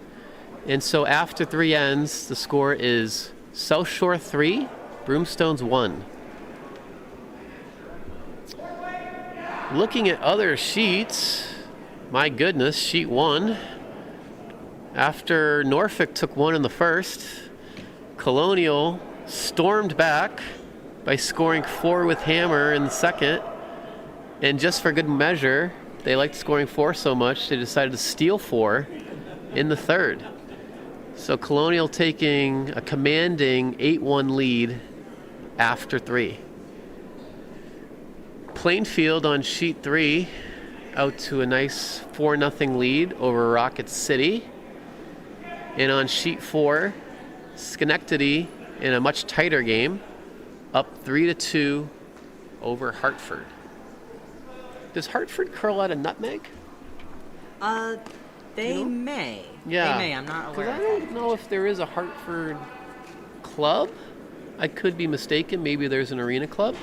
And so after 3 ends, the score is South Shore 3, Broomstones 1. Looking at other sheets, my goodness, sheet 1. After Norfolk took one in the first, Colonial stormed back by scoring 4 with hammer in the second. And just for good measure, they liked scoring 4 so much, they decided to steal 4 in the third. So Colonial taking a commanding 8-1 lead after 3. Plainfield on sheet 3 out to a nice 4-0 lead over Rocket City. And on sheet 4, Schenectady in a much tighter game, up 3-2 over Hartford. Does Hartford curl out a nutmeg? They may. Yeah. They may. I'm not aware. I don't know if there is a Hartford club. I could be mistaken. Maybe there's an arena club.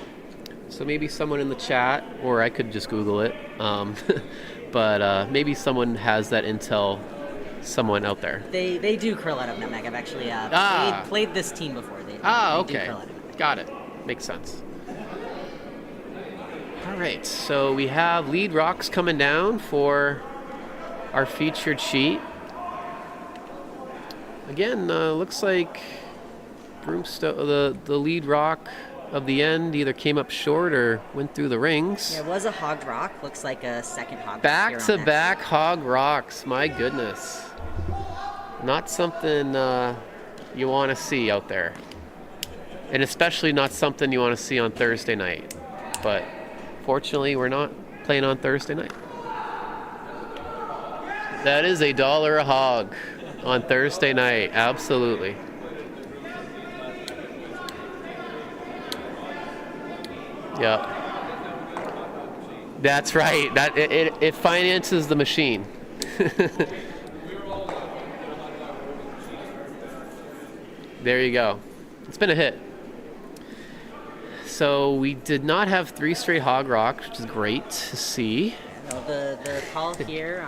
So maybe someone in the chat, or I could just Google it. But maybe someone has that intel. Someone out there. They do curl out of nutmeg. I've actually played this team before. They okay. do curl out of nutmeg. Got it. Makes sense. All right, so we have lead rocks coming down for our featured sheet. Again, looks like Broomstone, the lead rock of the end either came up short or went through the rings. Yeah, it was a hogged rock. Looks like a second hog rock. Back-to-back hog rocks. My goodness. Not something you want to see out there. And especially not something you want to see on Thursday night. But fortunately, we're not playing on Thursday night. That is $1 a hog on Thursday night. Absolutely. Yep. That's right. That it finances the machine. There you go. It's been a hit. So we did not have 3 straight hog rocks, which is great to see. No, the call here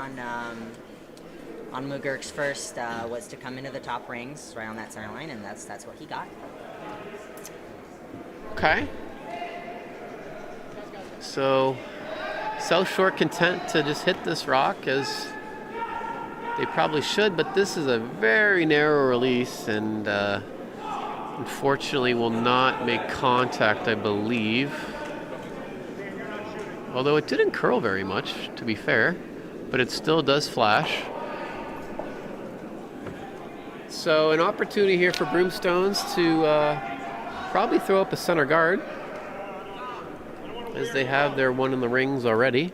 on McGurk's first was to come into the top rings right on that center line, and that's what he got. Okay. So South Shore content to just hit this rock as they probably should, but this is a very narrow release and unfortunately will not make contact, I believe. Although it didn't curl very much, to be fair, but it still does flash. So an opportunity here for Broomstones to probably throw up a center guard, as they have their one in the rings already.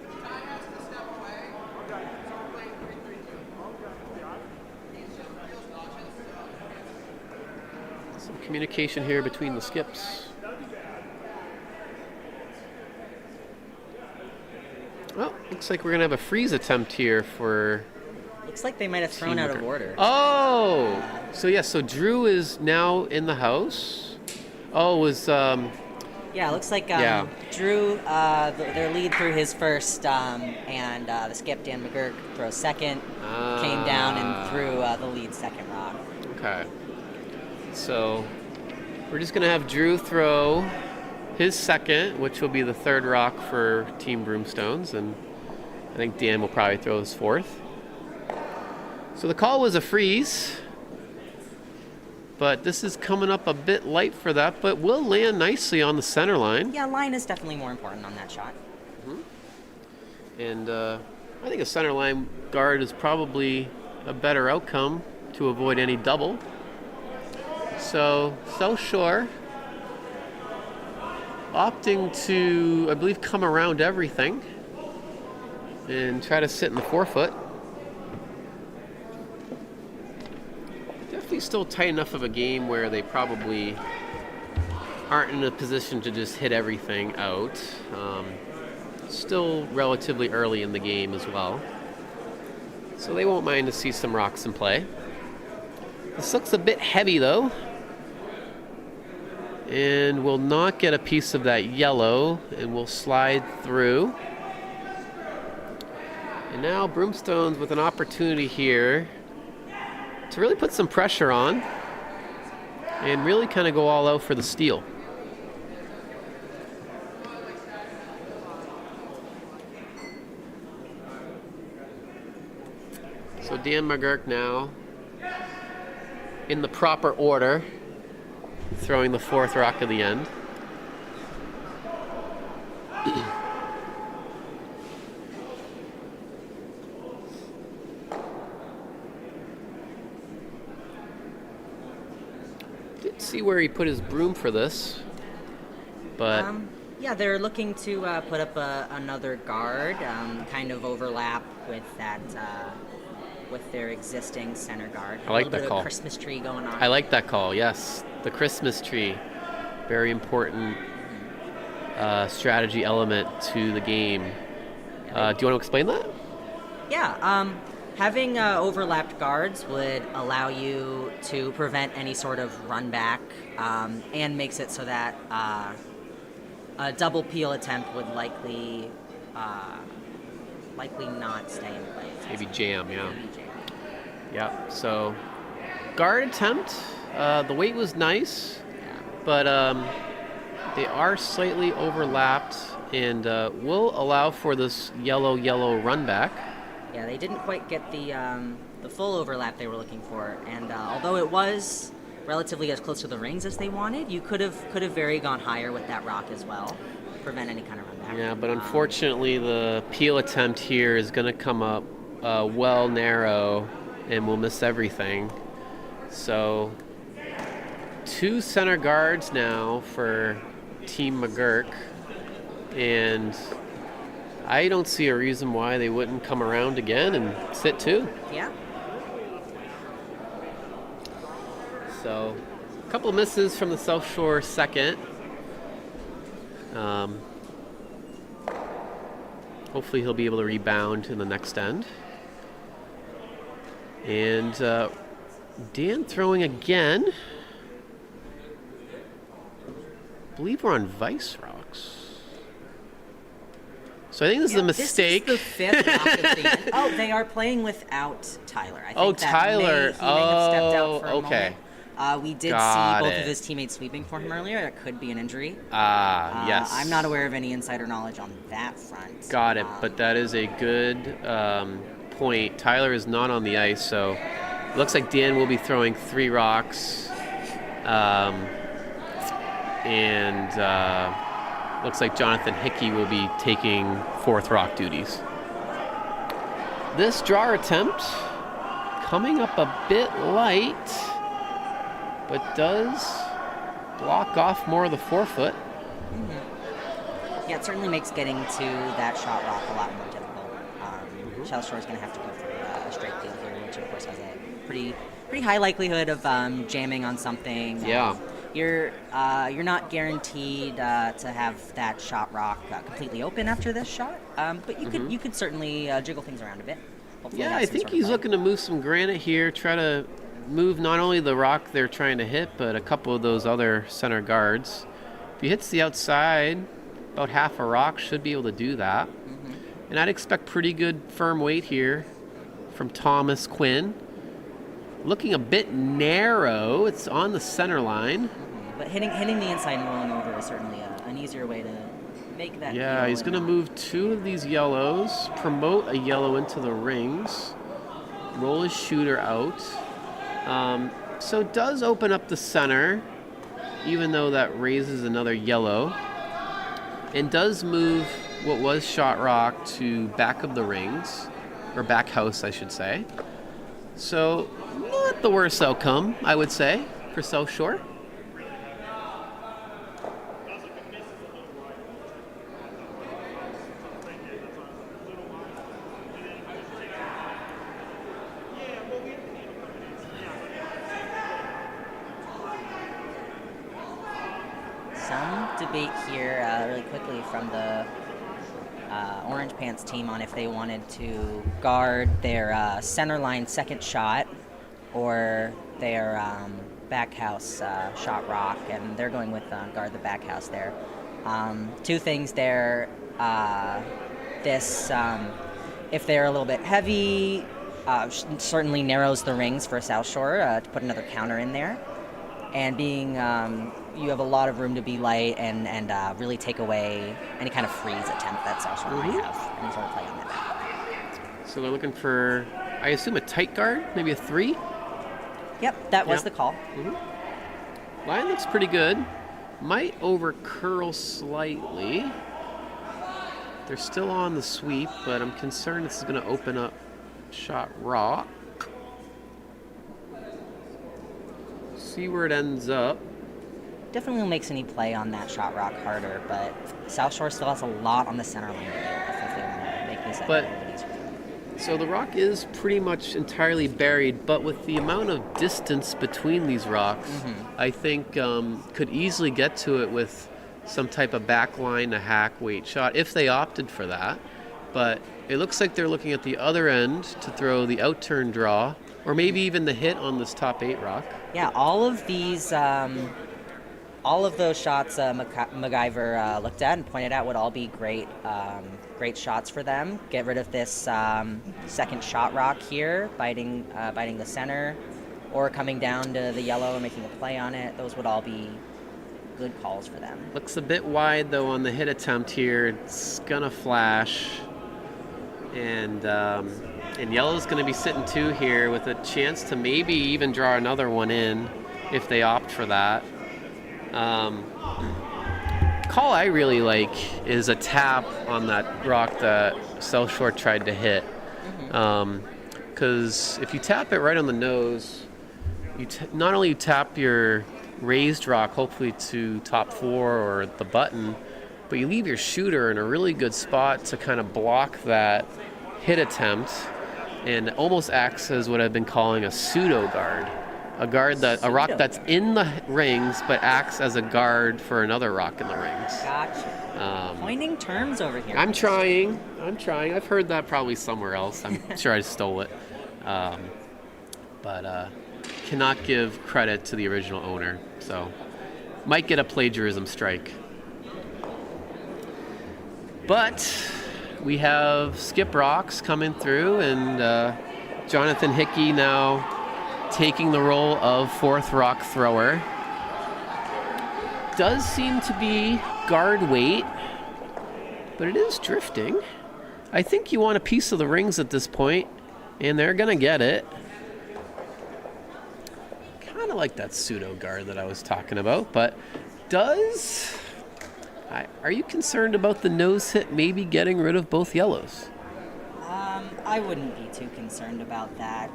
Some communication here between the skips. Well, looks like we're going to have a freeze attempt here for... Looks like they might have thrown out of order. Oh! So Drew is now in the house. Oh, it was... Yeah, it looks like Drew, their lead through his first, and the skip, Dan McGurk, throws second, came down and threw the lead second rock. Okay. So we're just going to have Drew throw his second, which will be the third rock for Team Broomstones, and I think Dan will probably throw his fourth. So the call was a freeze, but this is coming up a bit light for that, but will land nicely on the center line. Yeah, line is definitely more important on that shot. And I think a center line guard is probably a better outcome to avoid any double. So South Shore opting to, I believe, come around everything and try to sit in the 4-foot. Definitely still tight enough of a game where they probably aren't in a position to just hit everything out. Still relatively early in the game as well. So they won't mind to see some rocks in play. This looks a bit heavy though. And we'll not get a piece of that yellow, and we'll slide through. And now Broomstones with an opportunity here to really put some pressure on and really kind of go all out for the steal. So Dan McGurk now in the proper order, throwing the 4th rock of the end. Didn't see where he put his broom for this, but Yeah, they're looking to put up another guard, kind of overlap with that, with their existing center guard. I like a little that bit call. Of Christmas tree going on. I like that call. Yes, the Christmas tree, very important strategy element to the game. Do you want to explain that? Yeah, having overlapped guards would allow you to prevent any sort of run back, and makes it so that a double peel attempt would likely not stay in place. Maybe jam, yeah. Maybe jam. Yeah, so guard attempt, the weight was nice, but they are slightly overlapped and will allow for this yellow run back. Yeah, they didn't quite get the full overlap they were looking for, and although it was relatively as close to the rings as they wanted, you could have very gone higher with that rock as well, prevent any kind of run back. Yeah, but unfortunately the peel attempt here is going to come up well narrow and we'll miss everything. So 2 center guards now for Team McGurk, and I don't see a reason why they wouldn't come around again and sit 2. Yeah. So a couple of misses from the South Shore second. Hopefully he'll be able to rebound in the next end. And Dan throwing again. I believe we're on Vice Rocks. So I think this is a mistake. This is the 5th rock of the end. Oh, they are playing without Tyler. I think Tyler. he may have stepped out for a okay. moment. We did see both of his teammates sweeping for him earlier. It could be an injury. Yes. I'm not aware of any insider knowledge on that front. Got it, but that is a good point. Tyler is not on the ice, so it looks like Dan will be throwing 3 rocks. And looks like Jonathan Hickey will be taking 4th rock duties. This draw attempt coming up a bit light, but does block off more of the 4-foot. Mm-hmm. Yeah, it certainly makes getting to that shot rock a lot more difficult. South Shore is going to have to go for a straight deal here, which of course has a pretty high likelihood of jamming on something. Yeah. You're not guaranteed to have that shot rock completely open after this shot, but you could certainly jiggle things around a bit. Hopefully Yeah, I think he's looking to move some granite here, try to move not only the rock they're trying to hit, but a couple of those other center guards. If he hits the outside, about half a rock should be able to do that. Mm-hmm. And I'd expect pretty good firm weight here from Thomas Quinn. Looking a bit narrow. It's on the center line. Mm-hmm. But hitting the inside and rolling over is certainly an easier way to make that. Yeah, he's going to move 2 of these yellows, promote a yellow into the rings. roll his shooter out. So it does open up the center, even though that raises another yellow. And does move what was shot rock to back of the rings, or back house, I should say. So not the worst outcome, I would say, for South Shore. Some debate here really quickly from the Orange Pants team on if they wanted to guard their center line second shot or their back house shot rock, and they're going with guard the back house there. Two things there. If they're a little bit heavy, certainly narrows the rings for South Shore to put another counter in there. And being you have a lot of room to be light and really take away any kind of freeze attempt that South Shore might have. Any sort of play on that. So they're looking for, I assume, a tight guard, maybe a 3? Yep, that was the call. Line looks pretty good. Might over curl slightly. They're still on the sweep, but I'm concerned this is going to open up shot rock. See where it ends up. Definitely makes any play on that shot rock harder, but South Shore still has a lot on the center line to deal with if they want to make this a little bit easier. So the rock is pretty much entirely buried, but with the amount of distance between these rocks, I think could easily get to it with some type of backline, a hack weight shot, if they opted for that. But it looks like they're looking at the other end to throw the outturn draw, or maybe even the hit on this top 8 rock. Yeah, all of these, all of those shots MacGyver looked at and pointed out would all be great shots for them. Get rid of this second shot rock here, biting the center, or coming down to the yellow and making a play on it. Those would all be good calls for them. Looks a bit wide, though, on the hit attempt here. It's going to flash. And yellow's going to be sitting 2 here with a chance to maybe even draw another one in if they opt for that. Call I really like is a tap on that rock that South Shore tried to hit. Because if you tap it right on the nose, you not only tap your raised rock, hopefully to top 4 or the button, but you leave your shooter in a really good spot to kind of block that hit attempt, and almost acts as what I've been calling a pseudo guard. A rock that's in the rings but acts as a guard for another rock in the rings. Gotcha. Coining terms over here. I'm trying. I've heard that probably somewhere else. I'm sure I stole it. But cannot give credit to the original owner. So might get a plagiarism strike. But we have Skip Rocks coming through, and Jonathan Hickey now taking the role of 4th rock thrower. Does seem to be guard weight, but it is drifting. I think you want a piece of the rings at this point, and they're going to get it. Kind of like that pseudo guard that I was talking about, but are you concerned about the nose hit maybe getting rid of both yellows? I wouldn't be too concerned about that.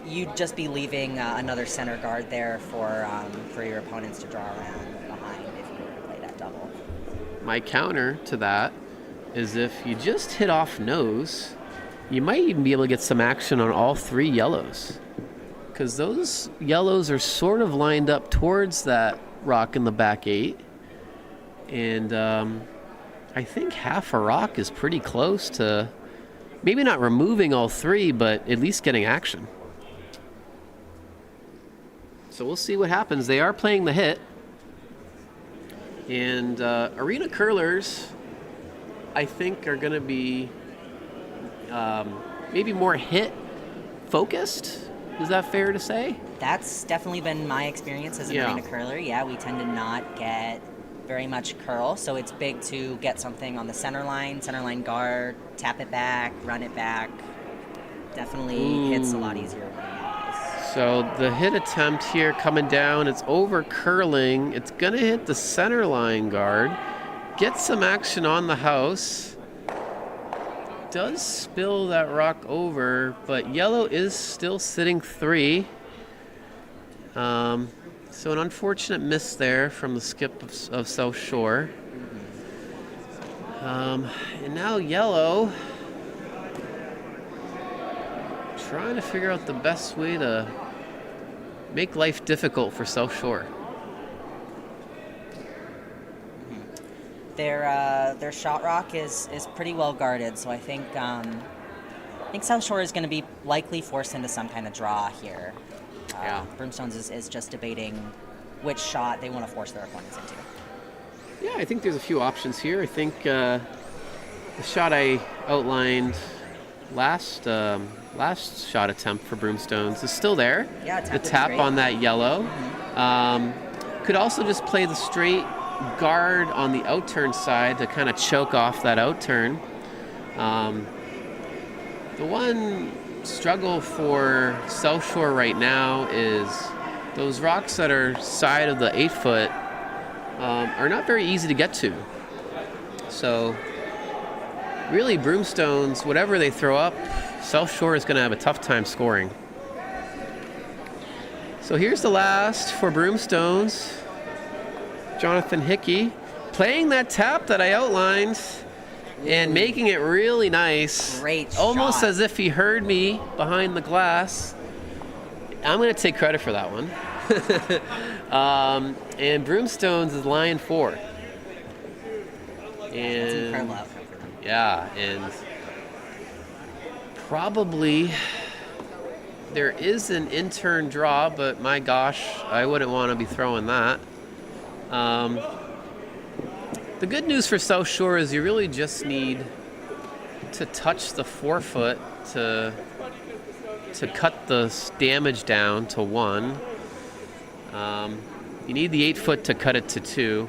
You'd just be leaving another center guard there for your opponents to draw around behind if you were to play that double. My counter to that is if you just hit off nose, you might even be able to get some action on all 3 yellows, because those yellows are sort of lined up towards that rock in the back 8, and I think half a rock is pretty close to maybe not removing all 3, but at least getting action. So we'll see what happens. They are playing the hit, and arena curlers, I think, are going to be maybe more hit focused. Is that fair to say? That's definitely been my experience as an arena curler. Yeah, we tend to not get very much curl, so it's big to get something on the center line guard, tap it back, run it back. Definitely hits a lot easier when you have this. So the hit attempt here coming down, it's over curling. It's going to hit the center line guard. Get some action on the house. Does spill that rock over, but yellow is still sitting 3. So an unfortunate miss there from the skip of South Shore. And now yellow trying to figure out the best way to make life difficult for South Shore. Their shot rock is pretty well guarded, so I think South Shore is going to be likely forced into some kind of draw here. Broomstones is just debating which shot they want to force their opponents into. Yeah, I think there's a few options here. I think the shot I outlined last shot attempt for Broomstones is still there. Yeah, the tap on that yellow. Could also just play the straight guard on the outturn side to kind of choke off that outturn. The one struggle for South Shore right now is those rocks that are side of the 8-foot are not very easy to get to. So really Broomstones, whatever they throw up, South Shore is going to have a tough time scoring. So here's the last for Broomstones. Jonathan Hickey playing that tap that I outlined and making it really nice. Great shot. Almost as if he heard me behind the glass. I'm going to take credit for that one. And Broomstones is line 4. That's an And incredible outcome for them. yeah, and probably there is an in-turn draw, but my gosh, I wouldn't want to be throwing that. The good news for South Shore is you really just need to touch the 4-foot to cut the damage down to 1. You need the 8-foot to cut it to 2.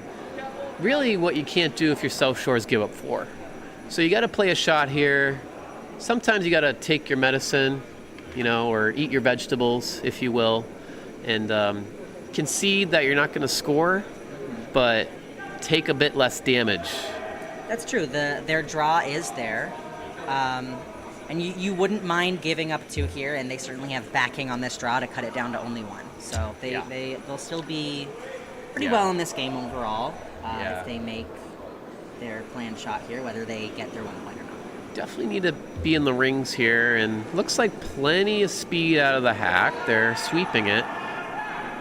Really, what you can't do if you're South Shore is give up 4. So you got to play a shot here. Sometimes you got to take your medicine, or eat your vegetables, if you will, and concede that you're not going to score, but take a bit less damage. That's true. Their draw is there. And you wouldn't mind giving up 2 here, and they certainly have backing on this draw to cut it down to only 1. So they'll still be pretty well in this game overall if they make their planned shot here, whether they get their 1 point or not. Definitely need to be in the rings here, and looks like plenty of speed out of the hack. They're sweeping it.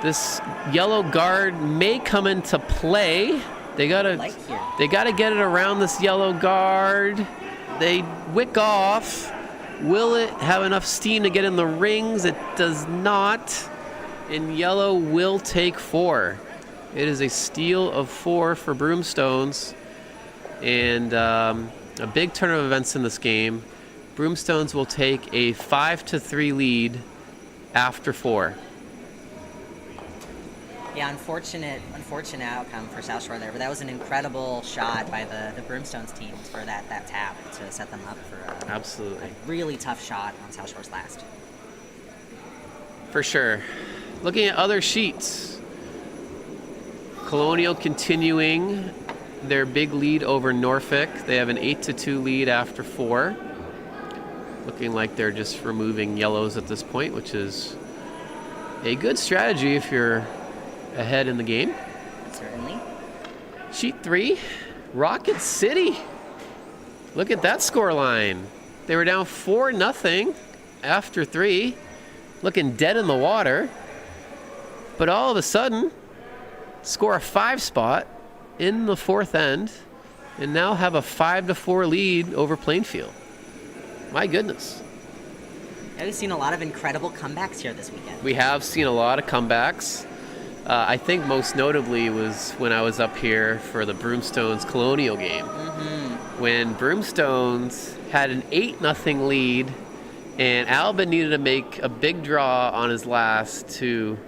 This yellow guard may come into play. They gotta get it around this yellow guard. They wick off. Will it have enough steam to get in the rings? It does not. And yellow will take 4. It is a steal of 4 for Broomstones. And a big turn of events in this game. Broomstones will take a 5-3 lead after 4. Yeah, unfortunate outcome for South Shore there, but that was an incredible shot by the Broomstones team for that tap to set them up for Absolutely. a really tough shot on South Shore's last. For sure. Looking at other sheets. Colonial continuing their big lead over Norfolk. They have an 8-2 lead after 4. Looking like they're just removing yellows at this point, which is a good strategy if you're ahead in the game. Certainly. Sheet 3, Rocket City. Look at that score line. They were down 4-0 after 3, looking dead in the water. But all of a sudden, score a 5 spot in the 4th end, and now have a 5-4 lead over Plainfield. My goodness. Yeah, we've seen a lot of incredible comebacks here this weekend. We have seen a lot of comebacks. I think most notably was when I was up here for the Broomstones Colonial game. When Broomstones had an 8-0 lead, and Albin needed to make a big draw on his last to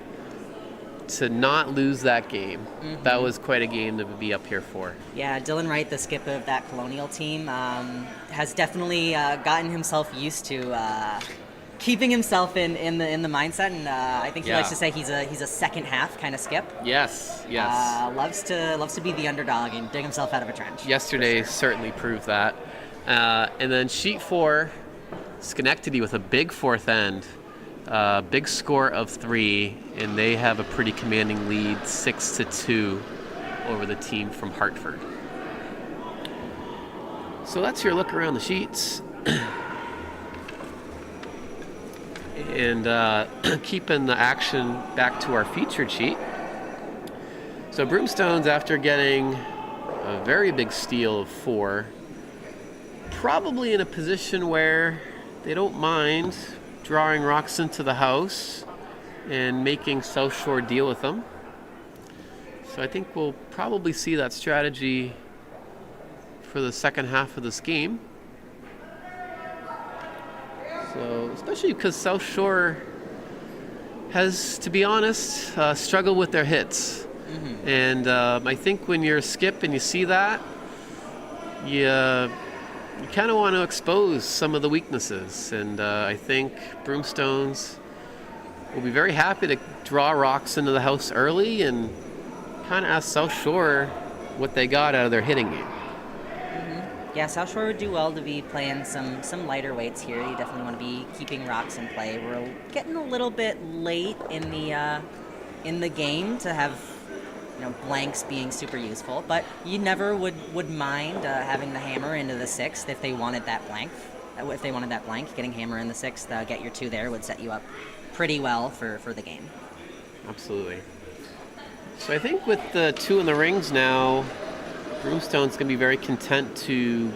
to not lose that game. That was quite a game to be up here for. Yeah, Dylan Wright, the skip of that Colonial team, has definitely gotten himself used to keeping himself in the mindset, and I think he likes to say he's a second half kind of skip. Yes. Loves to be the underdog and dig himself out of a trench. Yesterday certainly proved that. And then sheet 4, Schenectady with a big fourth end. Big score of 3, and they have a pretty commanding lead, 6-2 over the team from Hartford. So that's your look around the sheets. And keeping the action back to our featured sheet. So Broomstones, after getting a very big steal of 4, probably in a position where they don't mind drawing rocks into the house and making South Shore deal with them. So I think we'll probably see that strategy for the second half of this game. So, especially because South Shore has, to be honest, struggled with their hits. And I think when you're a skip and you see that, you kind of want to expose some of the weaknesses. And I think Broomstones will be very happy to draw rocks into the house early and kind of ask South Shore what they got out of their hitting game. Yeah, South Shore would do well to be playing some lighter weights here. You definitely want to be keeping rocks in play. We're getting a little bit late in the game to have blanks being super useful, but you never would mind having the hammer into the 6th if they wanted that blank. If they wanted that blank, getting hammer in the 6th, get your 2 there would set you up pretty well for the game. Absolutely. So I think with the 2 in the rings now, Broomstone's going to be very content to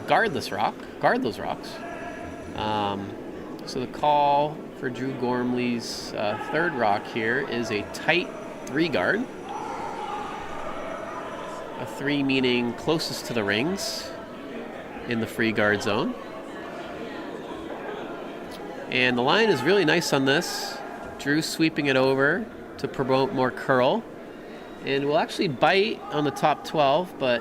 guard those rocks. So the call for Drew Gormley's 3rd rock here is a tight 3 guard. A 3 meaning closest to the rings in the free guard zone. And the line is really nice on this. Drew sweeping it over to promote more curl. And we'll actually bite on the top 12, but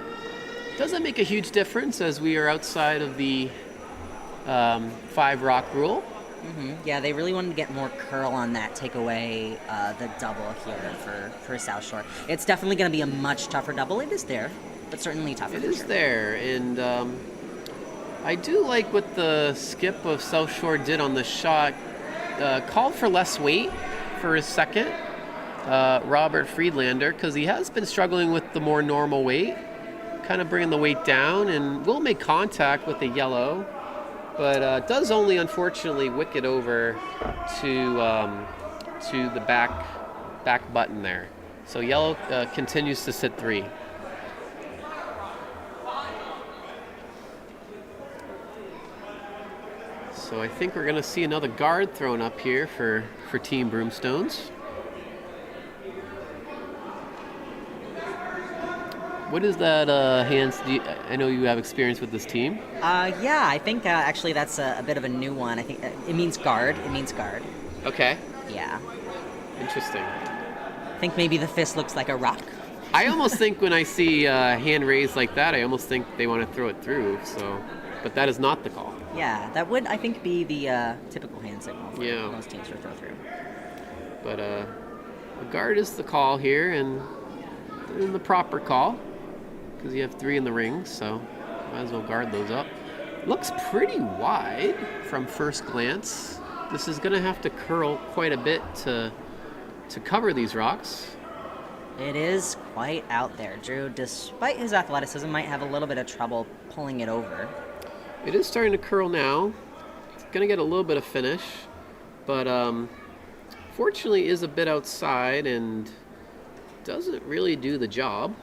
doesn't make a huge difference as we are outside of the 5 rock rule. Yeah, they really wanted to get more curl on that, take away the double here for South Shore. It's definitely going to be a much tougher double. It is there, but certainly tougher. It is there, and I do like what the skip of South Shore did on the shot. Called for less weight for his second. Robert Friedlander, because he has been struggling with the more normal weight, kind of bringing the weight down, and will make contact with the yellow, but does only unfortunately wick it over to the back button there. So yellow continues to sit 3. So I think we're going to see another guard thrown up here for Team Broomstones. What is that, Hans? I know you have experience with this team. Yeah, I think actually that's a bit of a new one. I think it means guard. Okay. Yeah. Interesting. I think maybe the fist looks like a rock. I almost think when I see hand raised like that, I almost think they want to throw it through. So, but that is not the call. Yeah, that would, I think, be the typical hand signal for most teams to throw through. But the guard is the call here, and the proper call, because you have 3 in the ring, so might as well guard those up. Looks pretty wide from first glance. This is going to have to curl quite a bit to cover these rocks. It is quite out there. Drew, despite his athleticism, might have a little bit of trouble pulling it over. It is starting to curl now. It's going to get a little bit of finish, but fortunately is a bit outside and doesn't really do the job.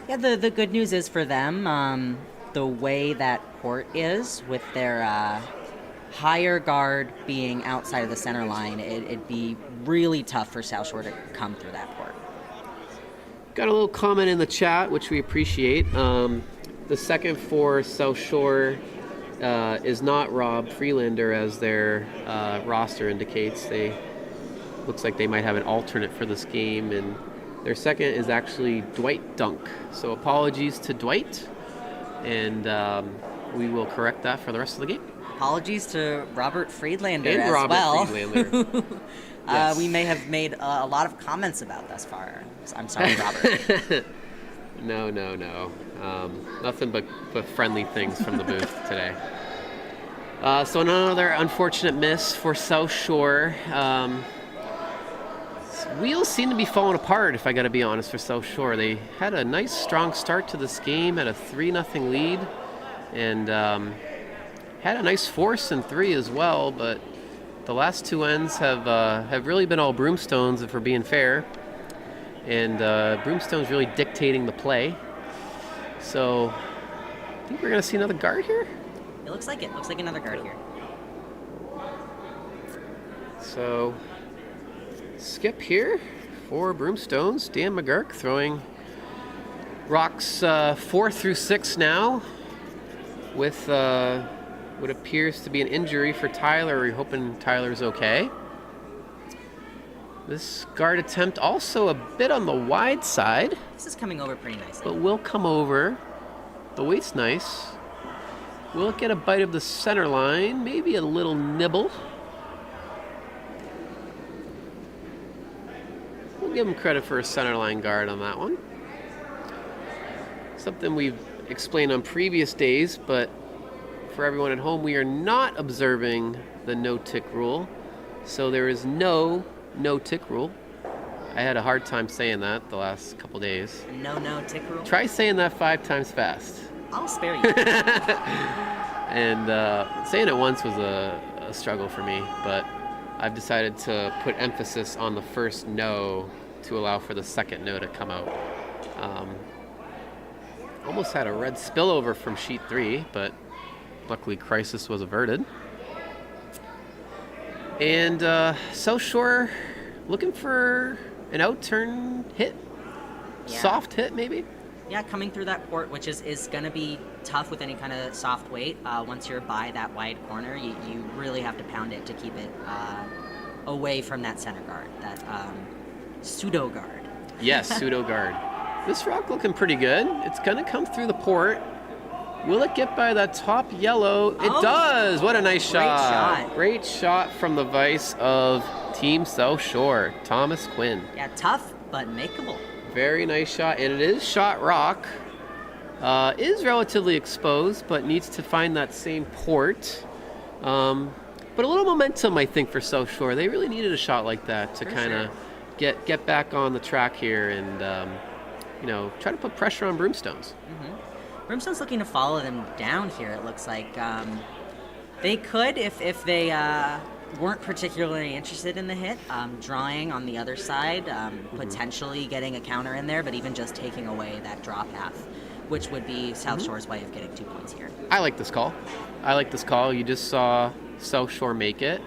Yeah, the good news is for them, the way that court is, with their higher guard being outside of the center line, it'd be really tough for South Shore to come through that court. Got a little comment in the chat, which we appreciate. The second for South Shore is not Rob Freelander, as their roster indicates. They looks like they might have an alternate for this game, and their second is actually Dwight Dunk. So apologies to Dwight, and we will correct that for the rest of the game. Apologies to Robert Friedlander And as Robert well. Friedlander. Yes. We may have made a lot of comments about thus far. I'm sorry, Robert. No. Nothing but friendly things from the booth today. So another unfortunate miss for South Shore. Wheels seem to be falling apart, if I got to be honest, for South Shore. They had a nice, strong start to this game, had a 3-0 lead, and had a nice force in 3 as well, but the last 2 ends have really been all Broomstones, if we're being fair. And Broomstones really dictating the play. So I think we're going to see another guard here. It looks like it. Looks like another guard here. So skip here for Broomstones. Dan McGurk throwing rocks 4 through 6 now with what appears to be an injury for Tyler. We're hoping Tyler's okay. This guard attempt also a bit on the wide side, This is coming over pretty nicely. but will come over. The weight's nice. Will it get a bite of the center line? Maybe a little nibble. We'll give him credit for a center line guard on that one. Something we've explained on previous days, but for everyone at home, we are not observing the no-tick rule. So there is no no-tick rule. I had a hard time saying that the last couple days. No tick rule. Try saying that 5 times fast. I'll spare you. And saying it once was a struggle for me, but I've decided to put emphasis on the first no to allow for the second no to come out. Almost had a red spillover from sheet 3, but luckily crisis was averted. And South Shore looking for an out-turn hit. Yeah. Soft hit, maybe? Yeah, coming through that port, which is going to be tough with any kind of soft weight. Once you're by that wide corner, you really have to pound it to keep it away from that center guard, that pseudo guard. Yes, pseudo guard. This rock looking pretty good. It's going to come through the port. Will it get by that top yellow? It does! What a nice shot. Great shot from the vice of Team South Shore, Thomas Quinn. Yeah, tough, but makeable. Very nice shot, and it is shot rock. Is relatively exposed, but needs to find that same port. But a little momentum, I think, for South Shore. They really needed a shot like that to kind of get back on the track here and try to put pressure on Broomstones. Mm-hmm. Broomstone's looking to follow them down here. It looks like they could, if they weren't particularly interested in the hit, drawing on the other side, potentially getting a counter in there, but even just taking away that draw path, which would be South Shore's way of getting 2 points here. I like this call. You just saw South Shore make it.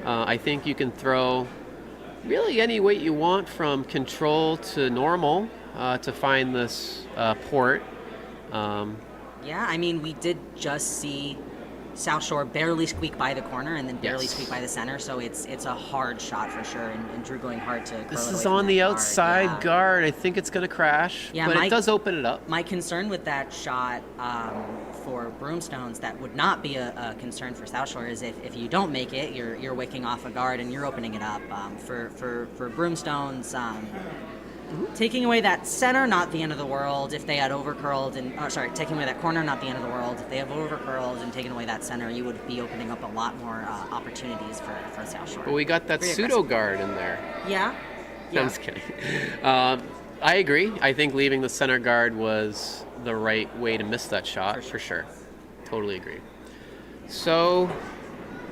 I think you can throw really any weight you want from control to normal to find this port. Yeah, I mean, we did just see South Shore barely squeak by the corner and then barely squeak by the center, so it's a hard shot for sure, and Drew going hard to curl This it is away on from the that outside guard. I think it's going to crash, but it does open it up. My concern with that shot for Broomstones, that would not be a concern for South Shore, is if you don't make it, you're wicking off a guard and you're opening it up. For Broomstones, taking away that center, not the end of the world. If they had overcurled taking away that corner, not the end of the world. If they have overcurled and taken away that center, you would be opening up a lot more opportunities for South Shore. But we got that pseudo guard in there. Yeah. I'm just kidding. I agree. I think leaving the center guard was the right way to miss that shot, for sure. Totally agree. So,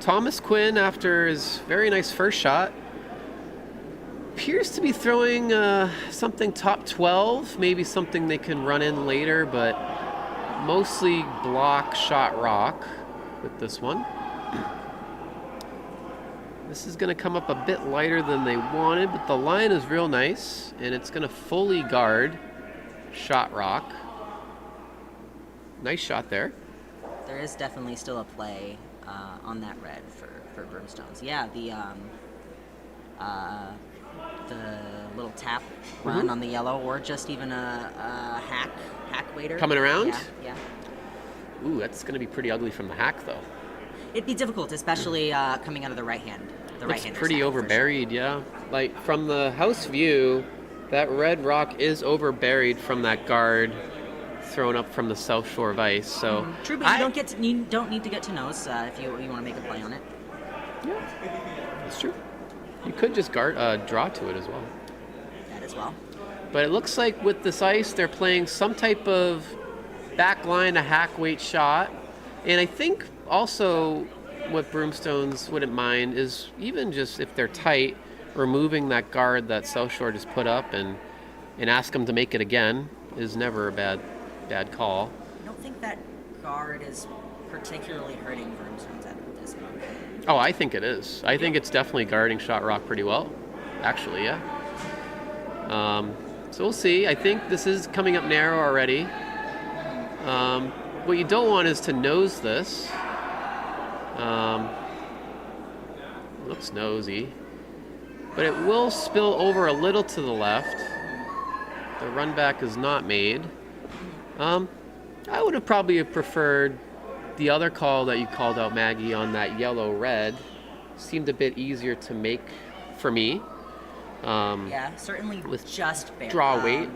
Thomas Quinn, after his very nice first shot, appears to be throwing something top 12, maybe something they can run in later, but mostly block shot rock with this one. This is going to come up a bit lighter than they wanted, but the line is real nice, and it's going to fully guard shot rock. Nice shot there. There is definitely still a play on that red for Broomstones. Yeah, the little tap run on the yellow, or just even a hack waiter. Coming around? Yeah. Ooh, that's going to be pretty ugly from the hack, though. It'd be difficult, especially coming out of the right hand. It's pretty overburied, yeah. Like, from the house view, that red rock is overburied from that guard thrown up from the South Shore of ice. So True, but you don't need to get to nose if you want to make a play on it. Yeah, that's true. You could just draw to it as well. That as well. But it looks like with this ice, they're playing some type of back line, a hack weight shot. And I think also what Broomstones wouldn't mind is even just if they're tight, removing that guard that South Shore just put up and ask them to make it again is never a bad call. I don't think that guard is particularly hurting Broomstones at this moment. Oh, I think it is. I think it's definitely guarding Shot Rock pretty well, actually, yeah. So we'll see. I think this is coming up narrow already. What you don't want is to nose this. Looks nosy. But it will spill over a little to the left. The run back is not made. I would have probably preferred the other call that you called out, Maggie, on that yellow-red. Seemed a bit easier to make for me. Yeah, certainly with just bare. Draw weight.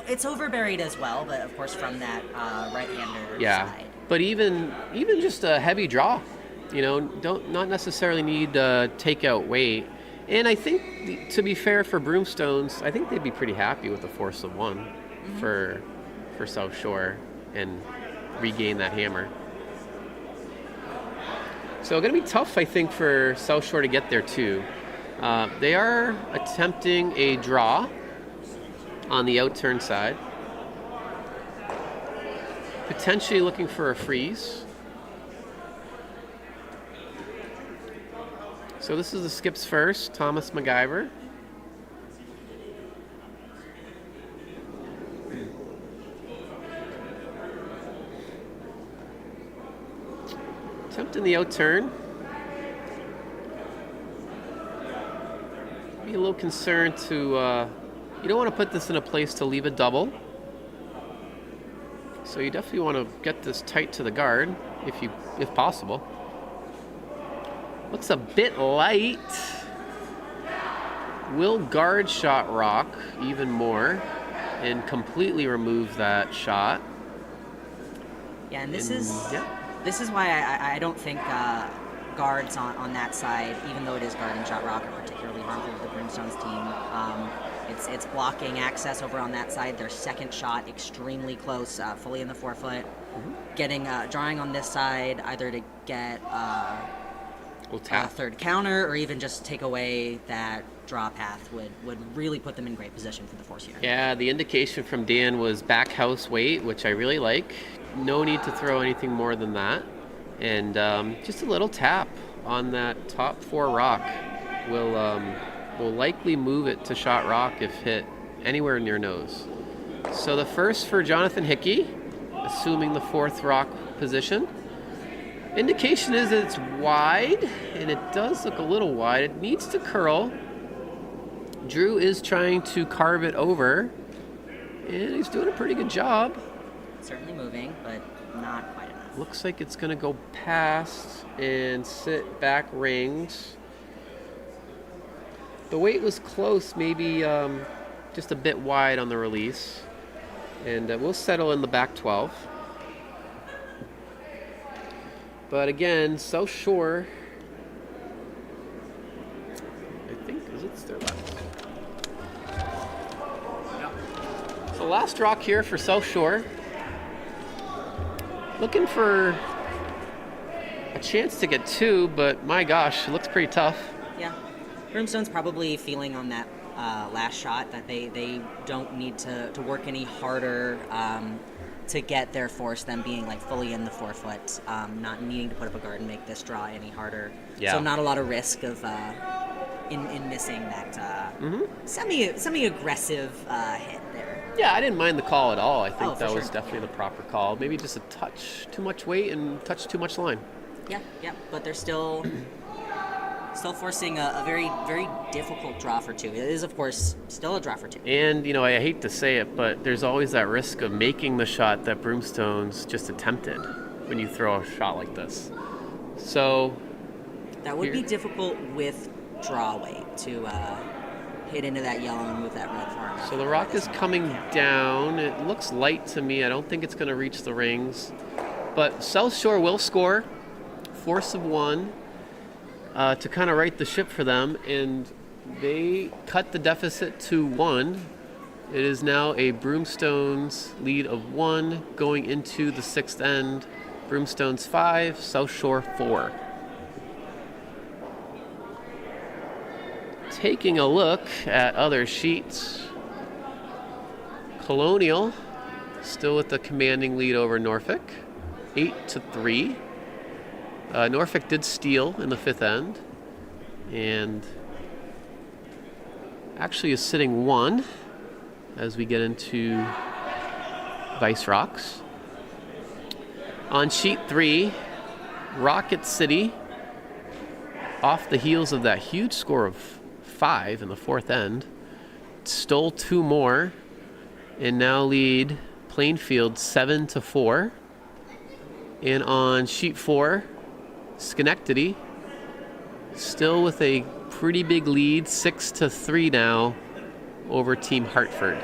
It's overburied as well, but of course from that right-hander side. But even just a heavy draw, not necessarily need takeout weight. And I think, to be fair for Broomstones, I think they'd be pretty happy with the force of one for South Shore and regain that hammer. So going to be tough, I think, for South Shore to get there too. They are attempting a draw on the outturn side, potentially looking for a freeze. So this is the skips first, Thomas MacGyver. Attempting the outturn. Be a little concerned to, you don't want to put this in a place to leave a double. So you definitely want to get this tight to the guard, if possible. Looks a bit light. Will guard Shot Rock even more and completely remove that shot. Yeah, and this is why I don't think guards on that side, even though it is guarding Shot Rock, are particularly harmful with the Broomstones team. It's blocking access over on that side. Their second shot extremely close, fully in the forefoot. Getting drawing on this side either to get a third counter or even just take away that draw path would really put them in great position for the force here. Yeah, the indication from Dan was back house weight, which I really like. No need to throw anything more than that. And just a little tap on that top four rock will likely move it to Shot Rock if hit anywhere near nose. So the first for Jonathan Hickey, assuming the fourth rock position. Indication is that it's wide, and it does look a little wide. It needs to curl. Drew is trying to carve it over, and he's doing a pretty good job. Certainly moving, but not quite enough. Looks like it's going to go past and sit back rings. The weight was close, maybe just a bit wide on the release. And we'll settle in the back 12. But again, South Shore, I think, it's their left. Yeah. So last rock here for South Shore. Looking for a chance to get two, but my gosh, it looks pretty tough. Yeah. Broomstone's probably feeling on that last shot that they don't need to work any harder to get their force, them being like fully in the forefoot, not needing to put up a guard and make this draw any harder. Yeah. So not a lot of risk of in missing that semi-aggressive hit there. Yeah, I didn't mind the call at all. I think that was sure. definitely the proper call. Maybe just a touch too much weight and touch too much line. Yeah, but they're still Still forcing a very, very difficult draw for two. It is, of course, still a draw for two. And, I hate to say it, but there's always that risk of making the shot that Broomstones just attempted when you throw a shot like this. So that would be difficult with draw weight to hit into that yellow and move that red far enough. So the rock is coming down. It looks light to me. I don't think it's going to reach the rings. But South Shore will score. Force of 1 to kind of right the ship for them. And they cut the deficit to 1. It is now a Broomstones lead of 1 going into the 6th end. Broomstones 5, South Shore 4. Taking a look at other sheets, Colonial still with the commanding lead over Norfolk, 8-3. Norfolk did steal in the 5th end, and actually is sitting 1 as we get into Vice Rocks. On sheet 3, Rocket City, off the heels of that huge score of 5 in the 4th end, stole 2 more and now lead Plainfield 7-4. And on sheet 4, Schenectady still with a pretty big lead, 6-3 now over Team Hartford.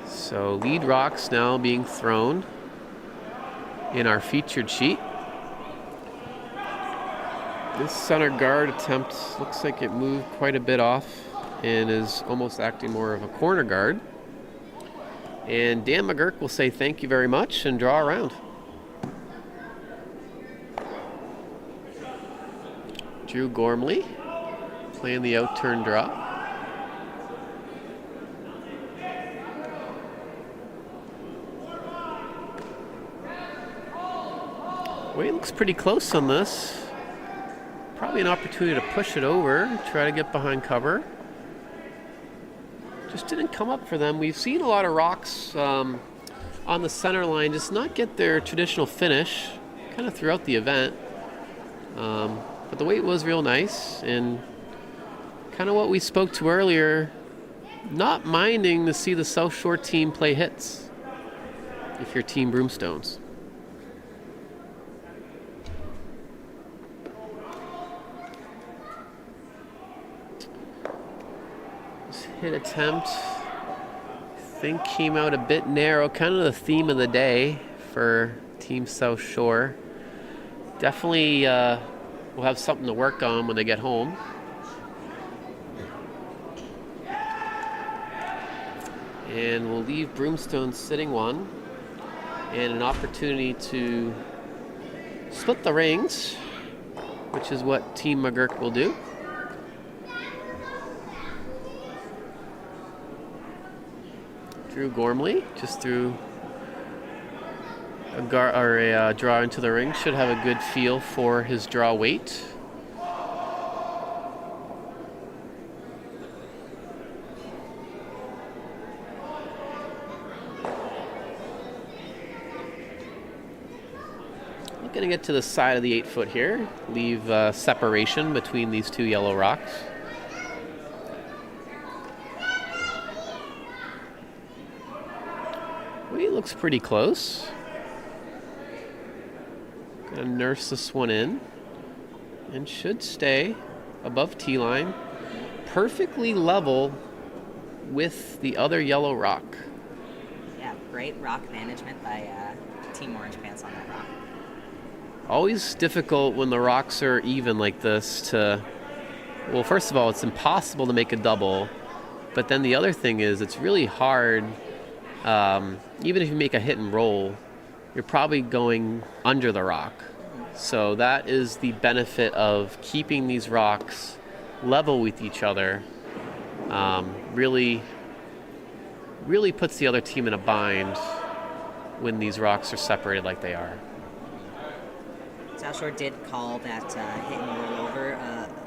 So lead rocks now being thrown in our featured sheet. This center guard attempt looks like it moved quite a bit off and is almost acting more of a corner guard. And Dan McGurk will say thank you very much and draw around. Drew Gormley playing the out-turn draw. Wayland looks pretty close on this. Probably an opportunity to push it over, try to get behind cover. Just didn't come up for them. We've seen a lot of rocks on the center line just not get their traditional finish kind of throughout the event. But the weight was real nice, and kind of what we spoke to earlier, not minding to see the South Shore team play hits if you're Team Broomstones. Hit attempt, I think came out a bit narrow, kind of the theme of the day for Team South Shore. Definitely will have something to work on when they get home. And we'll leave Broomstones sitting 1 and an opportunity to split the rings, which is what Team McGurk will do. Drew Gormley just threw a draw into the ring. Should have a good feel for his draw weight. Looking to get to the side of the 8-foot here. Leave separation between these two yellow rocks. Looks pretty close. Gonna nurse this one in and should stay above tee line, perfectly level with the other yellow rock. Yeah, great rock management by Team Orange Pants on that rock. Always difficult when the rocks are even like this to, well, first of all, it's impossible to make a double, but then the other thing is it's really hard. Even if you make a hit and roll, you're probably going under the rock. So that is the benefit of keeping these rocks level with each other. Really puts the other team in a bind when these rocks are separated like they are. South Shore did call that hit and roll over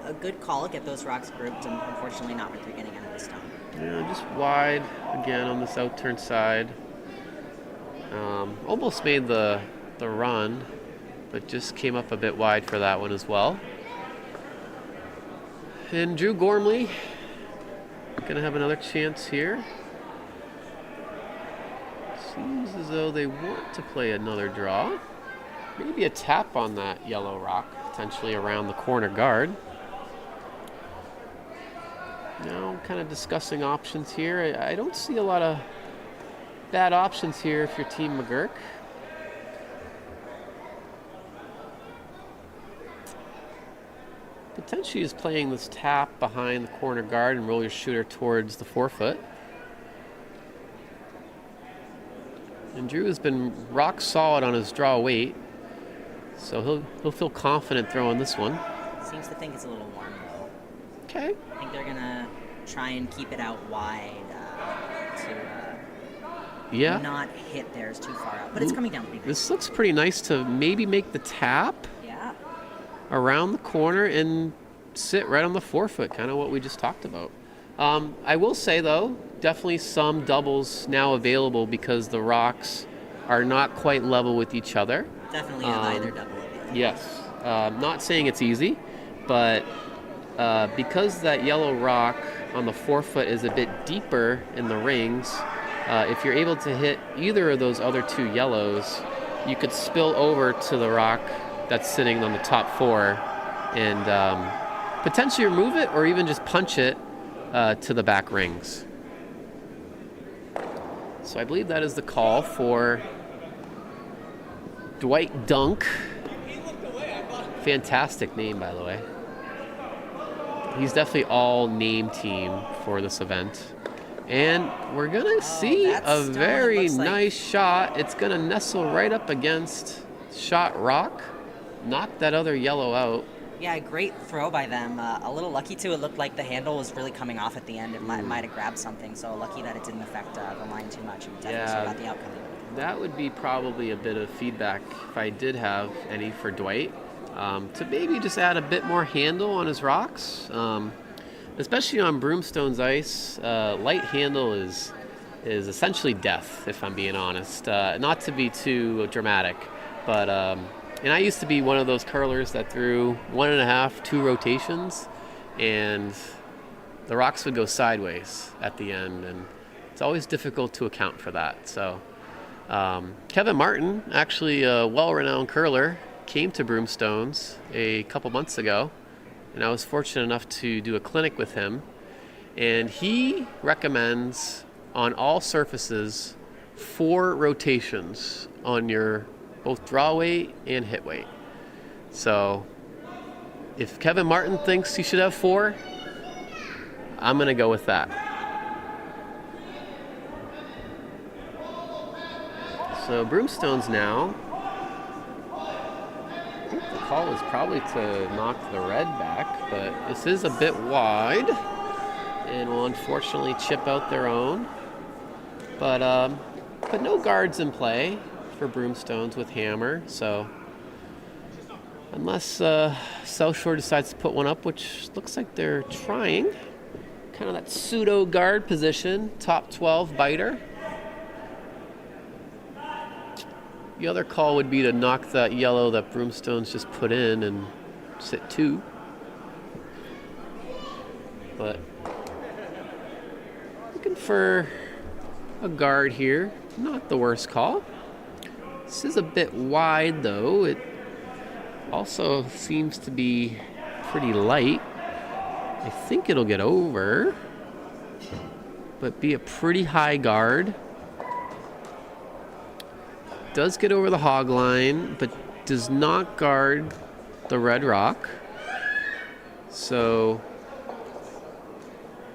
a good call, get those rocks grouped, and unfortunately not what they're getting out of the stone. Yeah, just wide again on this out turn side. Almost made the run, but just came up a bit wide for that one as well. And Drew Gormley gonna have another chance here. Seems as though they want to play another draw. Maybe a tap on that yellow rock, potentially around the corner guard. Now kind of discussing options here. I don't see a lot of bad options here if you're Team McGurk. Potentially is playing this tap behind the corner guard and roll your shooter towards the forefoot. And Drew has been rock solid on his draw weight, so he'll feel confident throwing this one. Seems to think it's a little warm though. Okay. I think they're gonna try and keep it out wide to not hit theirs too far out. But it's coming down pretty nice. This looks pretty nice to maybe make the tap around the corner and sit right on the forefoot, kind of what we just talked about. I will say, though, definitely some doubles now available because the rocks are not quite level with each other. Definitely have either double available. Yes. Not saying it's easy, but because that yellow rock on the forefoot is a bit deeper in the rings, if you're able to hit either of those other two yellows, you could spill over to the rock that's sitting on the top four and potentially remove it or even just punch it to the back rings. So I believe that is the call for Dwight Dunk. Fantastic name, by the way. He's definitely all name team for this event. And we're going to see a very nice shot. It's going to nestle right up against shot rock. Knock that other yellow out. Yeah, great throw by them. A little lucky too. It looked like the handle was really coming off at the end. It might have grabbed something. So lucky that it didn't affect the line too much. And definitely got the outcome. That would be probably a bit of feedback if I did have any for Dwight. To maybe just add a bit more handle on his rocks. Especially on Broomstones ice, light handle is essentially death, if I'm being honest. Not to be too dramatic, but and I used to be one of those curlers that threw 1.5, 2 rotations, and the rocks would go sideways at the end, and it's always difficult to account for that. So Kevin Martin, actually a well-renowned curler, came to Broomstones a couple months ago, and I was fortunate enough to do a clinic with him, and he recommends on all surfaces 4 rotations on your both draw weight and hit weight. So if Kevin Martin thinks you should have 4, I'm going to go with that. So Broomstones now, I think the call is probably to knock the red back, but this is a bit wide and will unfortunately chip out their own. But no guards in play for Broomstones with hammer, so unless South Shore decides to put one up, which looks like they're trying, kind of that pseudo guard position, top 12 biter. The other call would be to knock that yellow that Broomstones just put in and sit 2. But looking for a guard here, not the worst call. This is a bit wide, though. It also seems to be pretty light. I think it'll get over, but be a pretty high guard. Does get over the hog line, but does not guard the red rock. So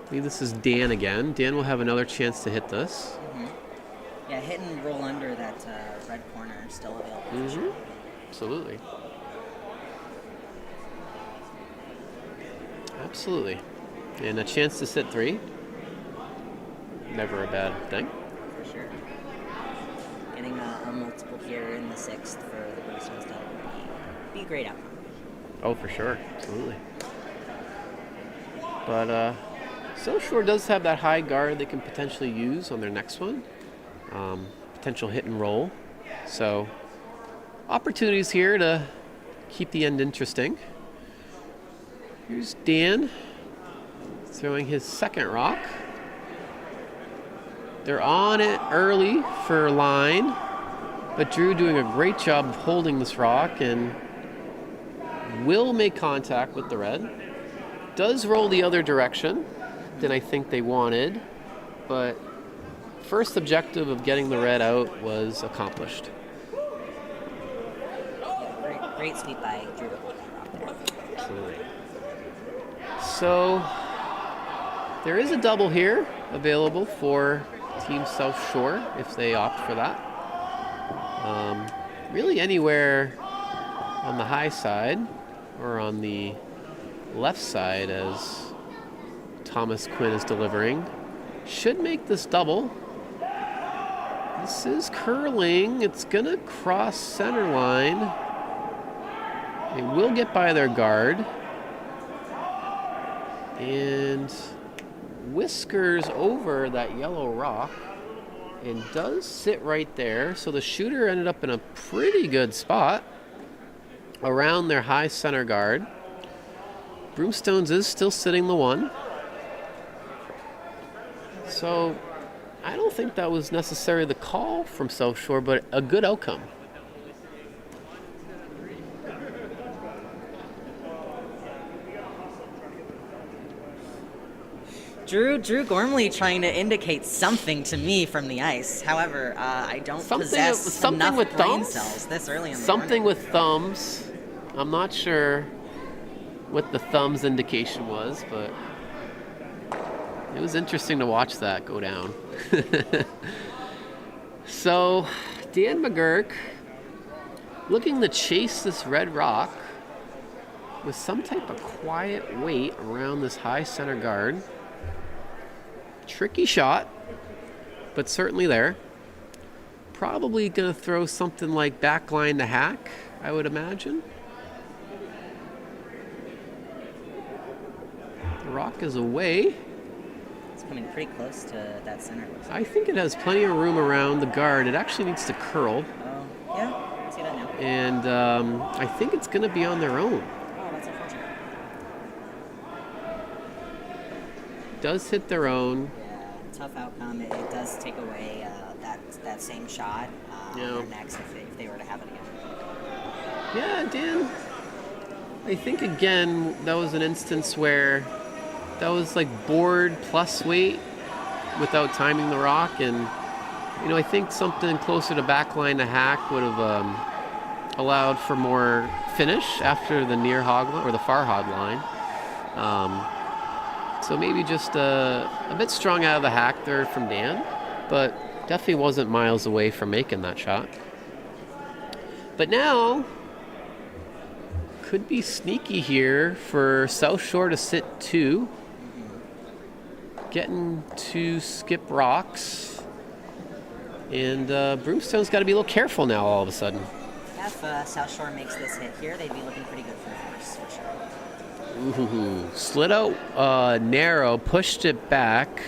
I believe this is Dan again. Dan will have another chance to hit this. Yeah, hit and roll under that red corner is still available. Absolutely. Absolutely. And a chance to sit 3. Never a bad thing. For sure. Getting a multiple here in the 6th for the Broomstones would be a great outcome. Oh, for sure. Absolutely. But South Shore does have that high guard they can potentially use on their next one. potential hit and roll. So opportunities here to keep the end interesting. Here's Dan throwing his second rock. They're on it early for line, but Drew doing a great job of holding this rock and will make contact with the red. Does roll the other direction than I think they wanted, but first objective of getting the red out was accomplished. Great sweep by Drew to hold that rock there. Absolutely. So there is a double here available for Team South Shore if they opt for that. Really anywhere on the high side or on the left side as Thomas Quinn is delivering should make this double. This is curling. It's gonna cross center line. They will get by their guard. And whiskers over that yellow rock and does sit right there. So the shooter ended up in a pretty good spot around their high center guard. Broomstones is still sitting the one. So I don't think that was necessarily the call from South Shore, but a good outcome. Drew Gormley trying to indicate something to me from the ice. However, I don't possess enough with brain thumbs? cells this early in the Something morning. with thumbs. I'm not sure what the thumbs indication was, but it was interesting to watch that go down. So, Dan McGurk looking to chase this red rock with some type of quiet weight around this high center guard. Tricky shot, but certainly there. Probably going to throw something like backline to hack, I would imagine. The rock is away. It's coming pretty close to that center. I think it has plenty of room around the guard. It actually needs to curl. Oh, yeah, I can see that now. And I think it's going to be on their own. Oh, that's unfortunate. Does hit their own. Yeah, tough outcome. It does take away that same shot on their next if they were to have it again. Yeah, Dan. I think, again, that was an instance where that was like board plus weight without timing the rock. And, you know, I think something closer to backline to hack would have allowed for more finish after the near hog line or the far hog line. So maybe just a bit strong out of the hack there from Dan, but definitely wasn't miles away from making that shot. But now, could be sneaky here for South Shore to sit two. Getting to skip rocks. And Broomstone's got to be a little careful now all of a sudden. Yeah, if South Shore makes this hit here, they'd be looking pretty good for the first, for sure. Ooh, slid out narrow, pushed it back,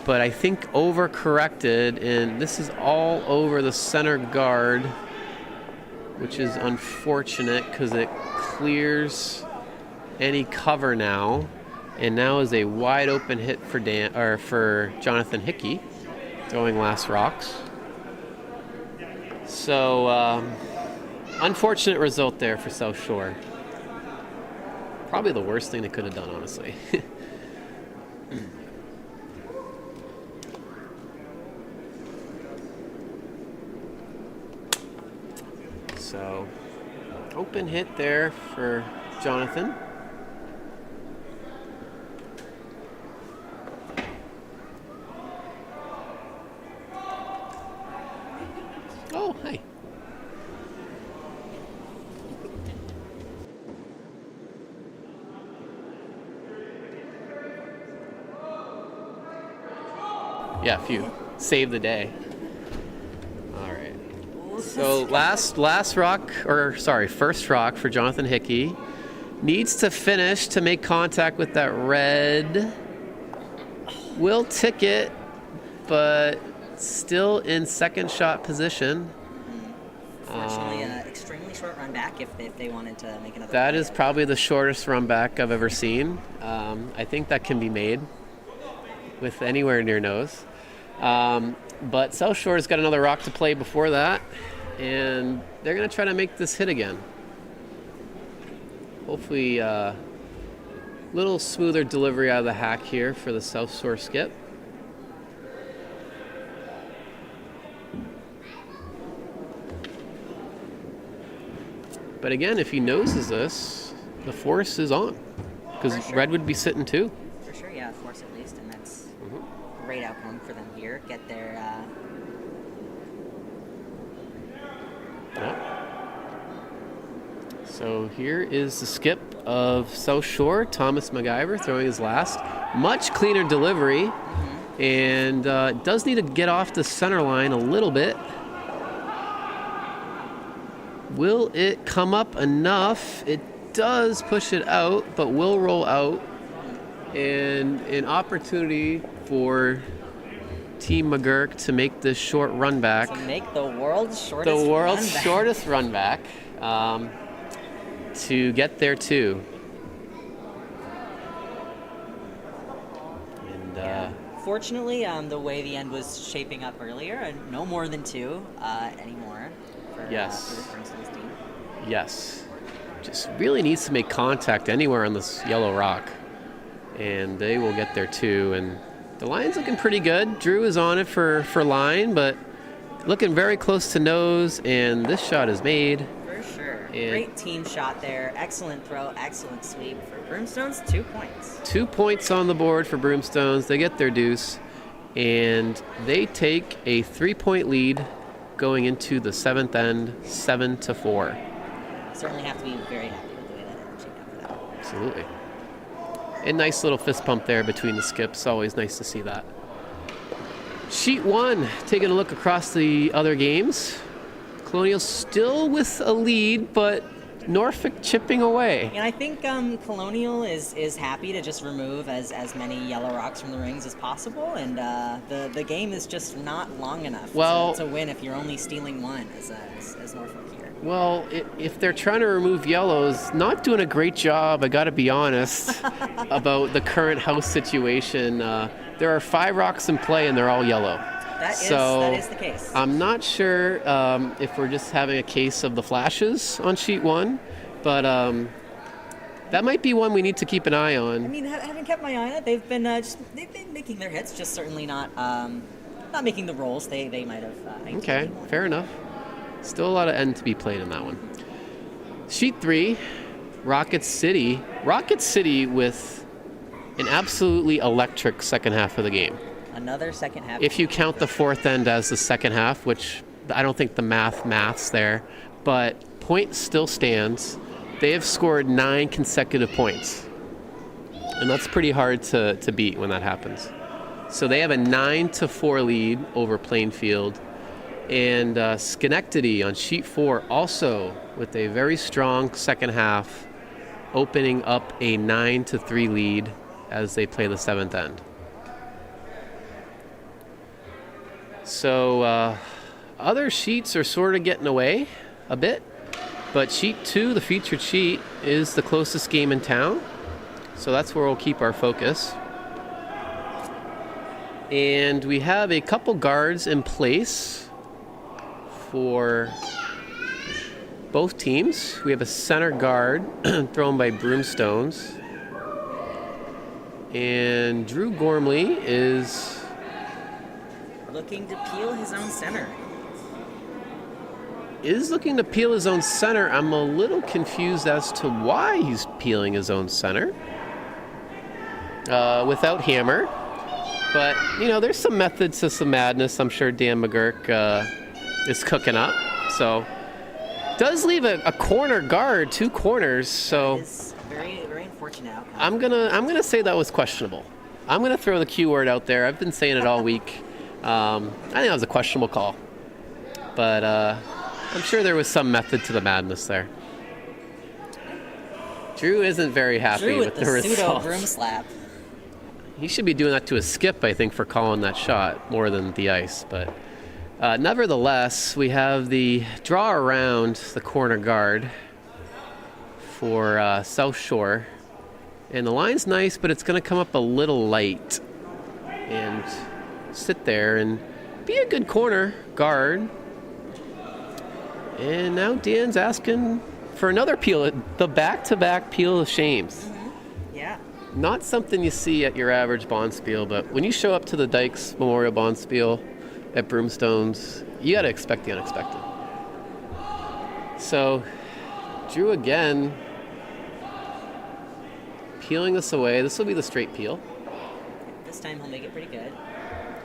but I think overcorrected, and this is all over the center guard, which is unfortunate because it clears any cover now, and now is a wide open hit for Jonathan Hickey, throwing last rocks. So unfortunate result there for South Shore. Probably the worst thing they could have done, honestly. So, open hit there for Jonathan. Oh, hi. Yeah, phew. Save the day. All right. So first rock for Jonathan Hickey. Needs to finish to make contact with that red. Will tick it, but still in second shot position. Fortunately, extremely short run back if they wanted to make another. That play. is probably the shortest run back I've ever seen. I think that can be made with anywhere near nose. But South Shore's got another rock to play before that, and they're going to try to make this hit again. Hopefully, little smoother delivery out of the hack here for the South Shore skip. But again, if he noses this, the force is on, because sure. red would be sitting too. For sure, yeah, force at least, and that's a great outcome for them here. Get their. Yeah. So here is the skip of South Shore, Thomas MacGyver throwing his last. Much cleaner delivery, and does need to get off the center line a little bit. Will it come up enough? It does push it out, but will roll out. And an opportunity for Team McGurk to make this short run back. To make the world's shortest The world's run back. shortest run back to get there too. And Fortunately, the way the end was shaping up earlier, and no more than 2 anymore for, Yes. for the Broomstones team. yes, just really needs to make contact anywhere on this yellow rock, and they will get there too. And the line's looking pretty good. Drew is on it for line, but looking very close to nose, and this shot is made. For sure. And- Great team shot there. Excellent throw, excellent sweep for Broomstones. 2 points. 2 points on the board for Broomstones. They get their deuce, and they take a 3-point lead going into the 7th end, 7-4. Certainly have to be very happy with the way that ended shaped up for them. Absolutely. And nice little fist pump there between the skips. Always nice to see that. Sheet 1, taking a look across the other games. Colonial still with a lead, but Norfolk chipping away. And I think Colonial is happy to just remove as many yellow rocks from the rings as possible, and the game is just not long enough to win if you're only stealing one as Norfolk here. Well, if they're trying to remove yellows, not doing a great job, I gotta be honest, about the current house situation. There are 5 rocks in play and they're all yellow. That is the case. I'm not sure if we're just having a case of the flashes on sheet 1, but that might be one we need to keep an eye on. I mean, having kept my eye on it, they've been making their hits, just certainly not making the rolls they might have. Okay, fair enough. Still a lot of end to be played in that one. Sheet 3, Rocket City. Rocket City with an absolutely electric second half of the game. Another second half. If you count the 4th end as the second half, which I don't think the math's there, but point still stands. They have scored 9 consecutive points. And that's pretty hard to beat when that happens. So they have a 9-4 lead over Plainfield. And Schenectady on sheet 4 also with a very strong second half, opening up a 9-3 lead as they play the 7th end. So other sheets are sort of getting away a bit, but sheet 2, the featured sheet, is the closest game in town. So that's where we'll keep our focus. And we have a couple guards in place for both teams. We have a center guard thrown by Broomstones. And Drew Gormley is looking to peel his own center. looking to peel his own center. I'm a little confused as to why he's peeling his own center without hammer. But, you know, there's some method to some madness. I'm sure Dan McGurk is cooking up. So, does leave a corner guard, 2 corners. So, It's very, very unfortunate outcome. I'm gonna say that was questionable. I'm gonna throw the Q word out there. I've been saying it all week. I think that was a questionable call, but I'm sure there was some method to the madness there. Drew isn't very happy Drew with the pseudo result. broom slap. He should be doing that to a skip, I think, for calling that shot more than the ice. But nevertheless, we have the draw around the corner guard for South Shore. And the line's nice, but it's going to come up a little light. And sit there and be a good corner guard. And now Dan's asking for another peel, the back-to-back peel of shames. Mm-hmm. Yeah. Not something you see at your average Bonspiel, but when you show up to the Dykes Memorial Bonspiel at Broomstones, you got to expect the unexpected. So, Drew again, peeling this away. This will be the straight peel. This time he'll make it pretty good.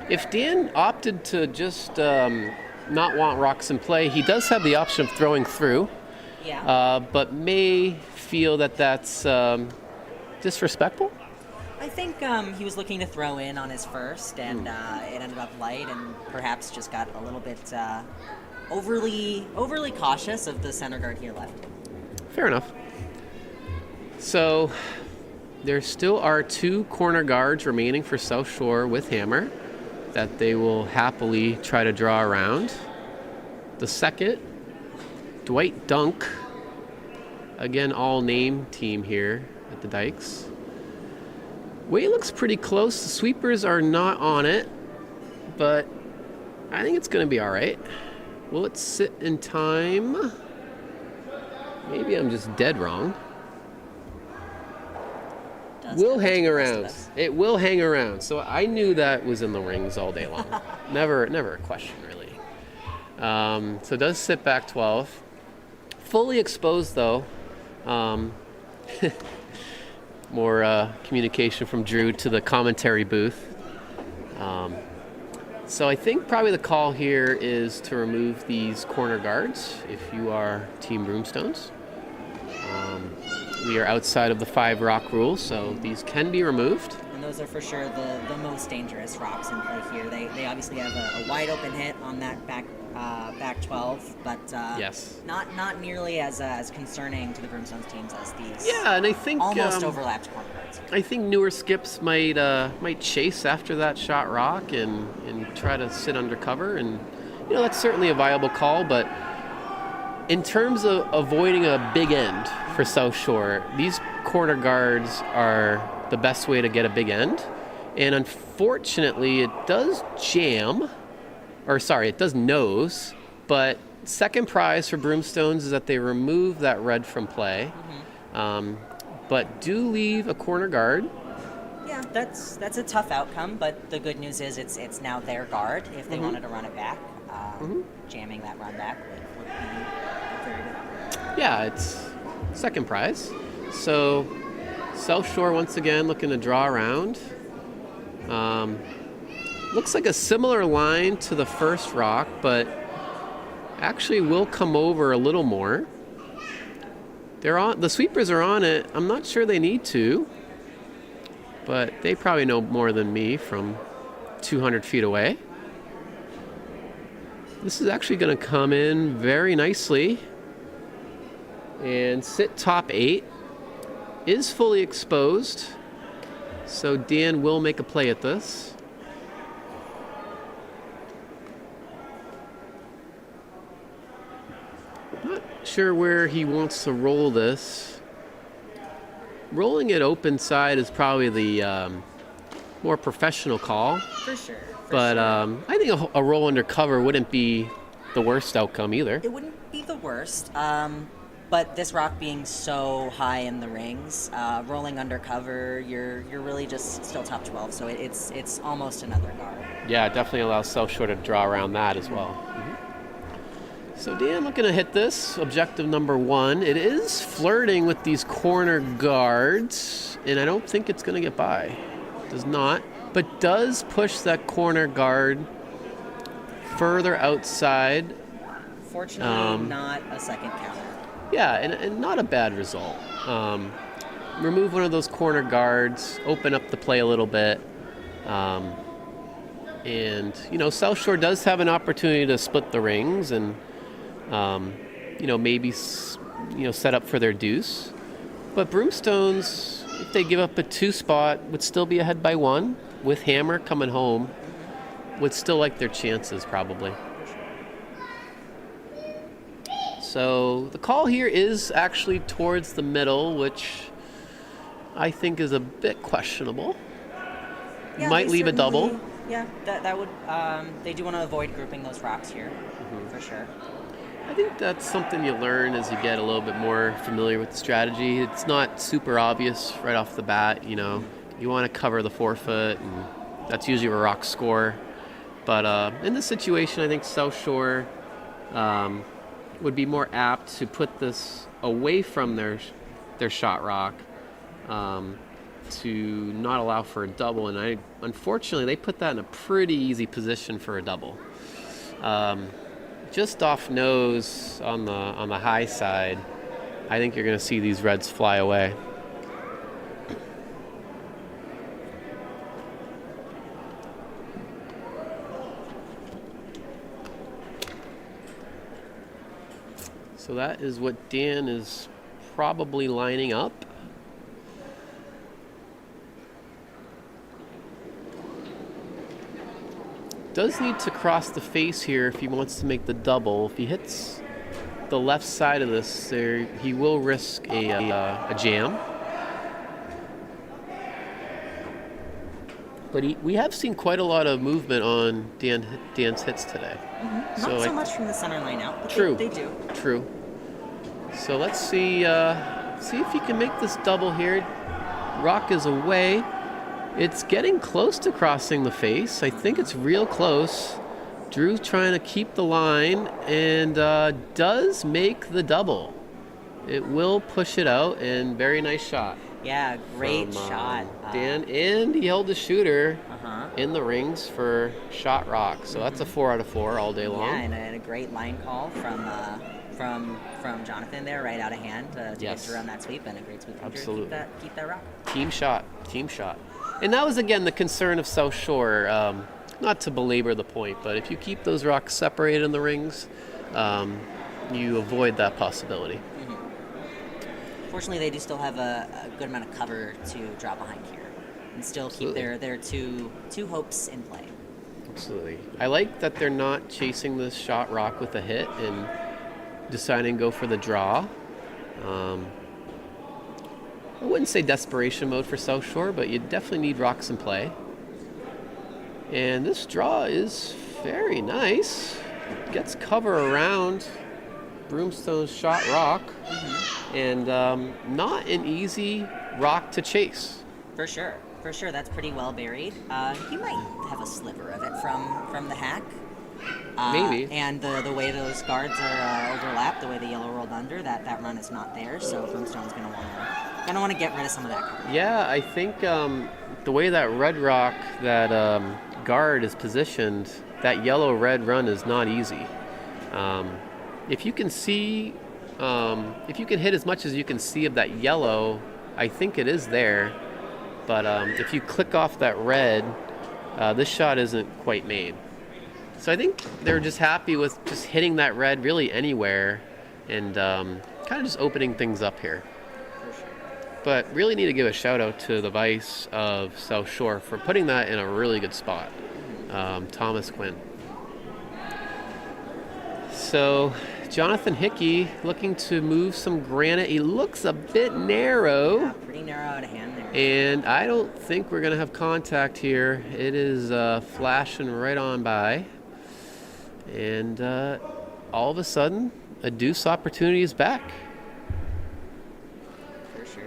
If Dan opted to just not want rocks in play, he does have the option of throwing through, but may feel that that's disrespectful. I think he was looking to throw in on his first, and it ended up light, and perhaps just got a little bit overly cautious of the center guard here left. Fair enough. So there still are 2 corner guards remaining for South Shore with hammer that they will happily try to draw around. The second, Dwight Dunk, again all name team here at the Dykes. Way looks pretty close. The sweepers are not on it, but I think it's going to be all right. Will it sit in time? Maybe I'm just dead wrong. Will hang around. It will hang around. So I knew that was in the rings all day long. Never a question, really. So it does sit back 12. Fully exposed, though. More communication from Drew to the commentary booth. So I think probably the call here is to remove these corner guards if you are Team Broomstones. We are outside of the 5 rock rule, so these can be removed. And those are for sure the most dangerous rocks in play here. They obviously have a wide open hit on that back 12, but yes, not nearly as concerning to the Broomstones teams as these. Yeah, and I think almost overlapped corner guards. I think newer skips might chase after that shot rock and try to sit under cover, and that's certainly a viable call. But in terms of avoiding a big end for South Shore, these corner guards are the best way to get a big end. And unfortunately, it does it does nose, but second prize for Broomstones is that they remove that red from play, but do leave a corner guard. Yeah, that's a tough outcome, but the good news is it's now their guard if they wanted to run it back. Jamming that run back would be very good. Yeah, it's second prize. So South Shore once again looking to draw around. Looks like a similar line to the first rock, but actually will come over a little more. The sweepers are on it. I'm not sure they need to, but they probably know more than me from 200 feet away. This is actually going to come in very nicely and sit top 8. Is fully exposed, so Dan will make a play at this. Not sure where he wants to roll this. Rolling it open side is probably the more professional call. For sure. But I think a roll under cover wouldn't be the worst outcome either. It wouldn't be the worst. But this rock being so high in the rings, rolling under cover, you're really just still top 12. So it's almost another guard. Yeah, it definitely allows South Shore to draw around that as well. So Dan looking to hit this, objective number 1. It is flirting with these corner guards, and I don't think it's going to get by. It does not, but does push that corner guard further outside. Fortunately, not a second counter. Yeah, and not a bad result. Remove one of those corner guards, open up the play a little bit. And, South Shore does have an opportunity to split the rings and, maybe, set up for their deuce. But Broomstones, if they give up a 2 spot, would still be ahead by 1 with Hammer coming home. Would still like their chances probably. So the call here is actually towards the middle, which I think is a bit questionable. Yeah, Might they leave a double. certainly- Yeah, that would. They do want to avoid grouping those rocks here, for sure. I think that's something you learn as you get a little bit more familiar with the strategy. It's not super obvious right off the bat, you know. You want to cover the forefoot, and that's usually where rocks score. But in this situation, I think South Shore would be more apt to put this away from their shot rock to not allow for a double. And unfortunately, they put that in a pretty easy position for a double. Just off nose on the high side, I think you're going to see these reds fly away. So that is what Dan is probably lining up. Does need to cross the face here if he wants to make the double. If he hits the left side of this, there he will risk a jam. But we have seen quite a lot of movement on Dan's hits today. Not so much from the center line out, but True. they do. True. So let's see if he can make this double here. Rock is away. It's getting close to crossing the face. I think it's real close. Drew's trying to keep the line and does make the double. It will push it out, and very nice shot. Yeah, great from, shot. Dan, and he held the shooter in the rings for shot rock. So that's a 4 out of 4 all day long. Yeah, and a great line call from Jonathan there, right out of hand to Yes. get around that sweep, and a great sweep from Drew. Absolutely. Keep that rock. Team shot. And that was, again, the concern of South Shore. Not to belabor the point, but if you keep those rocks separated in the rings, you avoid that possibility. Fortunately, they do still have a good amount of cover to drop behind here and still Absolutely. keep their two hopes in play. Absolutely. I like that they're not chasing this shot rock with a hit and deciding to go for the draw. I wouldn't say desperation mode for South Shore, but you definitely need rocks in play. And this draw is very nice. Gets cover around Broomstone's shot rock. And not an easy rock to chase. For sure. That's pretty well buried. He might have a sliver of it from the hack. Maybe. And the way those guards are overlapped, the way the yellow rolled under, that run is not there. So Broomstone's gonna want to get rid of some of that cover. Yeah, I think the way that red rock, that guard is positioned, that yellow-red run is not easy. If you can see, if you can hit as much as you can see of that yellow, I think it is there. But if you click off that red, this shot isn't quite made. So I think they're just happy with just hitting that red really anywhere and kind of just opening things up here. But really need to give a shout out to the vice of South Shore for putting that in a really good spot, Thomas Quinn. So Jonathan Hickey looking to move some granite. He looks a bit narrow. Yeah, pretty narrow out of hand there. And I don't think we're going to have contact here. It is flashing right on by. And all of a sudden, a deuce opportunity is back. For sure.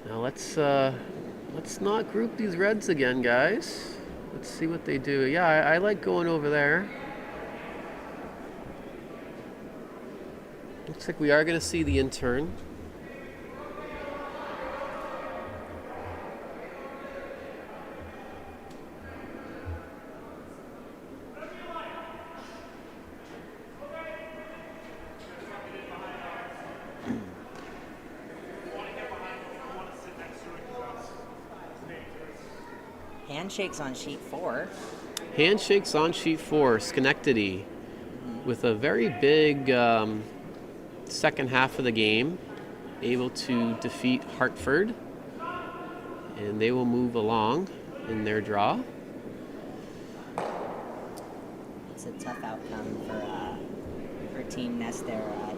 Now let's not group these reds again, guys. Let's see what they do. Yeah, I like going over there. Looks like we are going to see the intern. Handshakes on sheet 4. Handshakes on sheet 4, Schenectady, with a very big second half of the game able to defeat Hartford, and they will move along in their draw. It's a tough outcome for Team Nest there. I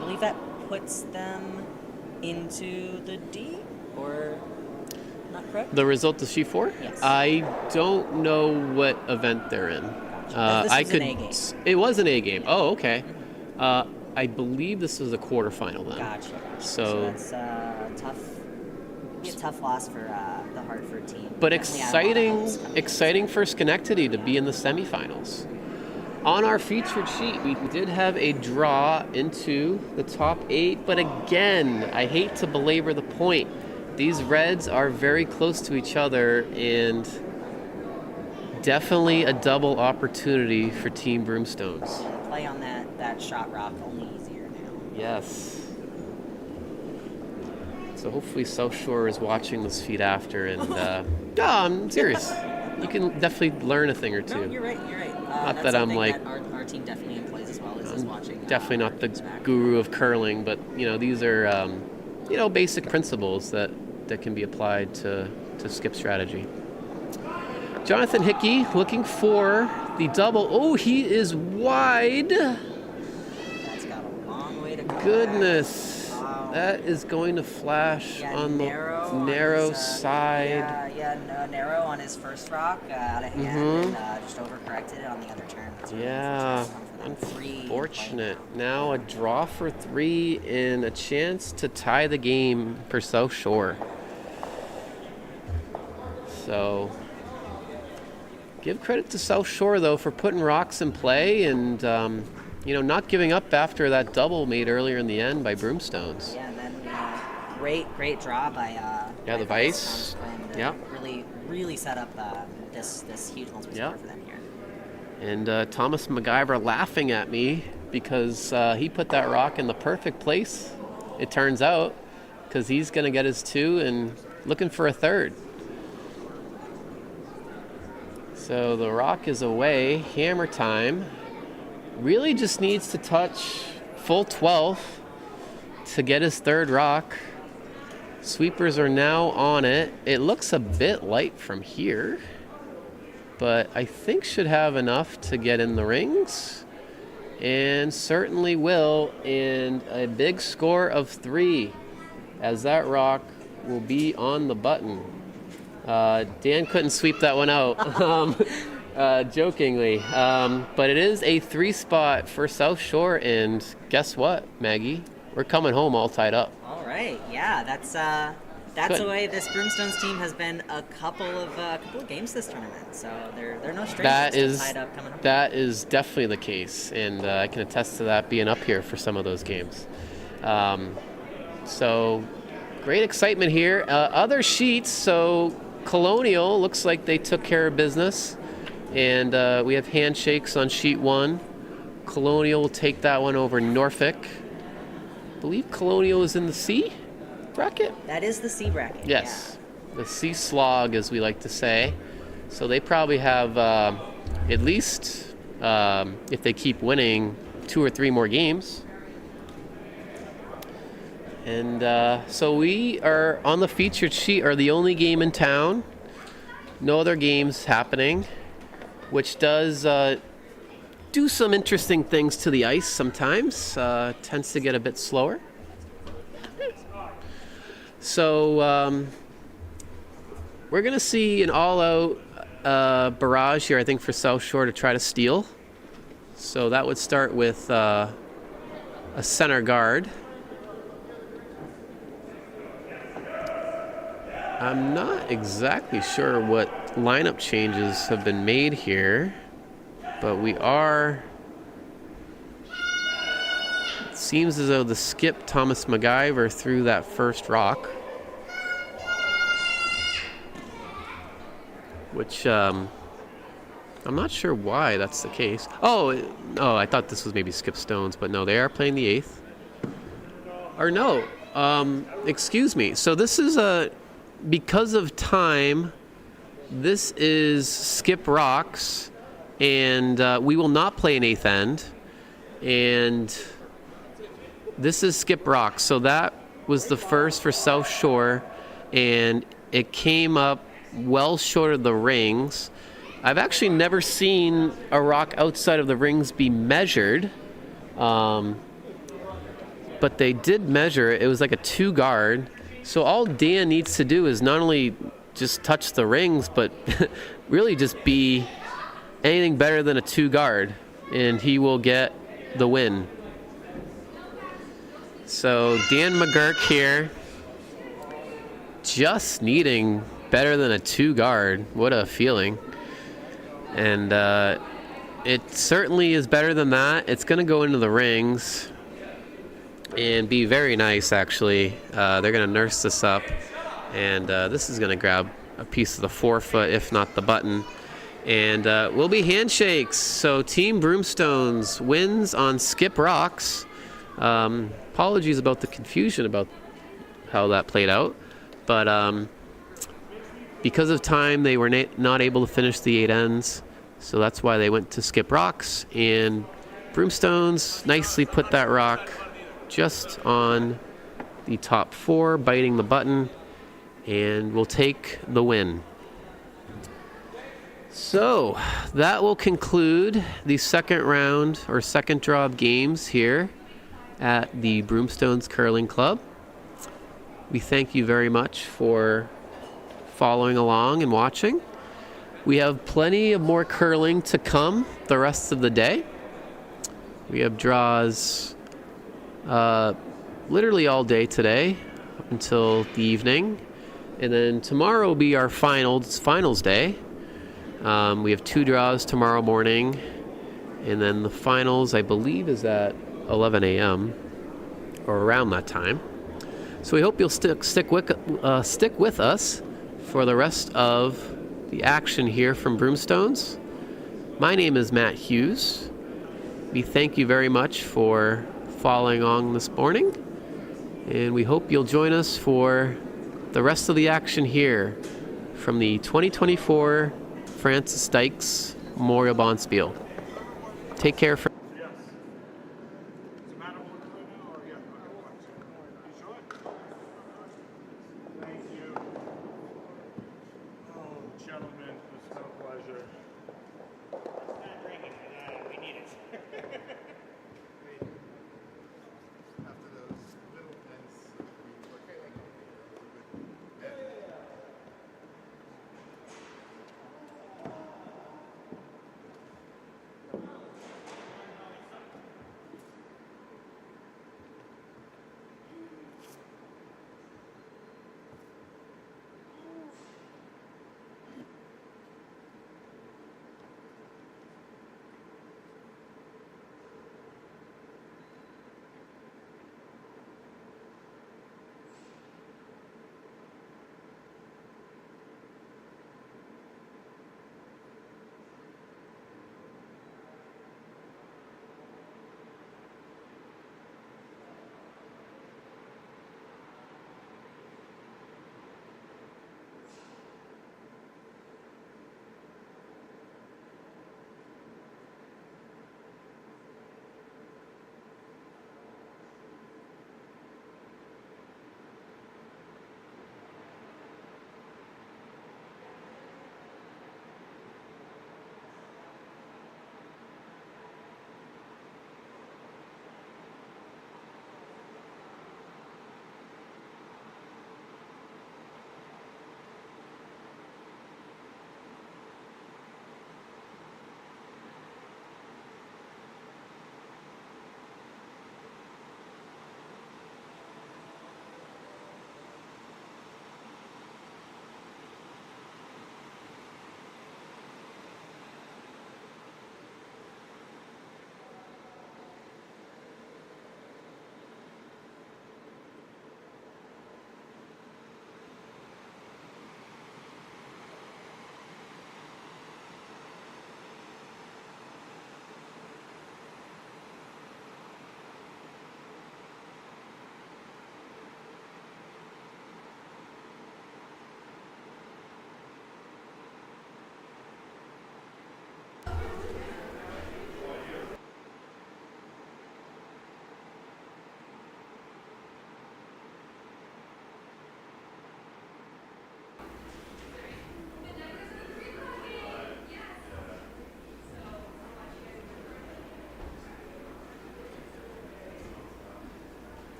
believe that puts them into the D, or not correct? The result is G4? Yes. I don't know what event they're in. This was an A game. It was an A game. Oh, okay. I believe this was a quarterfinal then. Gotcha. So that's a tough loss for the Hartford team. But Definitely exciting for Schenectady to be in the semifinals. On our featured sheet, we did have a draw into the top 8, but again, I hate to belabor the point. These Reds are very close to each other, and definitely a double opportunity for Team Broomstones. The play on that shot rock only easier now. Yes. So hopefully South Shore is watching this feed after, and no, I'm serious. You can definitely learn a thing or two. No, you're right. Not that I'm like... That our team definitely employs as well as watching. Definitely not the guru of curling, but these are basic principles that can be applied to skip strategy. Jonathan Hickey looking for the double. Oh, he is wide. That's got a long way to go. Goodness. Wow. That is going to flash on the narrow side. Narrow on his first rock, out of hand, and just overcorrected it on the other turn. That's really unfortunate. Now a draw for 3 and a chance to tie the game for South Shore. So, give credit to South Shore, though, for putting rocks in play and, not giving up after that double made earlier in the end by Broomstones. Yeah, and then great draw by the Vice. Really set up this huge multiple score for them here. And Thomas MacGyver laughing at me because he put that rock in the perfect place, it turns out, because he's going to get his 2 and looking for a 3rd. So the rock is away. Hammer time. Really just needs to touch full 12 to get his 3rd rock. Sweepers are now on it. It looks a bit light from here, but I think should have enough to get in the rings, and certainly will, and a big score of 3 as that rock will be on the button. Dan couldn't sweep that one out, jokingly, but it is a 3 spot for South Shore, and guess what, Maggie? We're coming home all tied up. All right, yeah, that's the way this Broomstones team has been a couple of games this tournament. So they're no strangers to tied up coming home. That is definitely the case, and I can attest to that being up here for some of those games. So great excitement here. Other sheets, so Colonial looks like they took care of business, and we have handshakes on sheet 1. Colonial will take that one over Norfolk. I believe Colonial is in the C bracket? That is the C bracket. Yes. Yeah. The C slog, as we like to say. So they probably have at least, if they keep winning, 2 or 3 more games. And so we are on the featured sheet, are the only game in town. No other games happening, which does do some interesting things to the ice sometimes. Tends to get a bit slower. So we're going to see an all-out barrage here, I think, for South Shore to try to steal. So that would start with a center guard. I'm not exactly sure what lineup changes have been made here, but we are... It seems as though the skip Thomas MacGyver threw that first rock, which I'm not sure why that's the case. Oh, I thought this was maybe Skip Stones, but no, they are playing the 8th. Or no, excuse me. So this is because of time, this is Skip Rocks, and we will not play an 8th end. And This is Skip Rock. So that was the first for South Shore, and it came up well short of the rings. I've actually never seen a rock outside of the rings be measured, but they did measure it. It was like a 2 guard. So all Dan needs to do is not only just touch the rings, but really just be anything better than a 2 guard, and he will get the win. So Dan McGurk here, just needing better than a 2 guard. What a feeling. And it certainly is better than that. It's going to go into the rings and be very nice, actually. They're going to nurse this up, and this is going to grab a piece of the forefoot, if not the button. And will be handshakes. So Team Broomstones wins on Skip Rocks. Apologies about the confusion about how that played out, but because of time, they were not able to finish the 8 ends, so that's why they went to Skip Rocks, and Broomstones nicely put that rock just on the top 4, biting the button, and will take the win. So that will conclude the second round or second draw of games here at the Broomstones Curling Club. We thank you very much for following along and watching. We have plenty of more curling to come the rest of the day. We have draws literally all day today until the evening, and then tomorrow will be our finals day. We have 2 draws tomorrow morning, and then the finals, I believe, is at 11 a.m. or around that time. So we hope you'll stick with us for the rest of the action here from Broomstones. My name is Matt Hughes. We thank you very much for following along this morning, and we hope you'll join us for the rest of the action here from the 2024 Francis Dykes Memorial Bonspiel. Take care. Gentlemen, it's been a pleasure. Not drinking, we need it. After those little pens, okay, like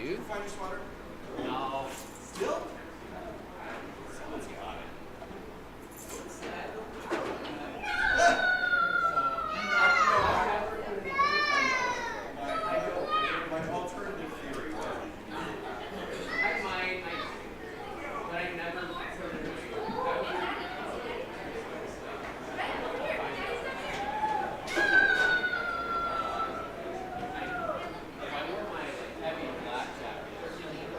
dude. Find your sweater. No. Still? Someone's got it. My alternative theory was I might, but I never put it If I wore my heavy black jacket,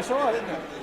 I saw it, didn't I?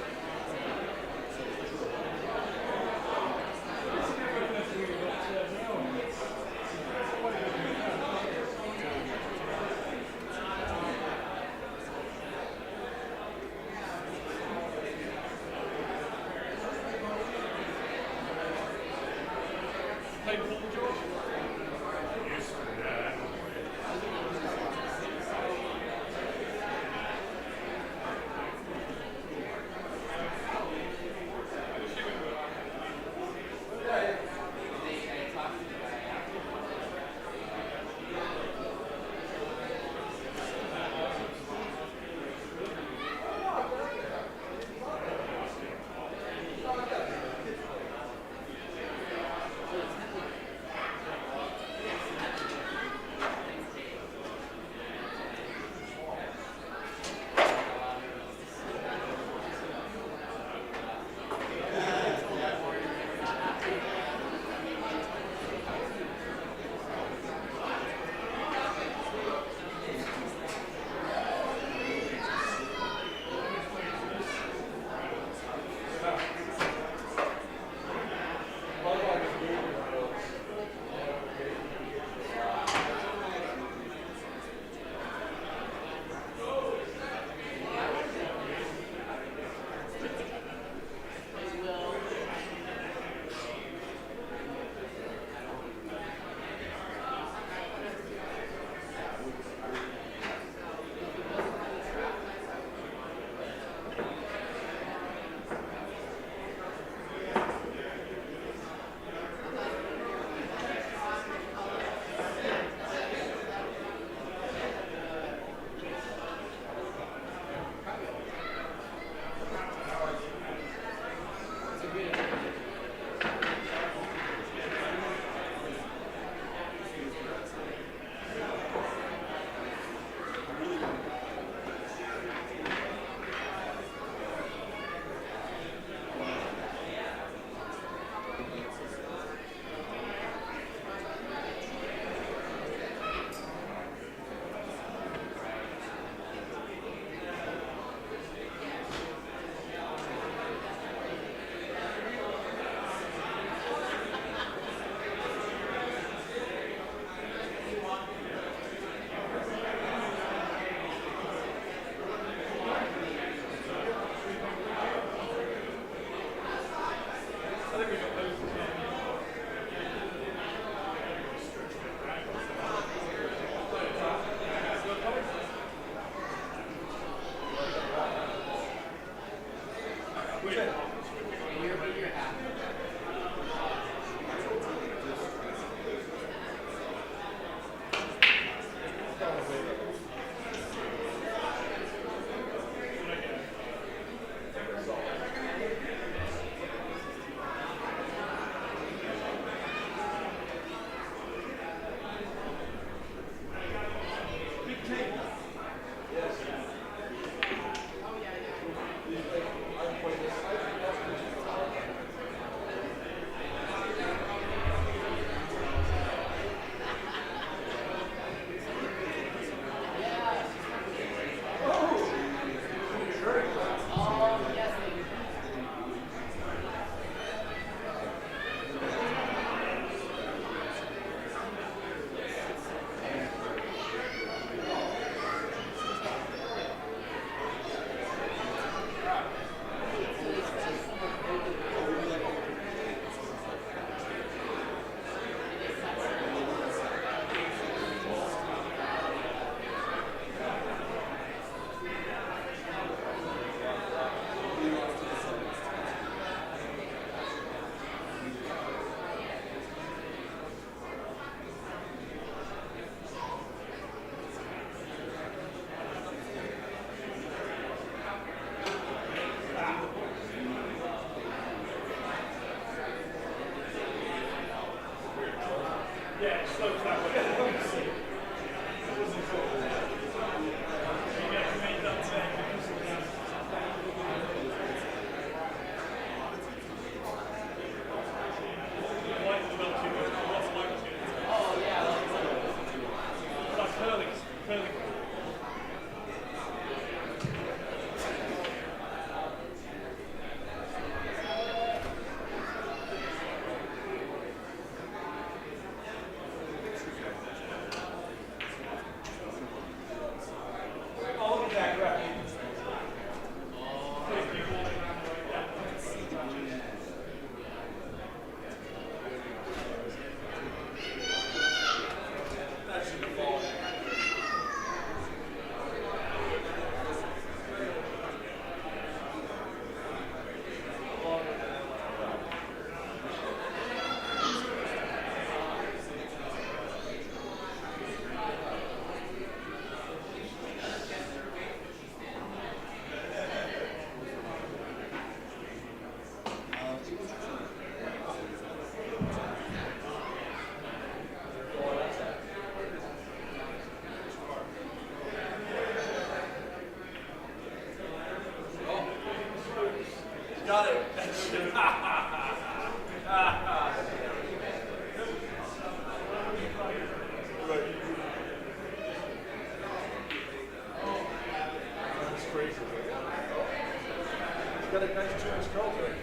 nice 2-inch curl to it.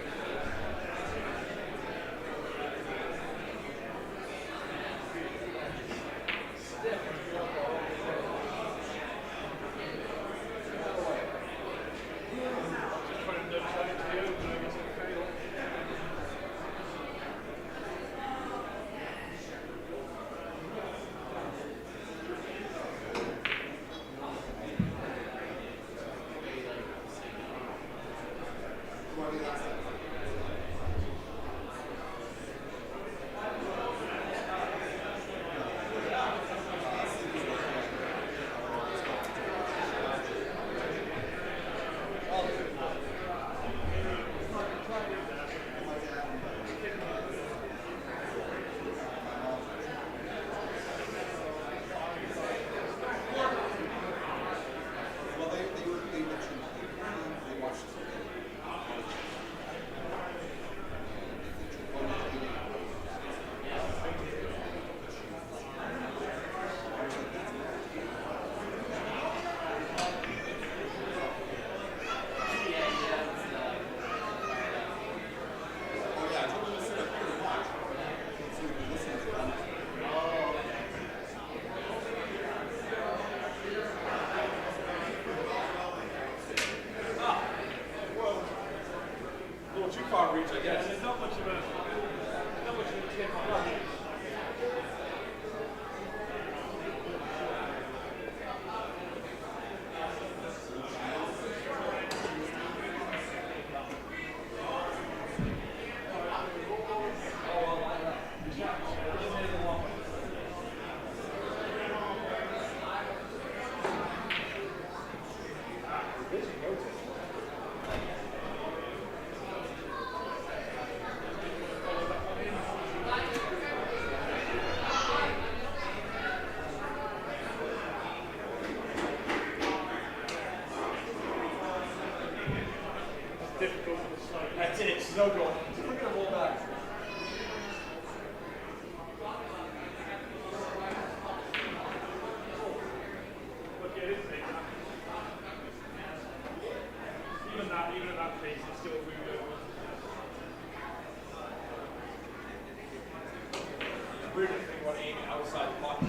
Too far reach, I guess. There's not much of a tip on that. That's it, it's no goal. We're going to roll back. Look, it is big. Even in that phase, it's still a weird bit. The weirdest thing about aiming outside the pocket.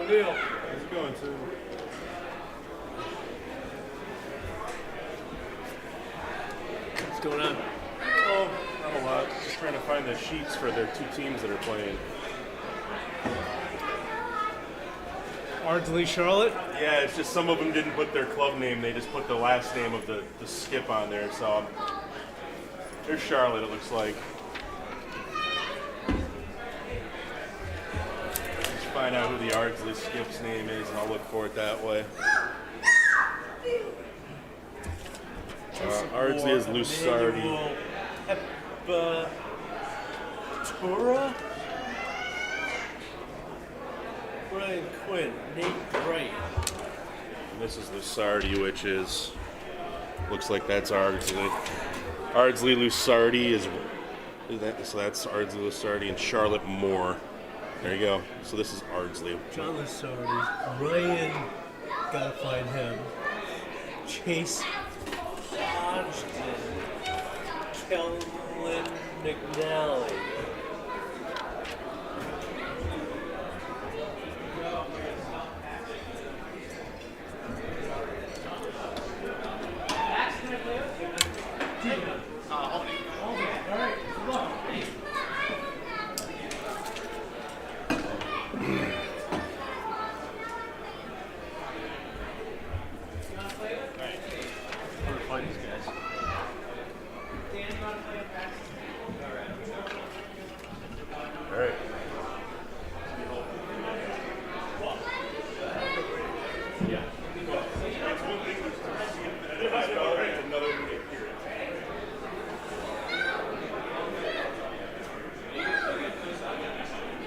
deal? How's it going, too? What's going on? Oh, not a lot. Just trying to find the sheets for their two teams that are playing. Ardsley, Charlotte. Yeah, it's just some of them didn't put their club name. They just put the last name of the skip on there. So there's Charlotte, it looks like. Let's find out who the Ardsley skip's name is, and I'll look for it that way. Ardsley is Lusardi. Tura? Brian Quinn, Nate Wright. And this is Lusardi, which is looks like that's Ardsley. Ardsley Lusardi is that, so that's Ardsley Lusardi and Charlotte Moore. There you go. So this is Ardsley. John Lusardi. Ryan, gotta find him. Chase Hodgson. Kellen McNally. All right.